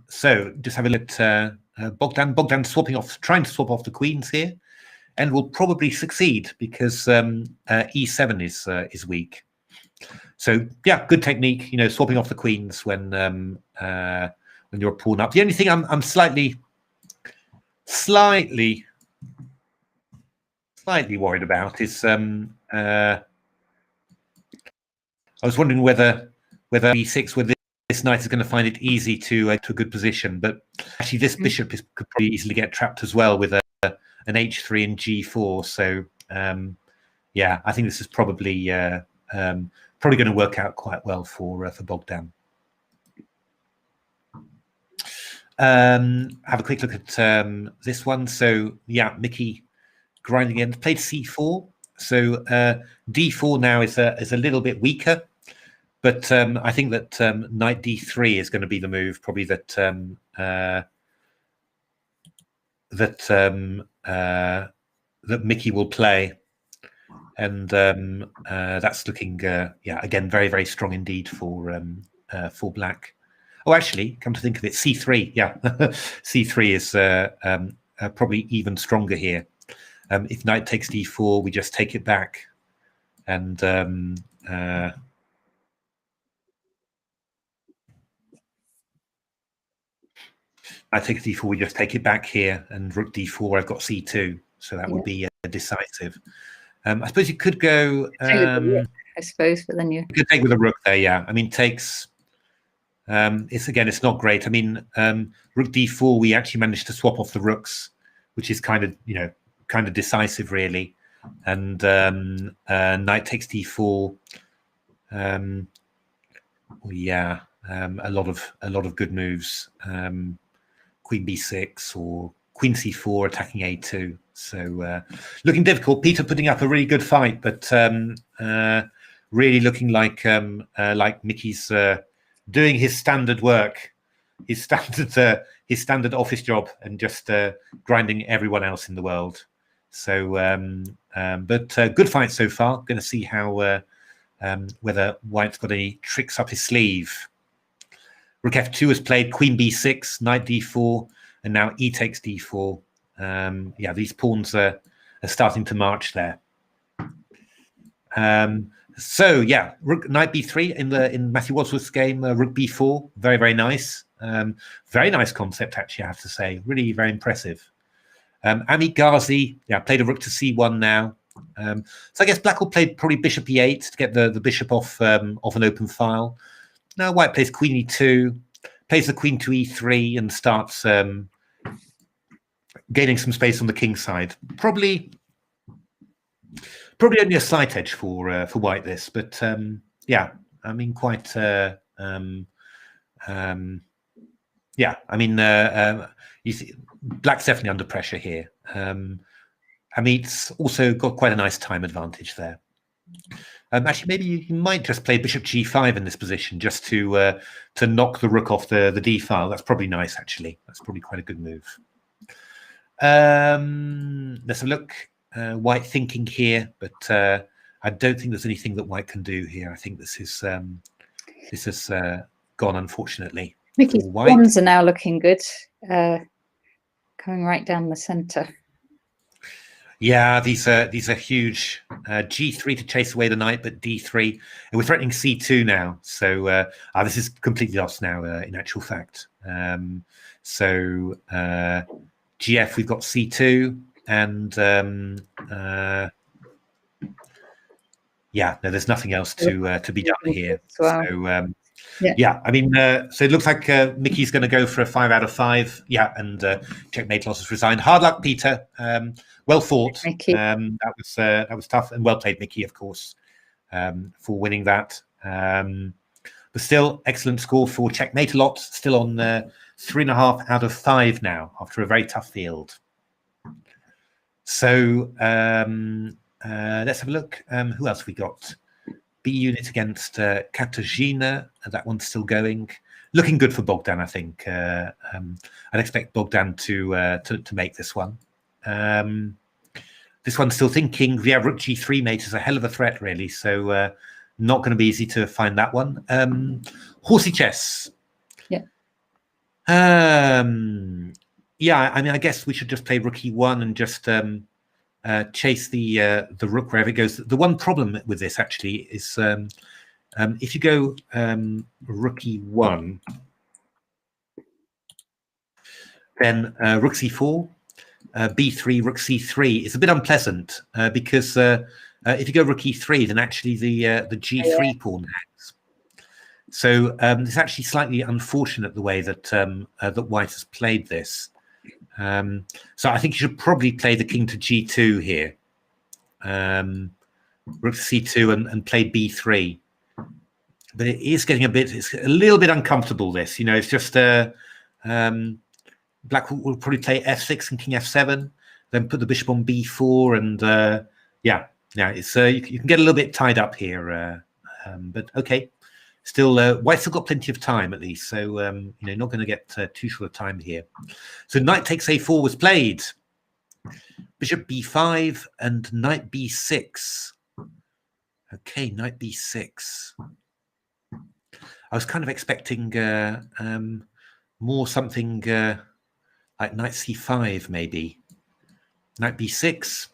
So just have a look at Bogdan trying to swap off the queens here, and will probably succeed because e7 is weak. So yeah, good technique. You know, swapping off the queens when you're a pawn up. The only thing I'm slightly worried about is I was wondering whether e6, whether this knight is going to find it easy to a good position, but actually this bishop could probably easily get trapped as well with an h3 and g4. So yeah, I think this is probably going to work out quite well for Bogdan. Have a quick look at this one. So yeah, Mickey grinding in, played c4. So d4 now is a little bit weaker, but I think that knight d3 is going to be the move, probably that that Mickey will play, and that's looking yeah, again, very, very strong indeed for black. Oh, actually, come to think of it, c3, yeah, c3 is probably even stronger here. If knight takes d4, we just take it back, and knight takes d4, we just take it back here, and rook d4, I've got c2, so that would be decisive. I suppose you could go. I suppose, but then you could take with a rook there. Yeah, I mean, takes. It's not great. I mean, rook d4, we actually managed to swap off the rooks, which is kind of decisive, really. And knight takes d4. Yeah, a lot of good moves. Queen b6 or queen c4 attacking a2. So looking difficult. Peter putting up a really good fight, but really looking like Mickey's doing his standard work, his standard office job, and just grinding everyone else in the world. So, but good fight so far. Going to see how whether White's got any tricks up his sleeve. Rook f2 has played, queen b6, knight d4, and now e takes d4. Yeah, these pawns are starting to march there. So yeah, rook knight b3 in Matthew Wadsworth's game. Rook b4, very, very nice. Very nice concept, actually, I have to say. Really very impressive. Ameet Ghasi, yeah, played a rook to c1 now. So I guess black will play probably bishop e8 to get the bishop off an open file. Now white plays queen e2, plays the queen to e3, and starts gaining some space on the king side. Probably only a slight edge for white this, but yeah, I mean quite yeah, I mean you see, black's definitely under pressure here. Ameet's also got quite a nice time advantage there. Actually, maybe you might just play bishop g5 in this position just to knock the rook off the d file. That's probably nice, actually. That's probably quite a good move. Let's have a look. White thinking here, but I don't think there's anything that white can do here. I think this has gone, unfortunately. Mickey's pawns are now looking good, coming right down the center. Yeah, these are huge. G3 to chase away the knight, but D3, and we're threatening C2 now. So this is completely lost now. In actual fact, so GF, we've got C2, and yeah, no, there's nothing else to be done here. So yeah, I mean, so it looks like Mickey's going to go for a 5 out of 5. Yeah, and checkmate, losses resigned. Hard luck, Peter. Well fought. That was tough, and well played, Mickey, of course, for winning that. But still, excellent score for checkmate a lot. Still on 3.5 out of 5 now after a very tough field. So let's have a look. Who else we got? B unit against Katarzyna. That one's still going. Looking good for Bogdan, I think. I'd expect Bogdan to make this one. This one's still thinking. Yeah, rook g3 mate is a hell of a threat, really. So not going to be easy to find that one. Horsey chess. Yeah. Yeah, I mean, I guess we should just play rook e1 and just chase the rook wherever it goes. The one problem with this actually is If you go rook e1, then rook c4, b3, rook c3 is a bit unpleasant because if you go rook e3, then actually the g3 pawn hangs. So it's actually slightly unfortunate the way that that White has played this. So I think you should probably play the king to g2 here, rook c2 and play b3. But it is getting it's a little bit uncomfortable. This, you know, it's just Black will probably play f6 and king f7, then put the bishop on b4, and yeah, it's you can get a little bit tied up here. But okay, still White's still got plenty of time at least, so you know, not going to get too short of time here. So knight takes a4 was played, bishop b5 and knight b6. Okay, knight b6. I was kind of expecting more something like knight c5, maybe. Knight b6,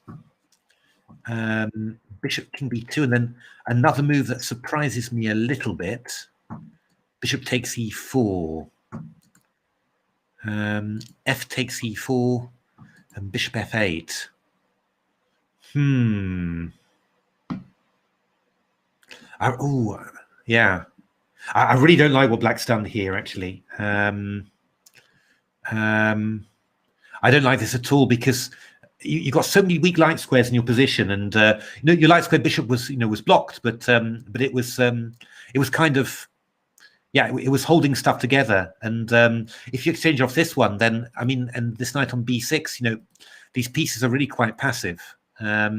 bishop king b2, and then another move that surprises me a little bit. Bishop takes e4, f takes e4, and bishop f8. Oh, yeah. I really don't like what Black's done here, actually. I don't like this at all because you've got so many weak light squares in your position, and you know, your light square bishop was blocked, but it was kind of, yeah, it was holding stuff together. And if you exchange off this one, then I mean, and this knight on b6, you know, these pieces are really quite passive. I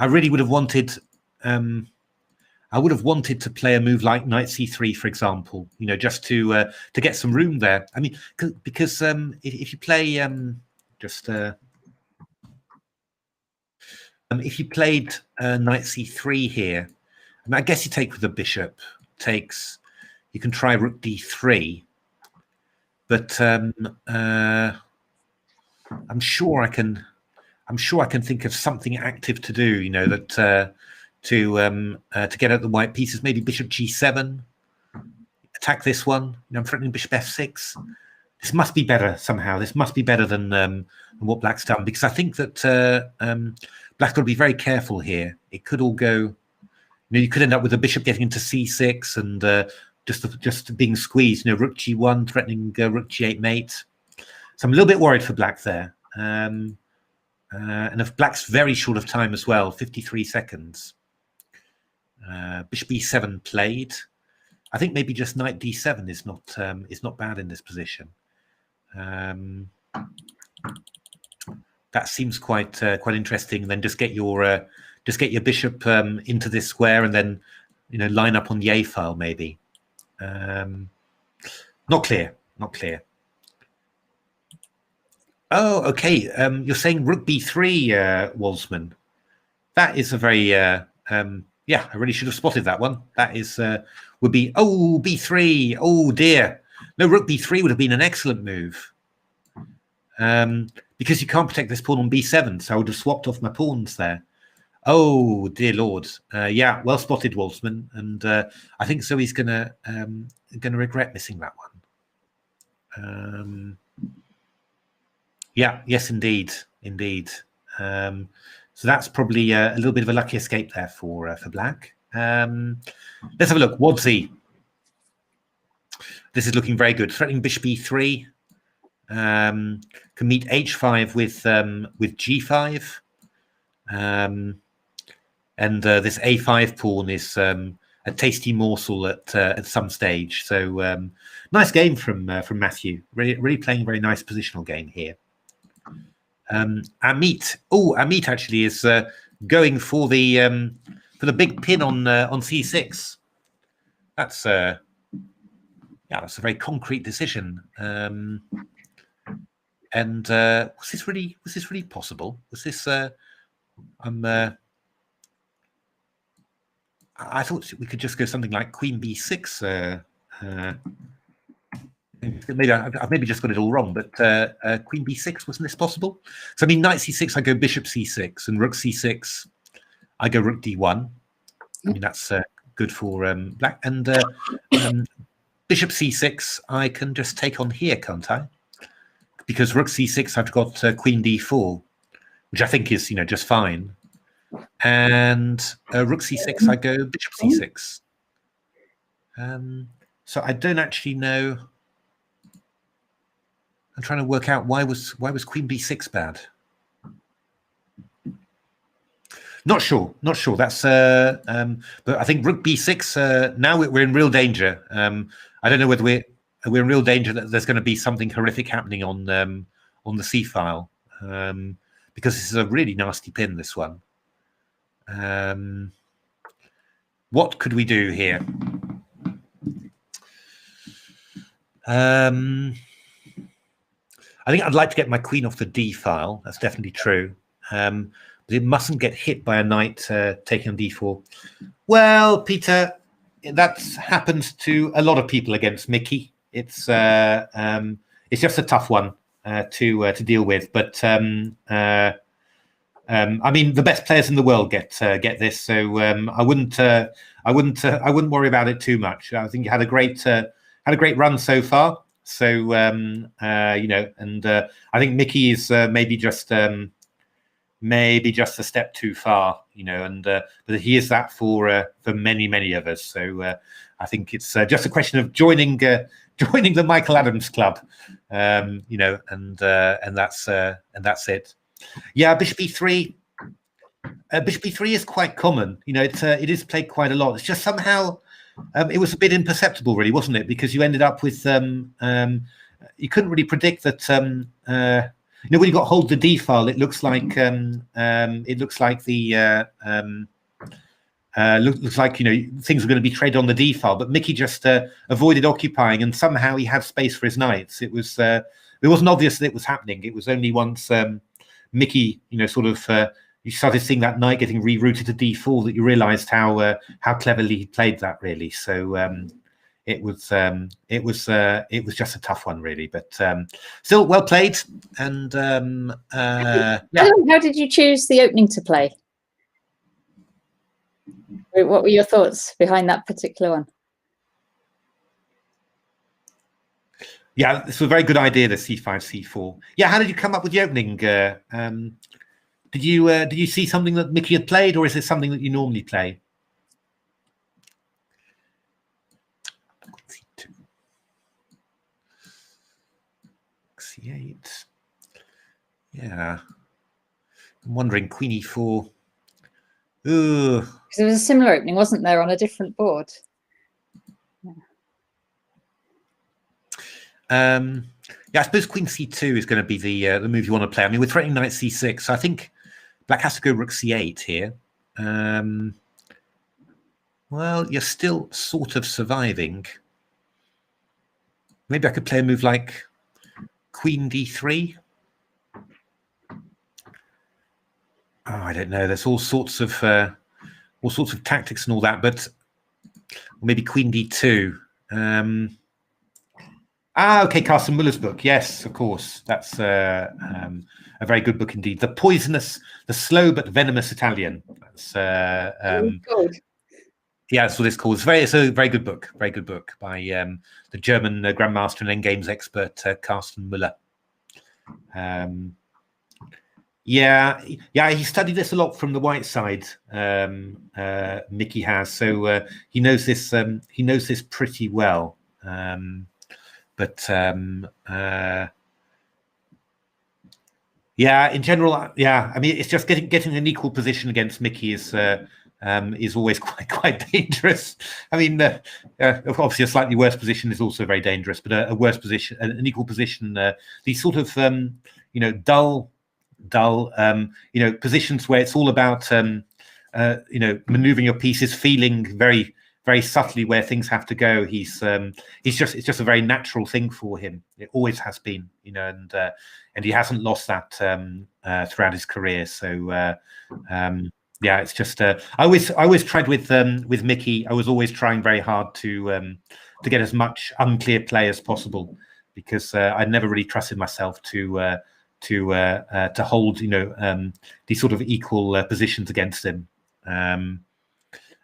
really would have wanted. I would have wanted to play a move like knight c3, for example, you know, just to get some room there. I mean, because if you play if you played knight c3 here, I mean, I guess you take with the bishop, takes. You can try rook d3, but I'm sure I can think of something active to do. You know, that. To get out the white pieces, maybe bishop g7, attack this one. You know, I'm threatening bishop f6. This must be better somehow. This must be better than what Black's done, because I think that Black's got to be very careful here. It could all go. You know, you could end up with the bishop getting into c6 and just being squeezed. You know, rook g1 threatening rook g8 mate. So I'm a little bit worried for Black there. And if Black's very short of time as well, 53 seconds. Bishop e7 played. I think maybe just knight d7 is not bad in this position. That seems quite interesting. Then just get your bishop into this square, and then, you know, line up on the a file maybe. Not clear. Oh, okay. You're saying rook b3, Walsman. That is a very yeah, I really should have spotted that one. That is would be, oh, b3. Oh dear. No, rook b3 would have been an excellent move. Because you can't protect this pawn on b7, so I would have swapped off my pawns there. Oh dear Lord. Yeah, well spotted, Walsman, and I think Zoe's gonna regret missing that one. Yeah, yes, indeed. So that's probably a little bit of a lucky escape there for Black. Let's have a look. Wadsy. This is looking very good. Threatening bishop e3. Can meet h5 with g5. And this a5 pawn is a tasty morsel at some stage. So nice game from Matthew. Really playing a very nice positional game here. Ameet. Oh, Ameet actually is going for the big pin on c6. That's yeah, that's a very concrete decision. And was this really possible? Was this? I thought we could just go something like queen b6. Maybe I've maybe just got it all wrong, but queen b6, wasn't this possible? So I mean, knight c6, I go bishop c6, and rook c6, I go rook d1. I mean, that's good for black. And bishop c6, I can just take on here, can't I? Because rook c6, I've got queen d4, which I think is, just fine. And rook c6, I go bishop c6. So I don't actually know. I'm trying to work out why was queen b6 bad. Not sure. That's but I think rook b6. Now we're in real danger. I don't know whether we're in real danger that there's going to be something horrific happening on the c file, because this is a really nasty pin. This one. What could we do here? I think I'd like to get my queen off the d file. That's definitely true. But it mustn't get hit by a knight taking on d4. Well, Peter, that happens to a lot of people against Mickey. It's just a tough one to deal with. But I mean, the best players in the world get this, so I wouldn't worry about it too much. I think you had a great run so far. So and I think Mickey is maybe just a step too far, but he is that for many of us. So I think it's just a question of joining the Michael Adams Club, and that's it. Yeah, bishop e3. Bishop e3 is quite common. It is played quite a lot. It's just somehow. It was a bit imperceptible, really, wasn't it? Because you ended up with you couldn't really predict that. When you got hold of the d file, it looks like the looks like things were going to be traded on the d file, but Mickey just avoided occupying, and somehow he had space for his knights. It wasn't obvious that it was happening. It was only once Mickey, you started seeing that knight getting rerouted to d4 that you realised how cleverly he played that, really. So it was just a tough one, really, but still well played. And how did you choose the opening to play? What were your thoughts behind that particular one? Yeah, this was a very good idea, the c5, c4. Yeah, how did you come up with the opening? Did you see something that Mickey had played, or is it something that you normally play? C8. Yeah. I'm wondering, queen e4. Ooh. Because there was a similar opening, wasn't there, on a different board? Yeah. I suppose queen c2 is going to be the move you want to play. I mean, we're threatening knight c6, so I think black has to go rook c8 here. Well, you're still sort of surviving. Maybe I could play a move like queen d3. Oh, I don't know. There's all sorts of tactics and all that, but maybe queen d2. Okay, Carsten Muller's book. Yes, of course. That's a very good book indeed. The Slow but Venomous Italian. That's good. Yeah, that's what it's called. It's a very good book. Very good book by the German Grandmaster and Endgames expert Carsten Muller. Yeah, he studied this a lot from the white side. Mickey has, so he knows this. He knows this pretty well. Yeah, in general, yeah. I mean, it's just getting an equal position against Mickey is always quite dangerous. I mean, obviously a slightly worse position is also very dangerous, but a worse position, an equal position, these sort of dull, positions where it's all about maneuvering your pieces, feeling very, very subtly where things have to go. It's just a very natural thing for him. It always has been, and he hasn't lost that throughout his career. So yeah, it's just I always tried with Mickey. I was always trying very hard to get as much unclear play as possible, because I never really trusted myself to hold these sort of equal positions against him.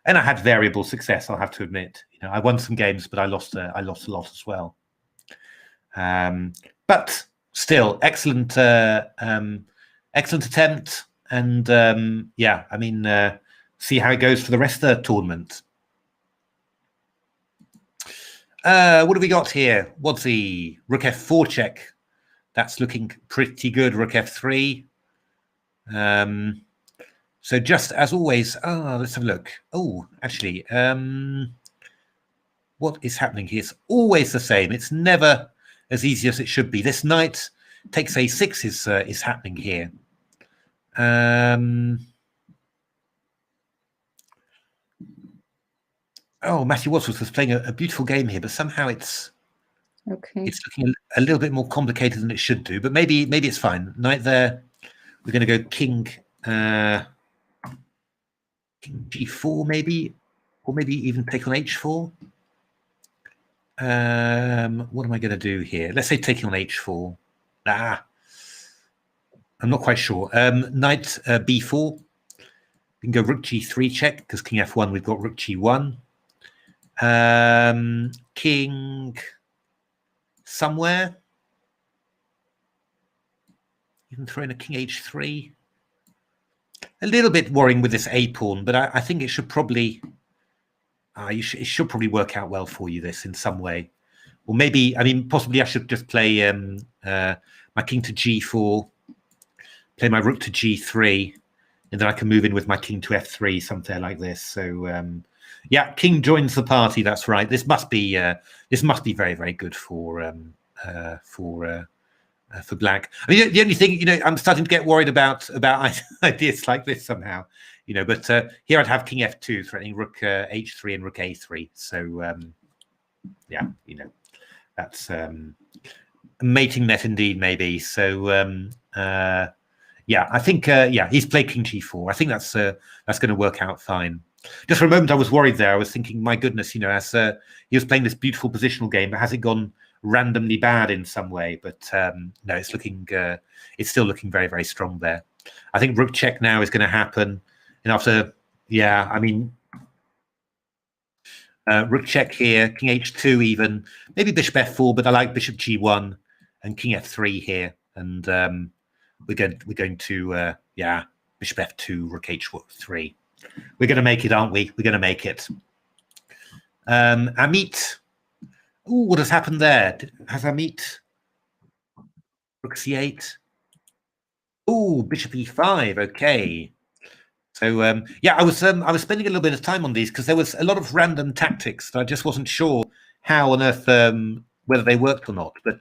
and I had variable success, I'll have to admit. You know, I won some games, but I lost a lot as well. But still, excellent attempt, and yeah, I mean, see how it goes for the rest of the tournament. What have we got here? What's the Rook F4 check? That's looking pretty good. Rook F3. So just as always, let's have a look. Oh, actually, what is happening here? It's always the same. It's never as easy as it should be. This knight takes A6 is happening here. Oh, Matthew Wadsworth was playing a beautiful game here, but somehow it's looking a little bit more complicated than it should do. But maybe it's fine. Knight there. We're going to go king G4 maybe, or maybe even take on H4. What am I going to do here? Let's say taking on H4. I'm not quite sure. Knight B4. We can go Rook G3 check, because King F1, we've got Rook G1. King somewhere. Even throw in a King H3. A little bit worrying with this A pawn, but I think it should probably it should probably work out well for you, this, in some way. Or maybe, I mean, possibly I should just play my king to G4, play my rook to G3, and then I can move in with my king to F3, something like this. So yeah, king joins the party. That's right. This must be very, very good for black. I mean, the only thing, you know, I'm starting to get worried about ideas like this somehow, you know. But here I'd have King F2 threatening Rook H3 and Rook A3. So yeah, you know, that's a mating net indeed, maybe. So yeah, I think yeah, he's played King G4. I think that's going to work out fine. Just for a moment, I was worried there. I was thinking, my goodness, you know, as he was playing this beautiful positional game, but has it gone randomly bad in some way? But no, it's looking it's still looking very, very strong there. I think rook check now is going to happen, and after, yeah, I mean, rook check here, King H2 even, maybe Bishop F4, but I like Bishop G1 and King F3 here, and we're going to yeah, Bishop F2, Rook H3. We're going to make it, aren't we? We're going to make it. Ameet. Ooh, what has happened there? Has Ameet? Rook C8. Ooh, Bishop E5. Okay. So yeah, I was spending a little bit of time on these because there was a lot of random tactics that I just wasn't sure how on earth whether they worked or not. But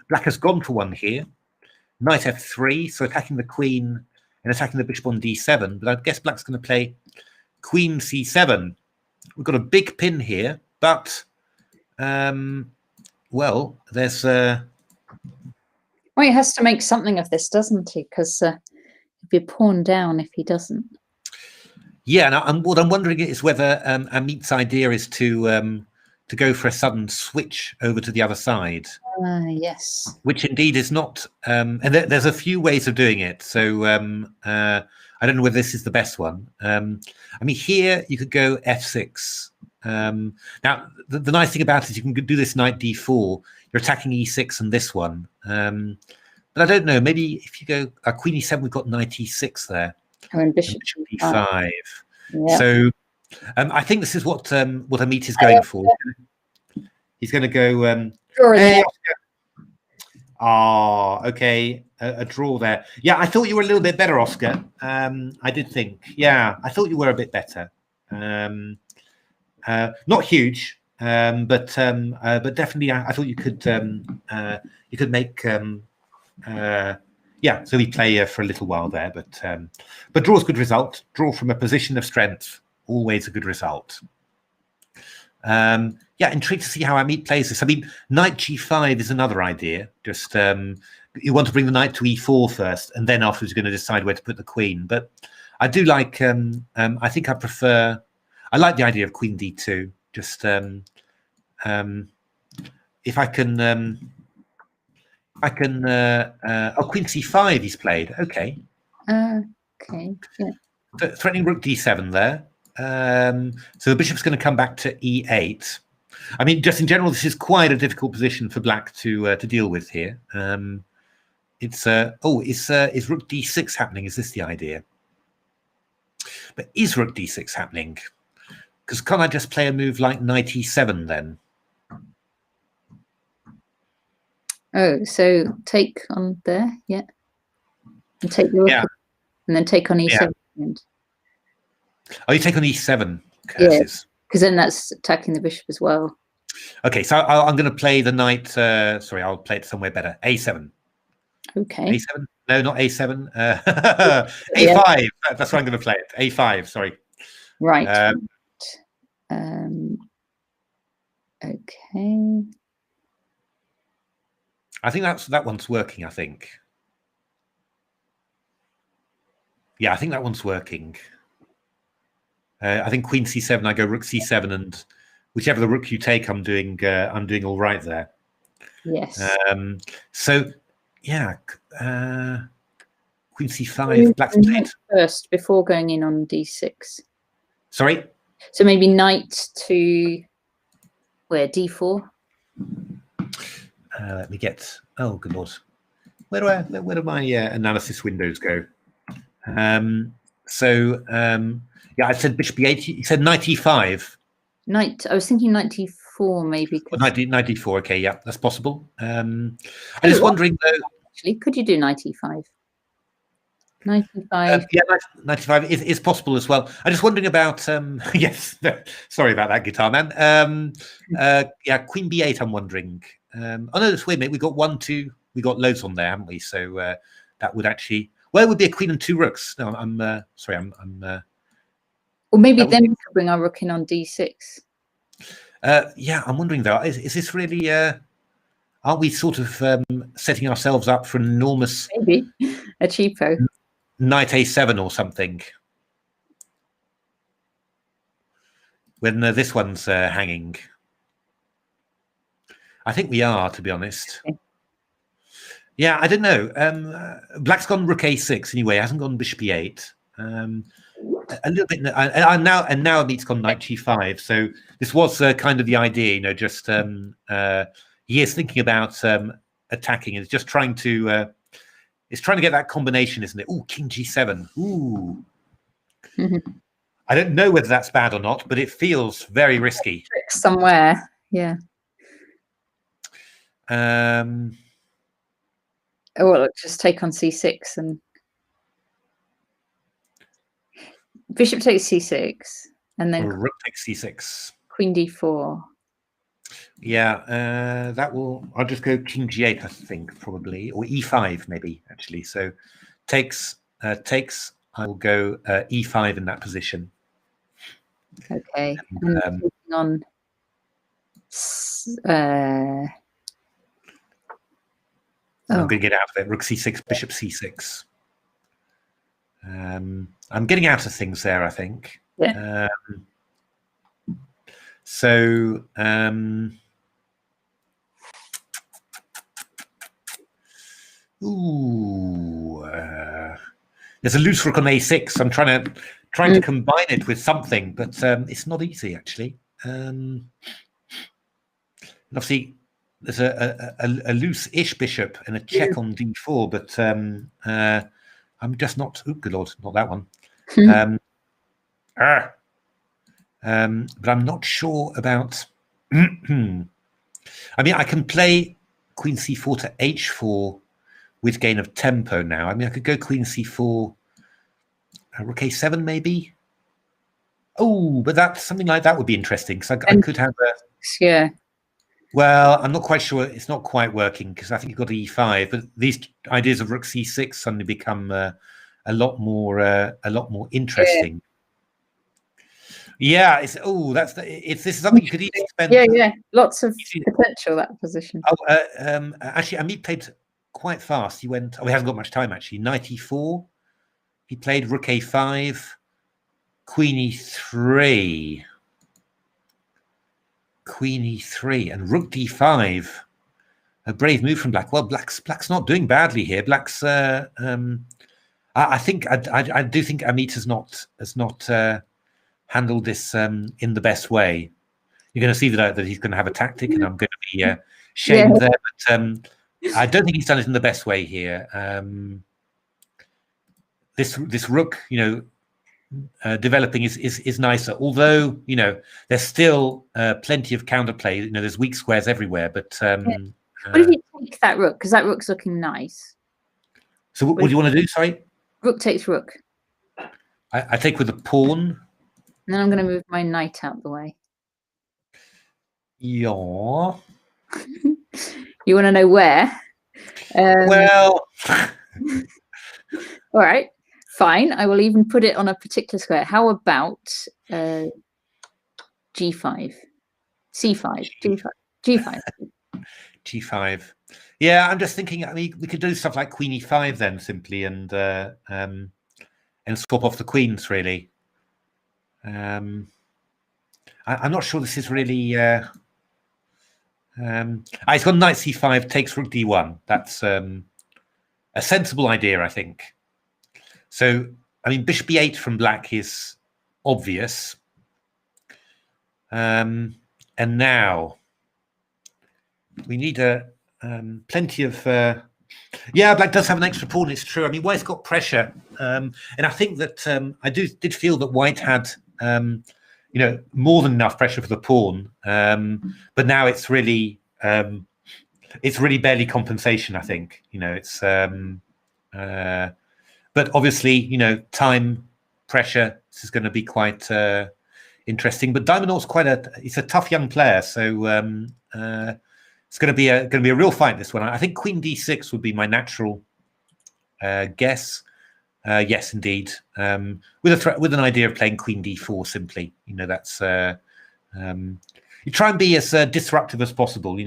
black has gone for one here. Knight F3, so attacking the queen and attacking the bishop on D7. But I guess black's going to play Queen C7. We've got a big pin here, but well, there's well, he has to make something of this, doesn't he? Because he'd be pawn down if he doesn't. Yeah, and what I'm wondering is whether Ameet's idea is to go for a sudden switch over to the other side. Yes. Which indeed is not, and there's a few ways of doing it. So I don't know whether this is the best one. I mean, here you could go F6. Now, the nice thing about it is you can do this knight D4. You're attacking E6 and this one. But I don't know. Maybe if you go Queen E7, we've got knight E6 there. Oh, and Bishop E5. Yeah. So I think this is what Ameet is going for. He's going to go. Hey, okay, a draw there. Yeah, I thought you were a little bit better, Oscar. I did think. Yeah, I thought you were a bit better. Not huge, but definitely, I thought you could make. Yeah, so we play for a little while there, but draw's good result. Draw from a position of strength, always a good result. Yeah, intrigued to see how Ameet plays this. I mean, knight G5 is another idea. Just you want to bring the knight to E4 first, and then afterwards you're going to decide where to put the queen. But I do like. I think I prefer. I like the idea of Queen D2. Just if I can. Oh, Queen C5 he's played. Okay. Okay. Yeah. Threatening Rook D7 there. So the bishop's going to come back to e8. I mean, just in general, this is quite a difficult position for black to deal with here. Is rook d6 happening? Is this the idea? But is rook d6 happening? Because can't I just play a move like knight e7 then? Oh, so take on there, yeah. And take the rook, and then take on e7. Yeah. Oh, you take on e7, curses. Yeah, because then that's attacking the bishop as well. Okay, so I'm going to play the knight. Sorry, I'll play it somewhere better. A7. Okay. A7? No, not A7. A5. That's what I'm going to play it. A5. Sorry. Right. Okay. I think that one's working. I think. Yeah, I think that one's working. I think Queen C7. I go Rook C7, and whichever the rook you take, I'm doing all right there. Yes. So, yeah, Queen C5. Black's played first before going in on D6. Sorry. So maybe knight to where D4. Let me get. Oh, good lord. Where do my analysis windows go? Yeah, I said bishop b8. You said knight e5. Knight. I was thinking knight d4 maybe. Oh, knight d4. Okay, yeah, that's possible. I'm just wondering though. Actually, could you do knight e5? Knight e5. Yeah, knight e5 is possible as well. I'm just wondering about. Yes, sorry about that, guitar man. Yeah, queen b8. I'm wondering. Oh no, wait a minute. We got 1, 2. We got loads on there, haven't we? So that would actually. Well, it would be a queen and 2 rooks. No, I'm sorry. I'm. Or maybe then we could bring our rook in on d6. Yeah, I'm wondering though. Is this really? Aren't we sort of setting ourselves up for an enormous? Maybe a cheapo. Knight a7 or something. When this one's hanging. I think we are, to be honest. Okay. Yeah, I don't know. Black's gone rook a6 anyway. Hasn't gone bishop e8. A little bit, and now Ameet's gone knight g5. So this was kind of the idea, you know. Just he is thinking about attacking. It's just trying to. It's trying to get that combination, isn't it? Ooh, king g7. Ooh. I don't know whether that's bad or not, but it feels very risky. Somewhere, yeah. Oh, well, just take on c6 and bishop takes c6, and then rook takes c6. Queen d4. Yeah, that will. I'll just go king g8, I think, probably, or e5 maybe actually. So takes. I will go e5 in that position. Okay. And, on. I'm going to get out of it. Rook c6, bishop c6. I'm getting out of things there, I think. Yeah. There's a loose rook on a6. I'm trying to combine it with something, but it's not easy actually. And obviously, there's a loose-ish bishop and a check on d4, but I'm just not. Oh, good lord, not that one. But I'm not sure about. I mean, I can play queen c4 to h4 with gain of tempo now. I mean, I could go queen c4, rook a7 maybe. Oh, but that something like that would be interesting because I could have a. Yeah. Well, I'm not quite sure. It's not quite working because I think you've got e5. But these ideas of rook c6 suddenly become a lot more interesting. Yeah, this is something you could easily spend. Yeah, lots of potential that position. Oh, actually, Ameet played quite fast. He went. Oh, he hasn't got much time actually. Knight e4. He played rook a5, queen e3. Queen e3 and rook d5. A brave move from black. Well, black's not doing badly here. Black's I do think Ameet has not handle this in the best way. You're going to see that he's going to have a tactic, and I'm going to be shamed there. But I don't think he's done it in the best way here. This rook, developing is nicer. Although there's still plenty of counterplay. There's weak squares everywhere. But what if you take that rook? Because that rook's looking nice. So what do you want to do? Sorry. Rook takes rook. I take with the pawn. And then I'm going to move my knight out the way. Yeah. You want to know where? Well. All right. Fine. I will even put it on a particular square. How about G5? C5. G5. G5. G5. Yeah, I'm just thinking. I mean, we could do stuff like Queen E5 then, simply, and swap off the queens. Really. I'm not sure this is really. He's got Knight C5, takes Rook D1. That's a sensible idea, I think. So, I mean, Bishop B8 from Black is obvious. And now we need plenty of. Yeah, Black does have an extra pawn. It's true. I mean, White's got pressure, and I think that I did feel that White had. More than enough pressure for the pawn, but now it's really barely compensation. I think it's, but obviously time pressure. This is going to be quite interesting. But Diamondor's he's a tough young player, so it's going to be a real fight. This one, I think Queen D6 would be my natural guess. Yes, indeed. With an idea of playing Queen D4 simply. That's you try and be as disruptive as possible. You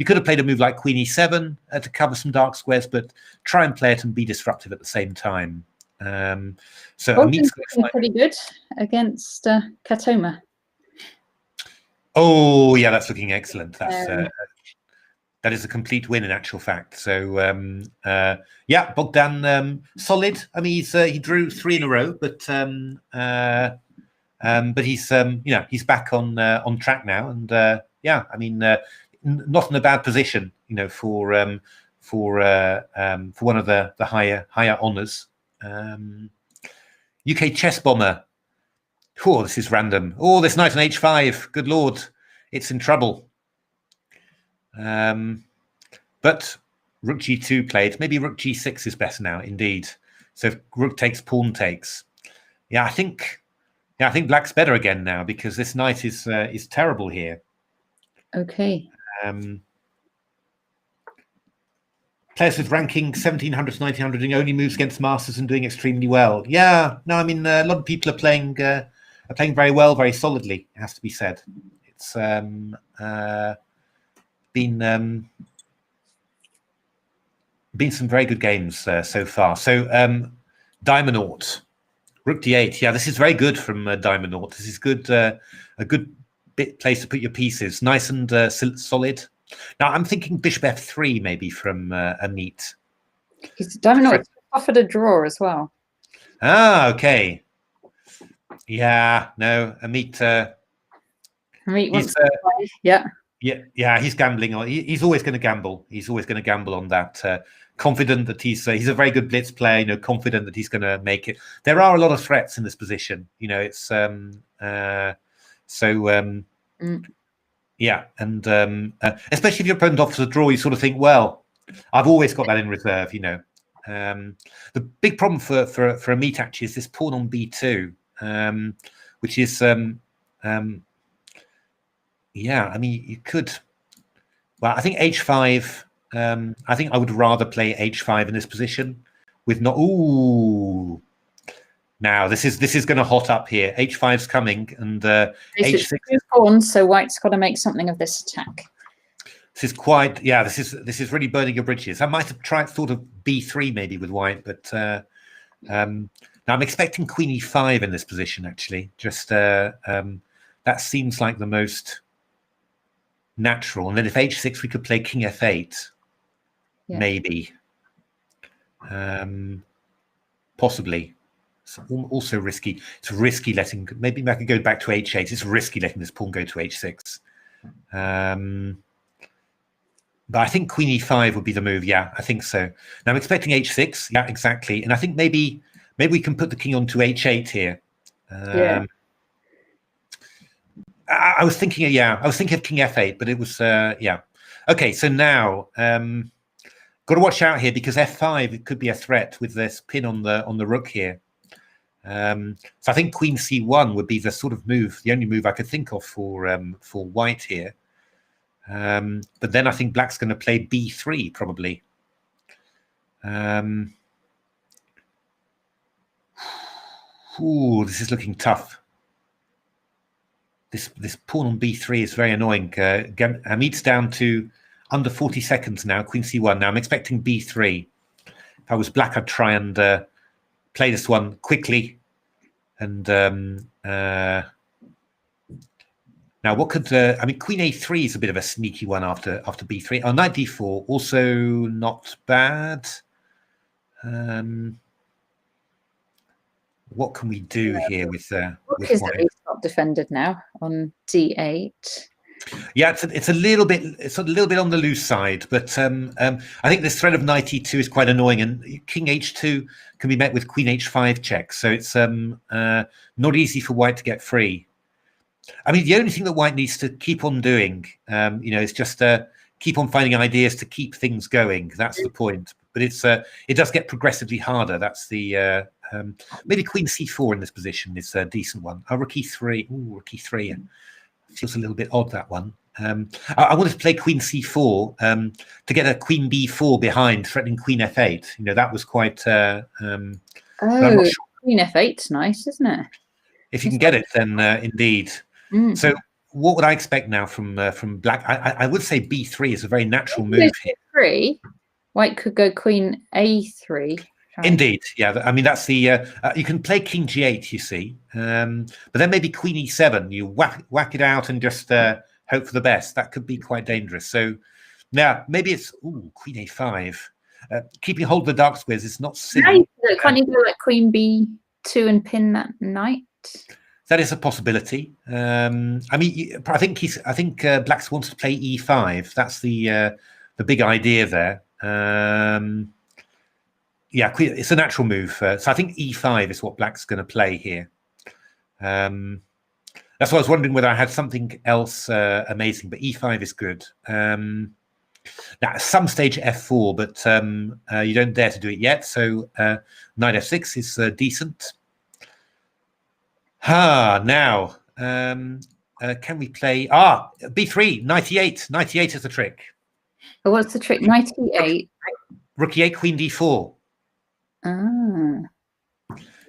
could have played a move like Queen E7 to cover some dark squares, but try and play it and be disruptive at the same time. So Ameet's pretty good against Katoma. Oh yeah, that's looking excellent. That's that is a complete win in actual fact. So yeah, Bogdan solid. I mean, he drew 3 in a row, but he's he's back on track now, and yeah, I mean, not in a bad position, for one of the higher honours. UK chess bomber. Oh, this is random. Oh, this knight on H5. Good lord, it's in trouble. But Rook G2 played. Maybe Rook G6 is better now, indeed. So if Rook takes, pawn takes. Yeah, I think Black's better again now because this knight is terrible here. Okay. Players with ranking 1700 to 1900 doing only moves against masters and doing extremely well. Yeah, no, I mean a lot of people are playing very well, very solidly. It has to be said. It's been some very good games so far. So Diamond Rook D8. Yeah, this is very good from Diamond. This is good, a good place to put your pieces. Nice and solid. Now I'm thinking Bishop F3 maybe from Ameet. Diamond offered a draw as well. Ah, okay. Yeah, no, Ameet. Ameet wants to play. Yeah. Yeah, he's gambling on. He's always going to gamble. He's always going to gamble on that. Confident that he's a very good blitz player. Confident that he's going to make it. There are a lot of threats in this position. It's yeah, and especially if your opponent offers a draw, you sort of think, well, I've always got that in reserve. The big problem for Ameet actually is this pawn on B2, which is yeah, I mean, you could. Well, I think H5. I think I would rather play H5 in this position with not. Ooh, now this is going to hot up here. H5's coming, and H6. 2 pawns, so White's got to make something of this attack. This is quite. Yeah, this is really burning your bridges. I might have thought of B3 maybe with White, but now I'm expecting Queen E5 in this position. Actually, just that seems like the most natural. And then if H6 we could play King F8, maybe, possibly. It's also risky. It's risky letting, maybe I could go back to h8. It's risky letting this pawn go to h6. But I think queen e5 would be the move. Yeah, I think so. Now I'm expecting h6. Yeah, exactly. And I think maybe we can put the king onto h8 here. Yeah. I was thinking of king f8, but it was yeah. Okay, so now got to watch out here because f5 it could be a threat with this pin on the rook here. So I think queen c1 would be the sort of move, the only move I could think of for white here. But then I think black's going to play b3 probably. Ooh, this is looking tough. This pawn on b3 is very annoying. Ameet's down to under 40 seconds now. Queen c1. Now I'm expecting b3. If I was black, I'd try and play this one quickly. And now what could I mean? Queen a3 is a bit of a sneaky one after b3. Oh, knight d4 also not bad. What can we do here with is at least not defended now on d8. Yeah, it's a little bit on the loose side, but I think this threat of knight e2 is quite annoying, and king h2 can be met with queen h5 check, so it's not easy for white to get free. I mean, the only thing that white needs to keep on doing, is just keep on finding ideas to keep things going. That's the point. But it does get progressively harder. That's the maybe queen c4 in this position is a decent one. Oh, rook e3. Ooh, rook e3. Feels a little bit odd, that one. I wanted to play queen c4 to get a queen b4 behind, threatening queen f8. That was quite. Oh, queen f8's nice, isn't it? If you can get it, then indeed. So what would I expect now from black? I would say b3 is a very natural move here. B3, white could go queen a3. Indeed, yeah. I mean, that's the you can play king g8, you see, but then maybe queen e7. You whack it out and just hope for the best. That could be quite dangerous. So now maybe it's queen a5. Keeping hold of the dark squares is not silly. Can't you do like queen b2 and pin that knight? That is a possibility. I mean, I think Blacks wants to play e5. That's the big idea there. Yeah, it's a natural move. So I think e5 is what Black's going to play here. That's why I was wondering whether I had something else amazing, but e5 is good. Now, at some stage f4, but you don't dare to do it yet. So knight f6 is decent. Now, can we play? B3, knight e8. Knight e8 is the trick. Oh, what's the trick? Knight e8. Rook e8, queen d4.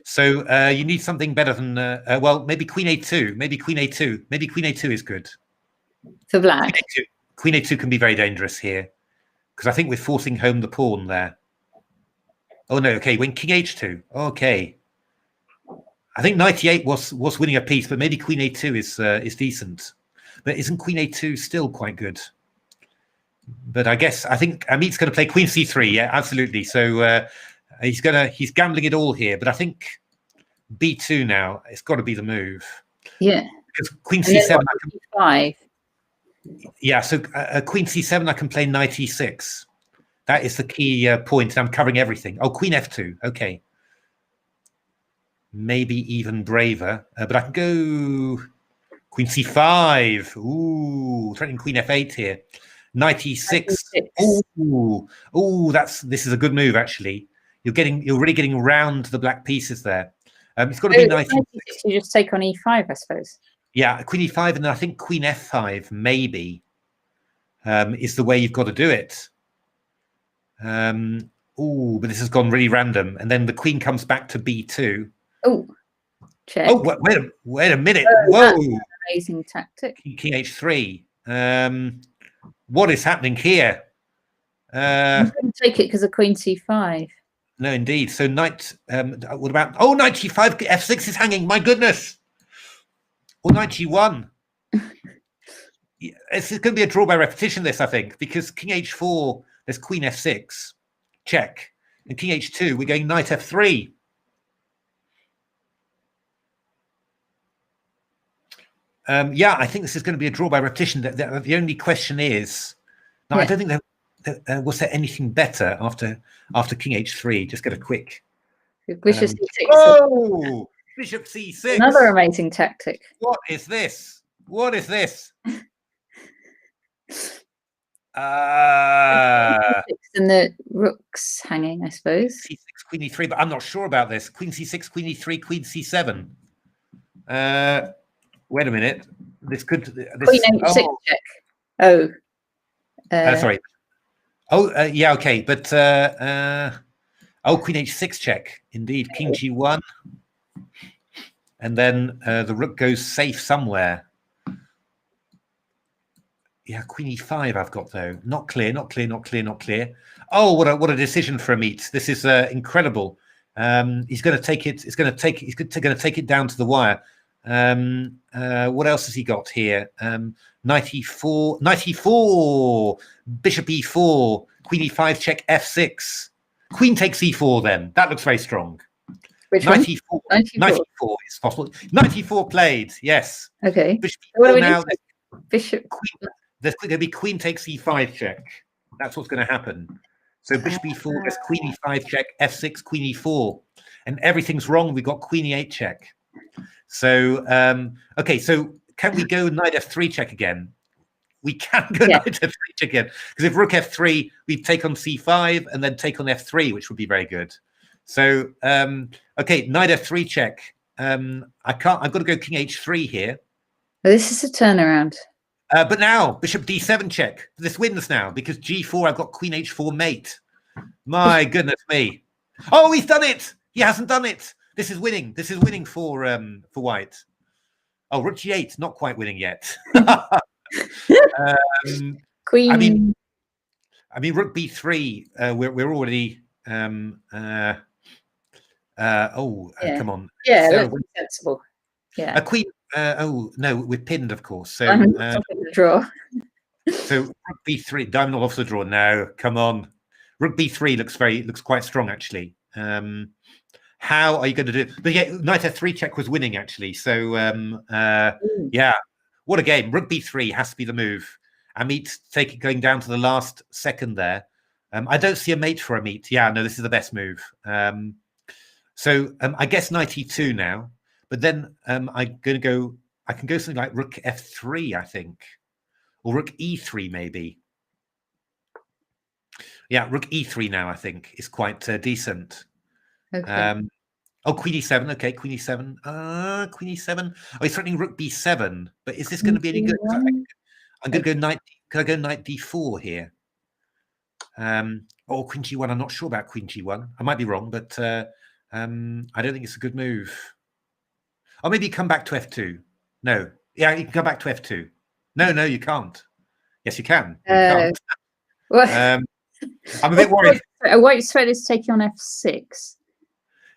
So you need something better than well, maybe queen a2. Maybe queen a2. Maybe queen a2 is good. For black. Queen a2 can be very dangerous here because I think we're forcing home the pawn there. Oh no, okay, when king h2. Okay. I think knight e8 was winning a piece, but maybe queen a2 is decent. But isn't queen a2 still quite good? But I think Ameet's going to play queen c3. Yeah, absolutely. So he's gambling it all here. But I think b2 now. It's got to be the move. Yeah. Because queen c7. E5. Yeah. So queen c7. I can play knight e6. That is the key point. I'm covering everything. Oh, queen f2. Okay. Maybe even braver, but I can go queen c5. Ooh, threatening queen f8 here. Knight e6. Ooh, this is a good move actually. You're really getting around the black pieces there. It's got to be knight e6. You just take on e5, I suppose. Yeah, queen e5, and then I think queen f5 maybe is the way you've got to do it. Ooh, but this has gone really random, and then the queen comes back to b2. Oh, check. Oh, wait a minute. Whoa. Amazing tactic. King h3. What is happening here? I'm going to take it because of queen c5. No, indeed. So knight, what about, knight g5, f6 is hanging. My goodness. Or knight g1. It's going to be a draw by repetition, this, I think, because king h4, there's queen f6. Check. And king h2, we're going knight f3. Yeah, I think this is going to be a draw by repetition. The only question is, no, I don't think was there anything better after King H3? Just get a quick. Bishop C6. Oh, Bishop C6. Another amazing tactic. What is this? What is this? And the rook's hanging, I suppose. C6, Queen E3, but I'm not sure about this. Queen C6, Queen E3, Queen C7. Wait a minute. This could. Queen H6 check. Oh. Sorry. Oh, yeah, okay, but Queen H6 check. Indeed, King G1, and then the rook goes safe somewhere. Yeah, Queen E5 I've got though. Not clear, not clear, not clear, not clear. Oh, what a decision for Ameet. This is incredible. He's going to take it. He's going to take it down to the wire. What else has he got here? Knight E4, Bishop E4, Queen E5 check F6. Queen takes E4 then. That looks very strong. Which Knight one? E4. 94. Knight E4 is possible. Knight E4 played, yes. Okay. Bishop What do we E4 now. Bishop. There's going to be Queen takes E5 check. That's what's going to happen. So Bishop E4, there's Queen E5 check, F6, Queen E4. And everything's wrong. We've got Queen E8 check. So, okay, so can we go Knight F3 check again? We can go Knight F3 check again. Because if Rook F3, we take on C5 and then take on F3, which would be very good. So, okay, Knight F3 check. I've got to go King H3 here. Oh, this is a turnaround. But now, Bishop D7 check. This wins now, because G4, I've got Queen H4 mate. My goodness me. Oh, he's done it. He hasn't done it. This is winning. This is winning for White. Oh, Rook G8, not quite winning yet. Queen. I mean, Rook B3. We're already. Come on. Yeah, that's sensible. Yeah. A Queen. Oh no, we're pinned, of course. So draw. So Rook B3. Diamond off the draw now. Come on. Rook B3 looks quite strong actually. How are you going to do it? But yeah, Knight F3 check was winning actually. So yeah, what a game. Rook B3 has to be the move. Ameet going down to the last second there. I don't see a mate for Ameet. Yeah, no, this is the best move. So I guess Knight E2 now. But then I'm going to go. I can go something like Rook F3, I think, or Rook E3 maybe. Yeah, Rook E3 now I think is quite decent. Okay. Queen E7. Okay, Queen E7. Queen E7. Oh, he's threatening Rook B7. But is this going to be any good? I'm going to go Knight. Can I go Knight D4 here? Queen G1. I'm not sure about Queen G1. I might be wrong, but I don't think it's a good move. Or maybe come back to F2. No. Yeah, you can come back to F2. No, you can't. Yes, you can. You can't. I'm a bit worried. White's threat is taking on F6.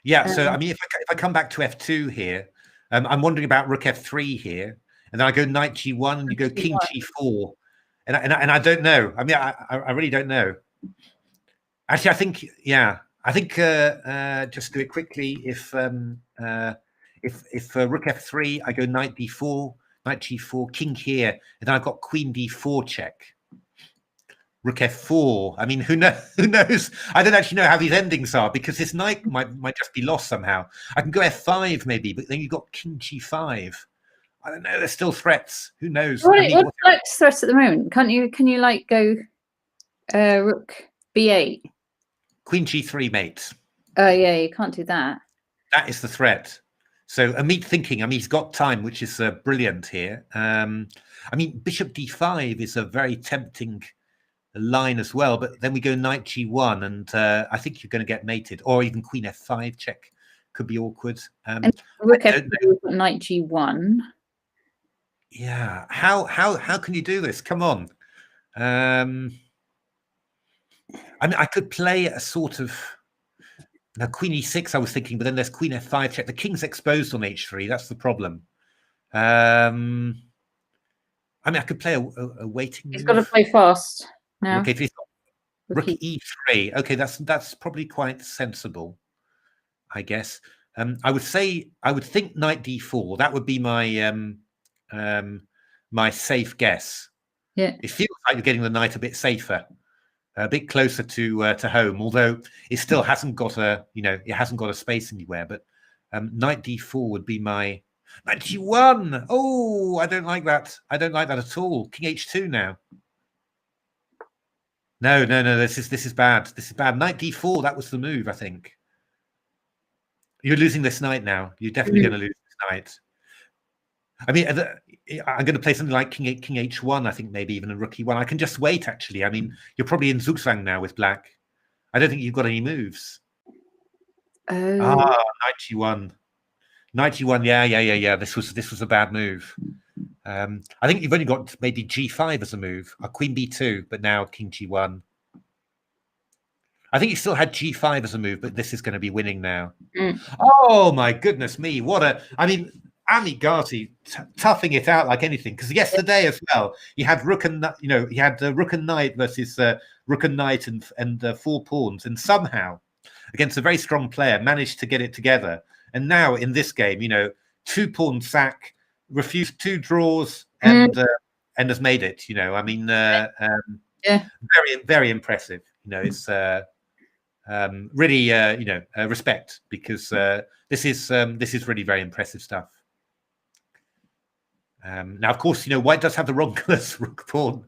Yeah, so I mean, if I come back to F2 here, I'm wondering about Rook F3 here, and then I go Knight G1, and you go King G4, and I don't know. I mean, I really don't know. Actually, I think just do it quickly. If Rook F3, I go Knight D4, Knight G4, King here, and then I've got Queen D4 check. Rook F4. I mean, who knows? I don't actually know how these endings are because this knight might just be lost somehow. I can go F5 maybe, but then you've got King G5. I don't know. There's still threats. Who knows? What's Black's threat at the moment? Can you like go Rook B8? Queen G3, mate. Oh yeah, you can't do that. That is the threat. So Ameet thinking. I mean, he's got time, which is brilliant here. I mean, Bishop D5 is a very tempting line as well, but then we go Knight G1, and I think you're going to get mated, or even Queen F5 check could be awkward. And Rook F2, Knight G1. Yeah, how can you do this? Come on. I mean, I could play a sort of now Queen E6. I was thinking, but then there's Queen F5 check. The king's exposed on H3. That's the problem. I mean, I could play a waiting. He's got to play fast. No. Okay, if he's got Rook E3. Okay, that's probably quite sensible, I guess. I would think Knight D4. That would be my my safe guess. Yeah. It feels like you're getting the knight a bit safer, a bit closer to home, although it still hasn't got a, it hasn't got a space anywhere. But knight d4 would be my knight g1. Oh, I don't like that. I don't like that at all. King h2 now. No. This is bad. This is bad. Knight d4. That was the move, I think. You're losing this knight now. You're definitely going to lose this knight. I mean, I'm going to play something like King H1, I think, maybe even a Rook E1. I can just wait, actually. I mean, you're probably in Zugzwang now with black. I don't think you've got any moves. Oh. Knight G1. Knight G1, yeah. This was a bad move. I think you've only got maybe G5 as a move, or Queen B2, but now King G1. I think you still had G5 as a move, but this is going to be winning now. Oh, my goodness me. I mean, Ameet Ghasi toughing it out like anything, because yesterday as well he had Rook and he had Rook and Knight versus Rook and Knight and 4 pawns, and somehow against a very strong player managed to get it together. And now in this game, 2 pawn sack, refused 2 draws, and has made it. I mean, very, very impressive. It's really respect, because this is really very impressive stuff. Now, of course, white does have the wrong colours rook pawn,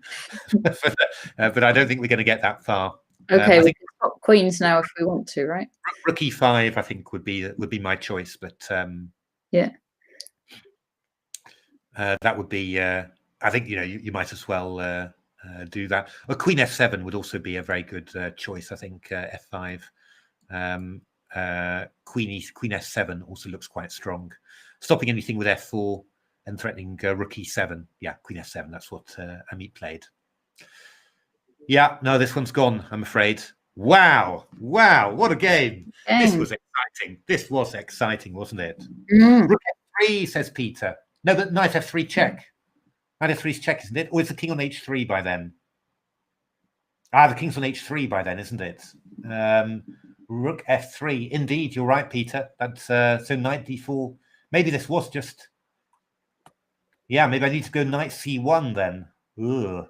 but I don't think we're going to get that far. Okay, we can swap queens now if we want to, right? Rook E5, I think, would be my choice, but yeah, that would be. I think you might as well do that. A Queen F7 would also be a very good choice. I think F5, Queen F7 also looks quite strong, stopping anything with F4. And threatening Rook E7. Yeah, Queen F7. That's what Ameet played. Yeah, no, this one's gone, I'm afraid. Wow, what a game. This was exciting. This was exciting, wasn't it? Rook F3, says Peter. No, but Knight F3 check. Knight F3's check, isn't it? Or is the king on H3 by then? The king's on H3 by then, isn't it? Rook F3. Indeed, you're right, Peter. That's so Knight D4. Maybe this was just... Yeah, maybe I need to go Knight C1 then. Ugh.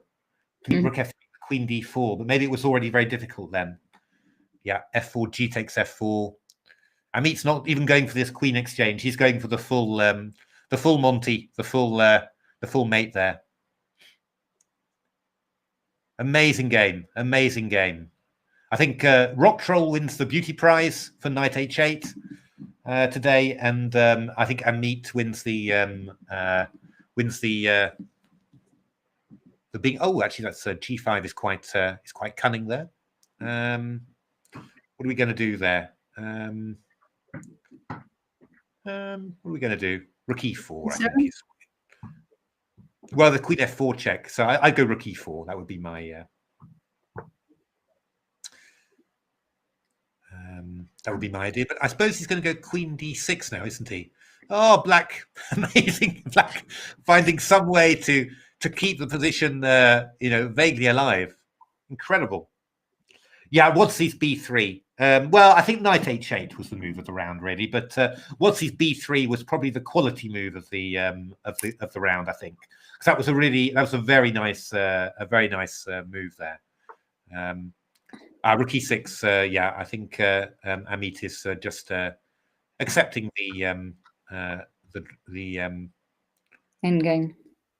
Rook F3, Queen D4, but maybe it was already very difficult then. Yeah, F4, G takes F4. Ameet's not even going for this queen exchange. He's going for the full Monty, the full mate there. Amazing game, amazing game. I think Rock Troll wins the beauty prize for Knight H8 today, and I think Ameet wins the big. Oh, actually, that's G5 is quite cunning there. What are we going to do there? What are we going to do? Rook E4, I think. Well, the Queen F4 check. So I go Rook E4. That would be my. That would be my idea. But I suppose he's going to go Queen D6 now, isn't he? Oh, black, amazing! Black finding some way to keep the position, vaguely alive. Incredible. Yeah, Wadsy's B3. Well, I think Knight H8 was the move of the round, really. But Wadsy's B3 was probably the quality move of the round, I think, because that was a very nice move there. Rook E6. Yeah, I think Ameet is just accepting the end game.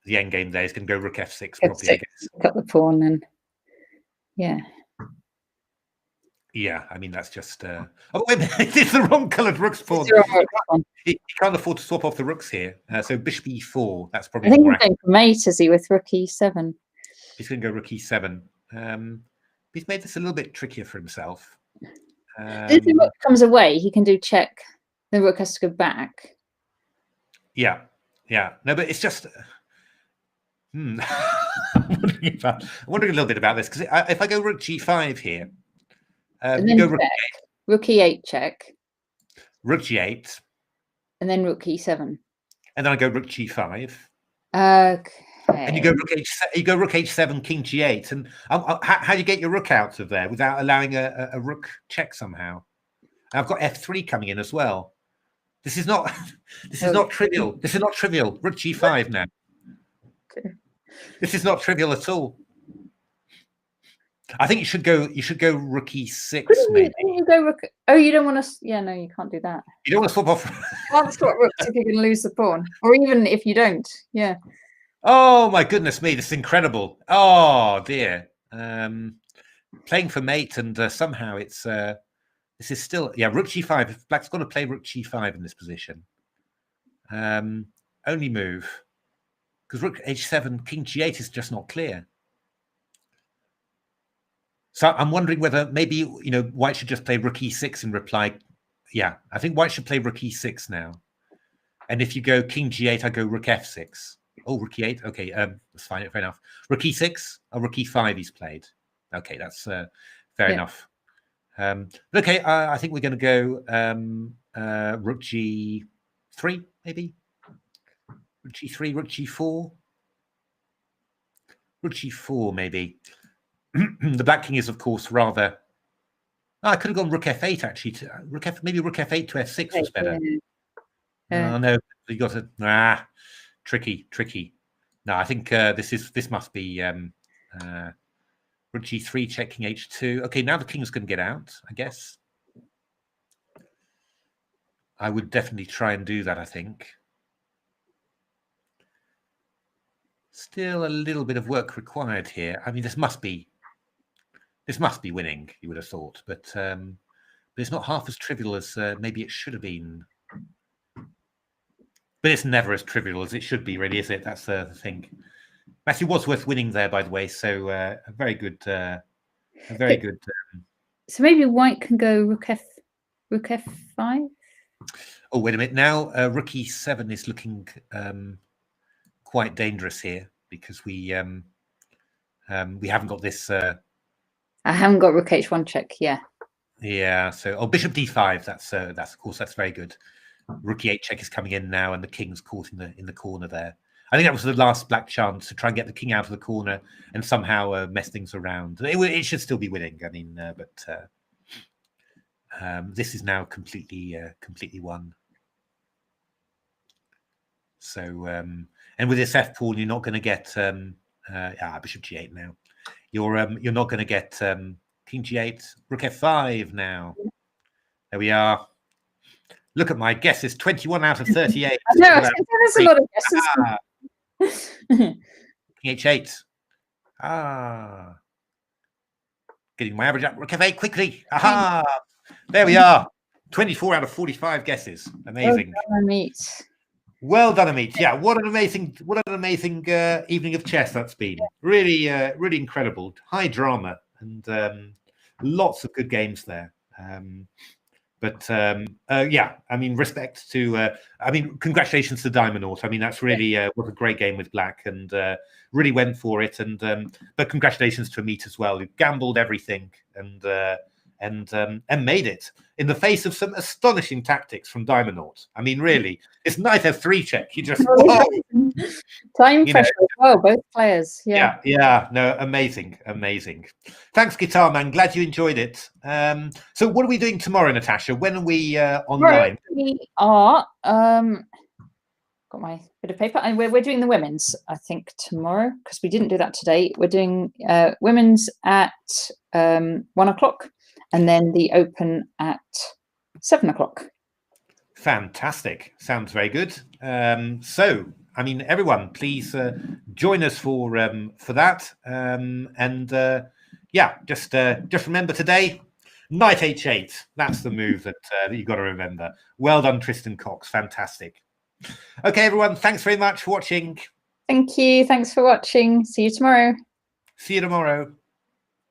The end game there. He's going to go Rook F6 probably. F6, cut the pawn, and yeah. Yeah, I mean that's just. Oh wait, it's the wrong coloured rook's pawn. He can't afford to swap off the rooks here. So Bishop E4. That's probably. I think he's going for mate, is he, with Rook E7? He's going to go Rook E7. He's made this a little bit trickier for himself. If the rook comes away, he can do check. The rook has to go back. Yeah. No, but it's just. I'm wondering a little bit about this, because if I go Rook G5 here, you go Rook E8 check. Rook G8. And then Rook E7. And then I go Rook G5. Okay. And you go Rook H7, King G8. And how do you get your rook out of there without allowing a rook check somehow? And I've got F3 coming in as well. This is not trivial. This is not trivial. Rook G5 now. This is not trivial at all. I think you should go. You should go rook e6, maybe. You go rook. Oh, you don't want to. Yeah, no, you can't do that. You don't want to swap off. You can't swap rooks if you're going to lose the pawn, or even if you don't. Yeah. Oh my goodness me! This is incredible. Oh dear. Playing for mate, and somehow it's. This is still rook g5. If Black's going to play rook g5 in this position, only move because rook h7, king g8 is just not clear. So I'm wondering whether maybe, White should just play rook e6 in reply. Yeah, I think White should play rook e6 now. And if you go king g8, I go rook f6. Oh, rook e8. Okay, that's fine. Fair enough. Rook e6 or rook e5 he's played. Okay, that's fair enough. Okay, I think we're going to go rook g3, maybe. Rook g3, rook g4. Rook g4, maybe. The black king is, of course, rather. I could have gone rook f8 actually. Maybe rook f8 to f6 was better. Oh no, you got to tricky. No, I think this must be rook g3, check king h2. Okay, now the king's going to get out, I guess. I would definitely try and do that. I think. Still a little bit of work required here. I mean, this must be winning, you would have thought, but it's not half as trivial as maybe it should have been. But it's never as trivial as it should be, really, is it? That's the thing. Matthew Wadsworth winning there, by the way, so a very good. So maybe White can go rook f5. Oh, wait a minute! Now rook e7 is looking quite dangerous here because we haven't got this. I haven't got rook h1 check. Yeah. So bishop d5. That's of course that's very good. Rook e8 check is coming in now, and the king's caught in the corner there. I think that was the last black chance to try and get the king out of the corner and somehow mess things around. It should still be winning. I mean, but this is now completely won. So and with this f pawn, you're not going to get bishop g8 now. You're not going to get king g8, rook f5 now. There we are. Look at my guesses, 21 out of 38. No, there's a lot of guesses. King h8. Getting my average up. Rook f8 quickly. Aha! There we are. 24 out of 45 guesses. Amazing. Well done, Ameet. Yeah, what an amazing evening of chess that's been. Really, really incredible. High drama and lots of good games there. Yeah, I mean, respect to. I mean, congratulations to Diamondaut. I mean, that's really what a great game with Black and really went for it. And but congratulations to Ameet as well, who gambled everything and made it in the face of some astonishing tactics from Diamondaut. I mean, really, it's knight f3 check. You just time pressure as well, both players. Yeah. No, amazing. Thanks, Guitar Man. Glad you enjoyed it. So, what are we doing tomorrow, Natasha? When are we online? We are. Got my bit of paper, and we're doing the women's. I think tomorrow because we didn't do that today. We're doing women's at 1 o'clock. And then the open at 7 o'clock. Fantastic. Sounds very good. So, I mean, everyone, please join us for that. Just remember today, knight h8. That's the move that you've got to remember. Well done, Tristan Cox. Fantastic. Okay, everyone. Thanks very much for watching. Thank you. Thanks for watching. See you tomorrow. See you tomorrow.